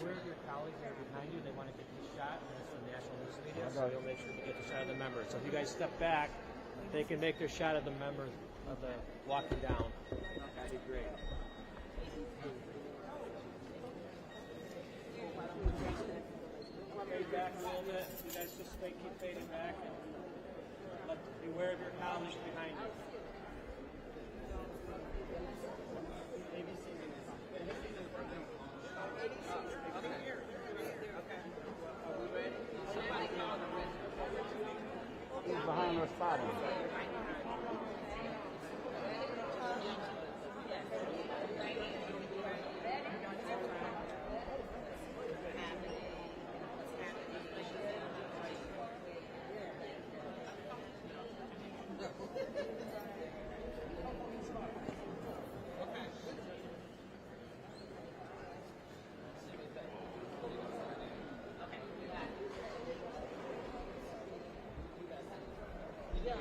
aware of your colleagues that are behind you. They want to get this shot, and it's the national news media, so they'll make sure to get the shot of the members. So if you guys step back, they can make their shot of the members of the walking down. That'd be great. Fade back a little bit. You guys just keep fading back and be aware of your colleagues behind you.
He's behind her spot.
Yeah.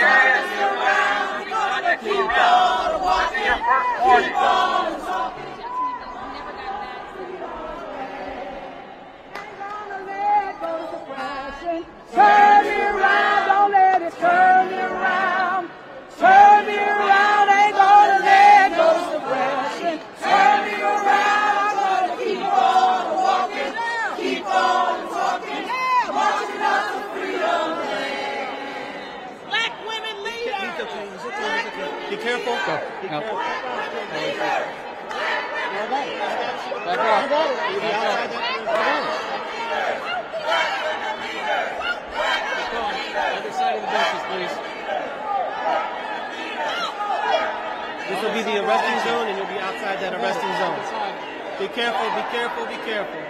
turn around. We're gonna keep on walking. Keep on talking. Turn me around, don't let it turn me around. Turn me around, ain't gonna let go of suppression. Turn me around, I'm gonna keep on walking. Keep on talking, marching us to freedom land. Black women leaders.
Be careful. Be careful. Other side of the benches, please. This will be the arresting zone, and you'll be outside that arresting zone. Be careful, be careful, be careful.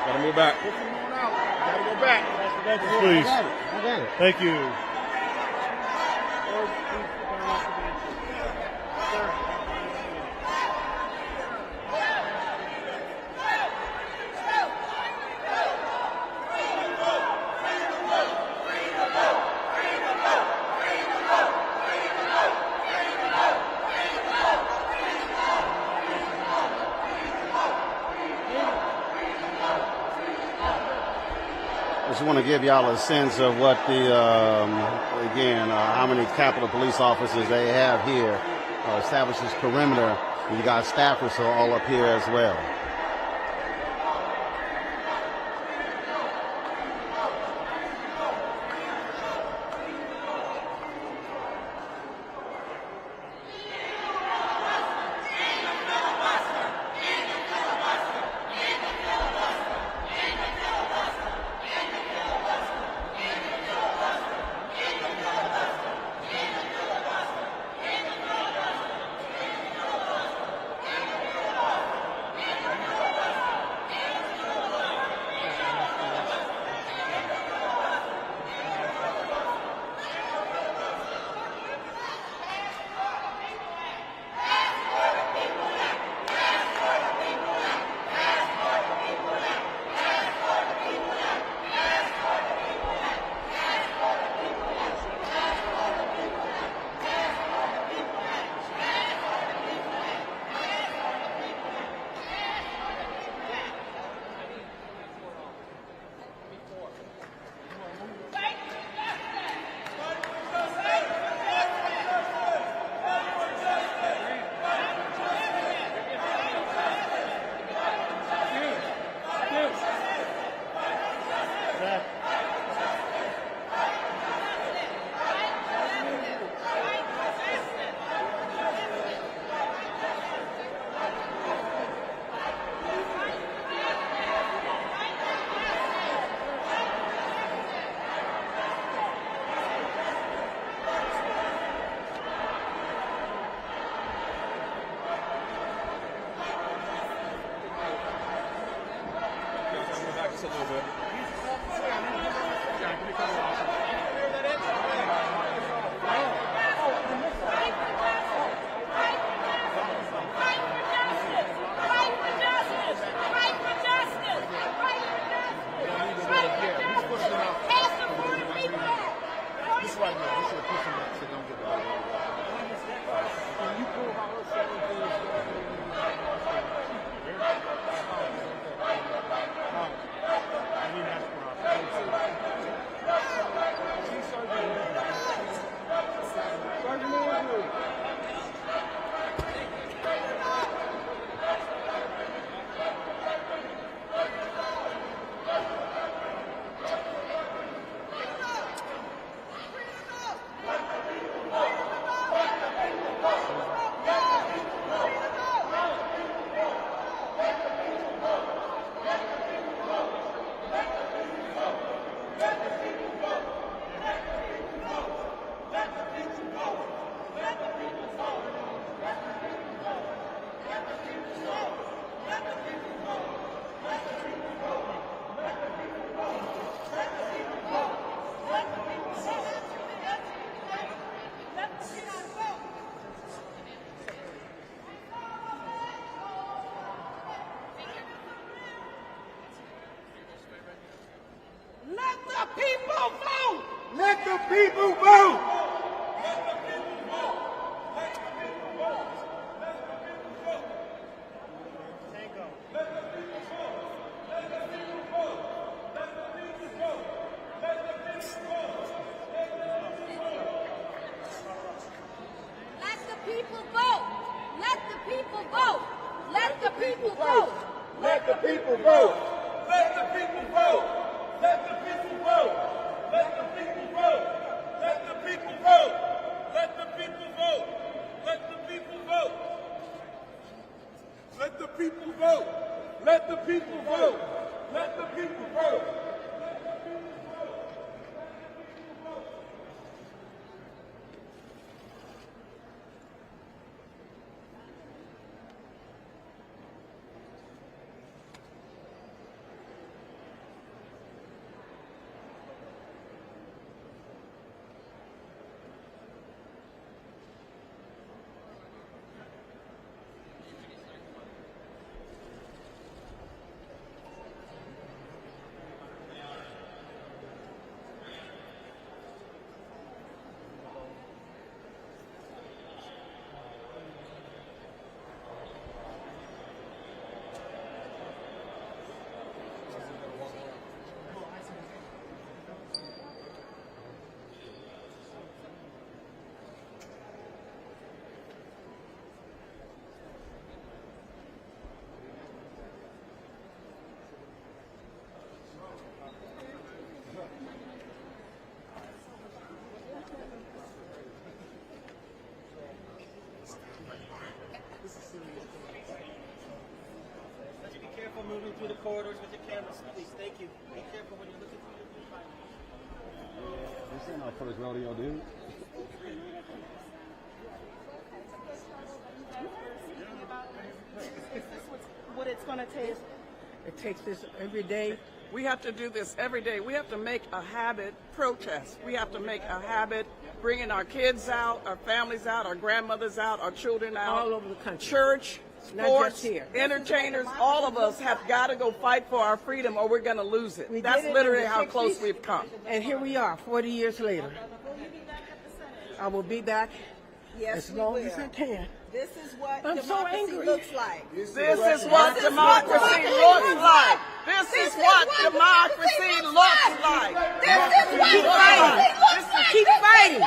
Gotta move back.
Gotta go back. Please. Thank you.
I just want to give y'all a sense of what the, how many Capitol Police officers they have here, establishes perimeter, and you got staffers all up here as well.
people vote. Let the people vote. Let the people vote.
Let the people vote. Let the people vote. Let the people vote. Let the people vote. Let the people vote. Let the people vote. Let the people vote. Let the people vote. Let the people vote. Let the people vote.
Be careful moving through the corridors with your cameras, please. Thank you. Be careful when you're looking through the viewfinder.
This ain't our first rodeo, dude.
What it's going to take.
It takes this every day. We have to do this every day. We have to make a habit protest. We have to make a habit bringing our kids out, our families out, our grandmothers out, our children out.
All over the country.
Church,
Not
sports,
just here.
entertainers, all of us have got to go fight for our freedom or we're going to lose it. That's
did it in
literally
the
how
60s,
close we've come.
And here we are, 40 years later. I will be back
Yes,
as
we
long
will.
as I can.
This is what
I'm so
democracy
angry.
looks like.
This is what democracy looks like. This is what democracy looks like.
This is what democracy looks like.
Keep fighting.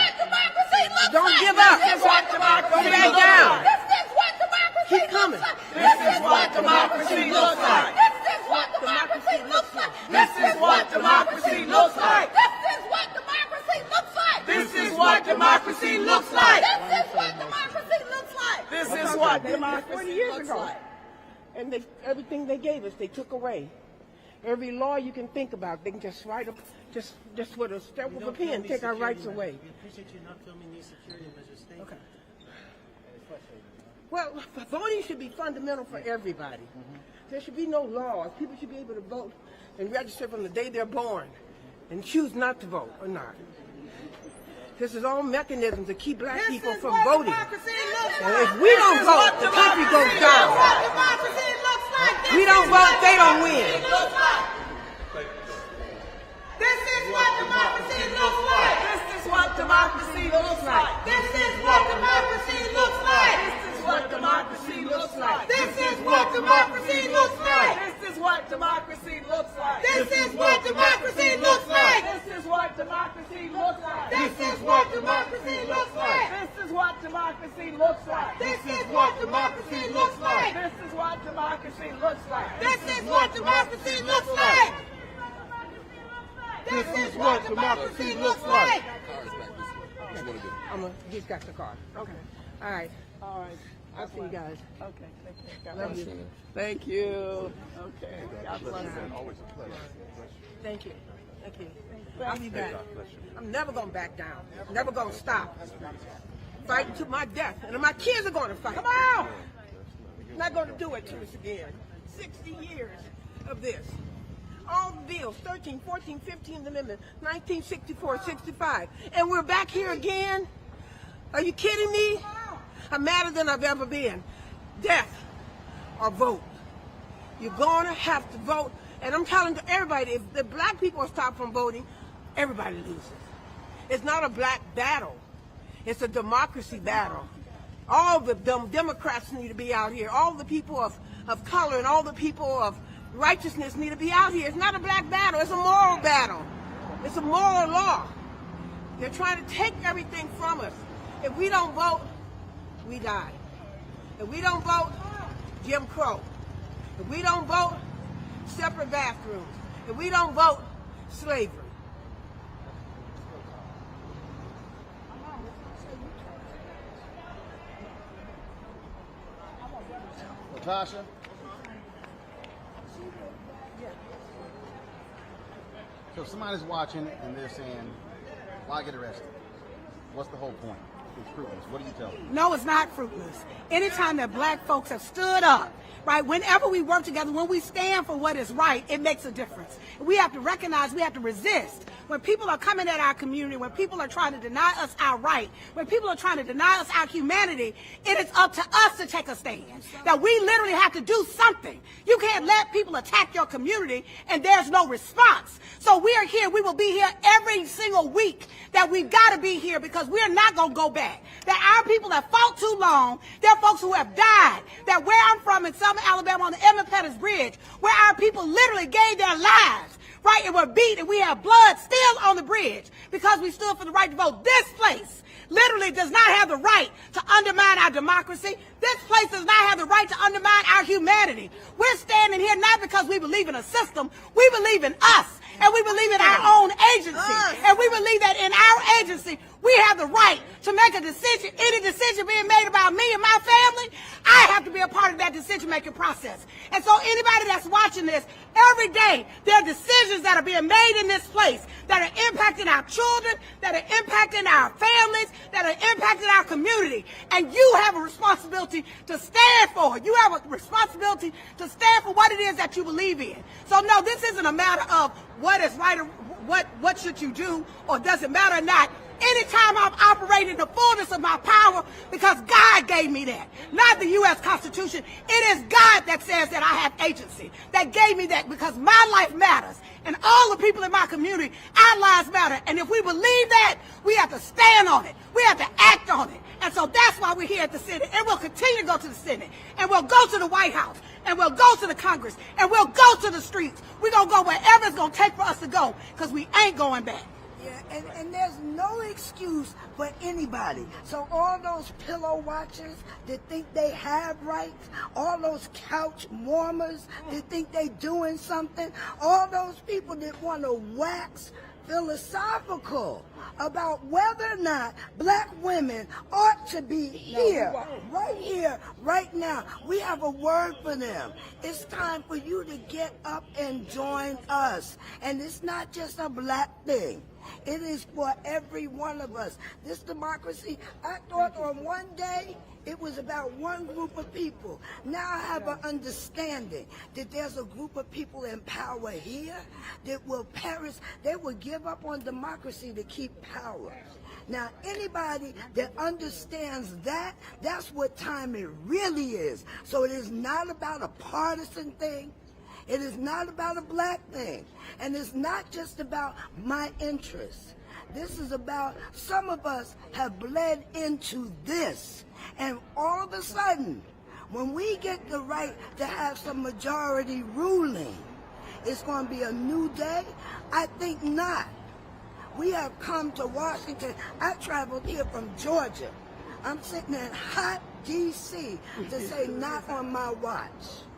Don't give up.
This is what democracy
Don't back
looks
down.
like.
This is what democracy
Keep coming.
This is what democracy looks like.
This is what democracy looks like.
This is what democracy looks like.
This is what democracy looks like.
This is what democracy looks like.
This is what democracy looks like.
This is what
40
democracy
years
looks
ago.
like.
And everything they gave us, they took away. Every law you can think about, they can just write up, just with a stroke of a pen, take our rights away.
We appreciate you not filming these security measures. Thank you.
Well, voting should be fundamental for everybody. There should be no laws. People should be able to vote and register from the day they're born and choose not to vote or not. This is all mechanisms to keep black people from voting. And if we don't vote, the country goes down. We don't vote, they don't win.
This is what democracy looks like.
This is what democracy looks like.
This is what democracy looks like.
This is what democracy looks like.
This is what democracy looks like.
This is what democracy looks like.
This is what democracy looks like.
This is what democracy looks like.
This is what democracy looks like.
This is what democracy looks like.
This is what democracy looks like.
This is what democracy looks like.
This is what democracy looks like.
This is what democracy looks like.
He's got the card. Okay. All right.
All right.
I'll see you guys.
Okay. Take care. God
Love
bless
you.
Thank you. Okay. God bless you.
Always a pleasure.
Thank you. Thank you. I'll be back. I'm never going to back down. Never going to stop. Fighting to my death. And my kids are going to fight. Come on! I'm not going to do it to us again. 60 years of this. All the bills, 13, 14, 15th Amendment, 1964, 65. And we're back here again? Are you kidding me? I'm madder than I've ever been. Death or vote. You're going to have to vote. And I'm telling to everybody, if the black people are stopped from voting, everybody loses. It's not a black battle. It's a democracy battle. All the Democrats need to be out here. All the people of color and all the people of righteousness need to be out here. It's not a black battle. It's a moral battle. It's a moral law. They're trying to take everything from us. If we don't vote,
we die. If we don't vote, Jim Crow. If we don't vote, separate bathrooms. If we don't vote, slavery.
Natasha? So if somebody's watching and they're saying, why get arrested? What's the whole point? It's fruitless. What do you tell them?
No, it's not fruitless. Anytime that black folks have stood up, right, whenever we work together, when we stand for what is right, it makes a difference. We have to recognize, we have to resist. When people are coming at our community, when people are trying to deny us our right, when people are trying to deny us our humanity, it is up to us to take a stand. That we literally have to do something. You can't let people attack your community and there's no response. So we are here. We will be here every single week. That we've got to be here because we're not going to go back. That our people have fought too long. There are folks who have died. That where I'm from in Selma, Alabama on the Edmund Pettus Bridge, where our people literally gave their lives, right, and were beat, and we have blood still on the bridge because we stood for the right to vote. This place literally does not have the right to undermine our democracy. This place does not have the right to undermine our humanity. We're standing here not because we believe in a system. We believe in us. And we believe in our own agency. And we believe that in our agency, we have the right to make a decision. Any decision being made about me and my family, I have to be a part of that decision-making process. And so anybody that's watching this, every day, there are decisions that are being made in this place that are impacting our children, that are impacting our families, that are impacting our community. And you have a responsibility to stand for it. You have a responsibility to stand for what it is that you believe in. So no, this isn't a matter of what is right or what should you do or does it matter or not. Anytime I'm operating in the fullness of my power, because God gave me that, not the U.S. Constitution. It is God that says that I have agency, that gave me that because my life matters. And all the people in my community, our lives matter. And if we believe that, we have to stand on it. We have to act on it. And so that's why we're here at the Senate. And we'll continue to go to the Senate. And we'll go to the White House. And we'll go to the Congress. And we'll go to the streets. We're going to go wherever it's going to take for us to go because we ain't going back.
Yeah, and there's no excuse for anybody. So all those pillow watchers that think they have rights, all those couch warmers that think they doing something, all those people that want to wax philosophical about whether or not black women ought to be here, right now. We have a word for them. It's time for you to get up and join us. And it's not just a black thing. It is for every one of us. This democracy, I thought on one day, it was about one group of people. Now I have an understanding that there's a group of people in power here that will perish. They will give up on democracy to keep power. Now, anybody that understands that, that's what time it really is. So it is not about a partisan thing. It is not about a black thing. And it's not just about my interests. This is about, some of us have bled into this. And all of a sudden, when we get the right to have some majority ruling, it's going to be a new day? I think not. We have come to Washington. I traveled here from Georgia. I'm sitting in hot D.C. to say not on my watch.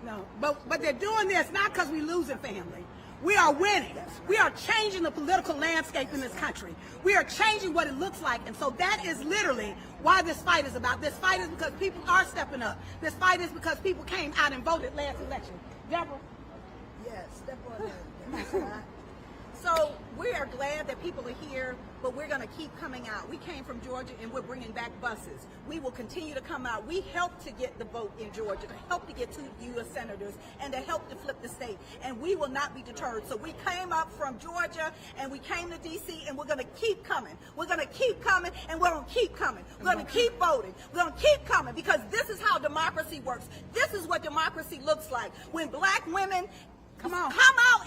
No, but they're doing this not because we're losing, family. We are winning. We are changing the political landscape in this country. We are changing what it looks like. And so that is literally why this fight is about. This fight is because people are stepping up. This fight is because people came out and voted last election. Deborah?
Yes, step on that.
So we are glad that people are here, but we're going to keep coming out. We came from Georgia and we're bringing back buses. We will continue to come out. We helped to get the vote in Georgia, to help to get 2 U.S. senators, and to help to flip the state. And we will not be deterred. So we came up from Georgia and we came to D.C. and we're going to keep coming. We're going to keep coming and we're going to keep coming. We're going to keep voting. We're going to keep coming because this is how democracy works. This is what democracy looks like. When black women come out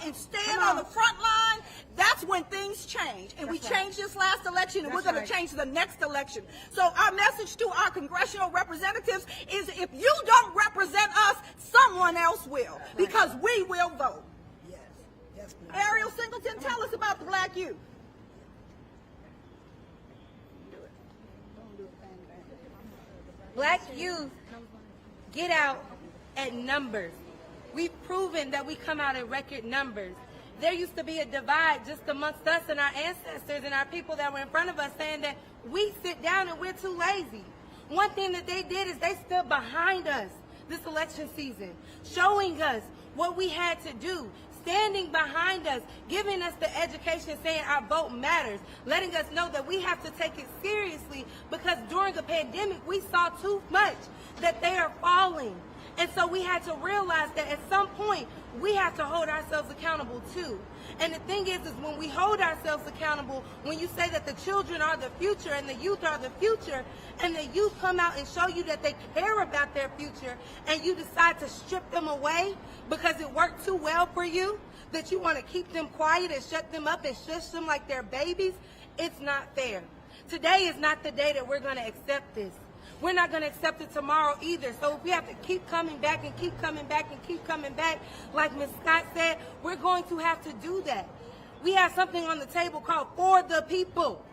and stand on the front line, that's when things change. And we changed this last election, and we're going to change the next election. So our message to our congressional representatives is if you don't represent us, someone else will, because we will vote.
Yes.
Ariel Singleton, tell us about the black youth.
Black youth get out at numbers. We've proven that we come out in record numbers. There used to be a divide just amongst us and our ancestors and our people that were in front of us saying that we sit down and we're too lazy. One thing that they did is they stood behind us this election season, showing us what we had to do, standing behind us, giving us the education, saying our vote matters, letting us know that we have to take it seriously because during the pandemic we saw too much that they are falling. And so we had to realize that at some point we have to hold ourselves accountable too. And the thing is when we hold ourselves accountable, when you say that the children are the future and the youth are the future, and the youth come out and show you that they care about their future, and you decide to strip them away because it worked too well for you, that you want to keep them quiet and shut them up and shush them like they're babies, it's not fair. Today is not the day that we're going to accept this. We're not going to accept it tomorrow either. So if we have to keep coming back and keep coming back and keep coming back, like Ms. Scott said, we're going to have to do that. We have something on the table called For the People.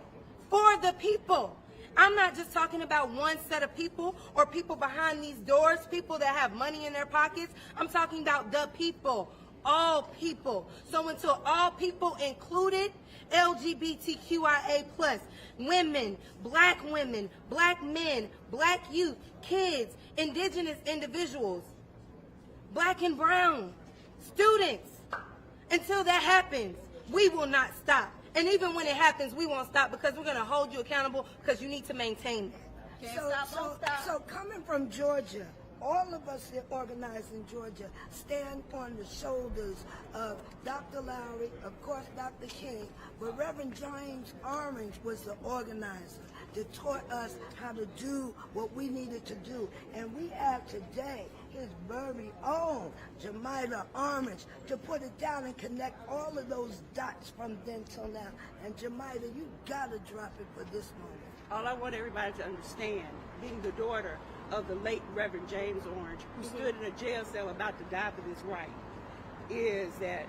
For the people. I'm not just talking about one set of people or people behind these doors, people that have money in their pockets. I'm talking about the people. All people. So until all people included, LGBTQIA+, women, black men, black youth, kids, indigenous individuals, black and brown, students. Until that happens, we will not stop. And even when it happens, we won't stop because we're going to hold you accountable because you need to maintain that.
So coming from Georgia, all of us that organize in Georgia stand on the shoulders of Dr. Lowry, of course Dr. King, but Reverend James Orange was the organizer that taught us how to do what we needed to do. And we have today his very own Jemida Orange to put it down and connect all of those dots from then till now. And Jemida, you gotta drop it for this moment.
All I want everybody to understand, being the daughter of the late Reverend James Orange, who stood in a jail cell about to die for this right, is that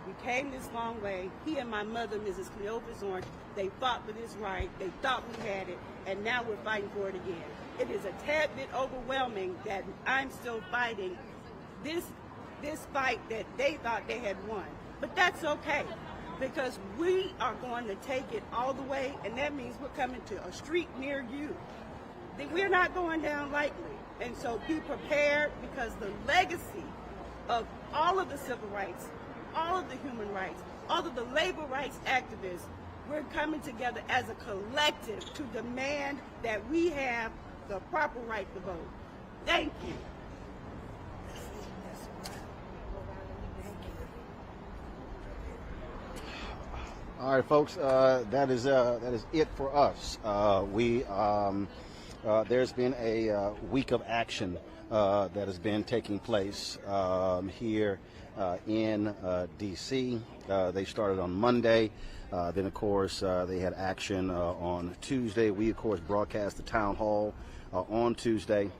we came this long way. He and my mother, Mrs. Cleophas Orange, they fought for this right. They thought we had it, and now we're fighting for it again. It is a tad bit overwhelming that I'm still fighting this fight that they thought they had won. But that's okay, because we are going to take it all the way, and that means we're coming to a street near you. We're not going down lightly. And so be prepared, because the legacy of all of the civil rights, all of the human rights, all of the labor rights activists, we're coming together as a collective to demand that we have the proper right to vote. Thank you.
All right, folks, that is it for us. There's been a week of action that has been taking place here in D.C. They started on Monday. Then, of course, they had action on Tuesday. We, of course, broadcast the town hall on Tuesday.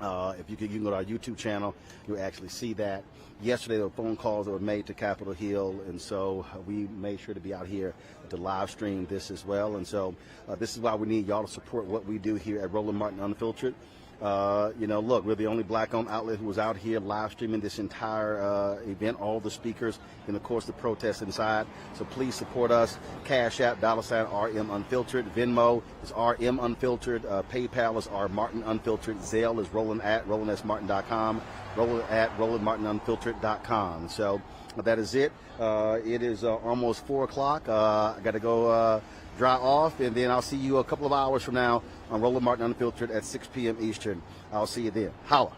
If you can go to our YouTube channel, you'll actually see that. Yesterday, there were phone calls that were made to Capitol Hill, and so we made sure to be out here to live stream this as well. And so this is why we need y'all to support what we do here at Roland Martin Unfiltered. Look, we're the only black-owned outlet who was out here live streaming this entire event, all the speakers, and of course the protests inside. So please support us. Cash App, $RM Unfiltered. Venmo is RM Unfiltered. PayPal is R Martin Unfiltered. Zelle is Roland@RolandSMartin.com. Roland@RolandMartinUnfiltered.com. So that is it. It is almost 4 o'clock. I got to go dry off, and then I'll see you a couple of hours from now on Roland Martin Unfiltered at 6 p.m. Eastern. I'll see you then. Holla.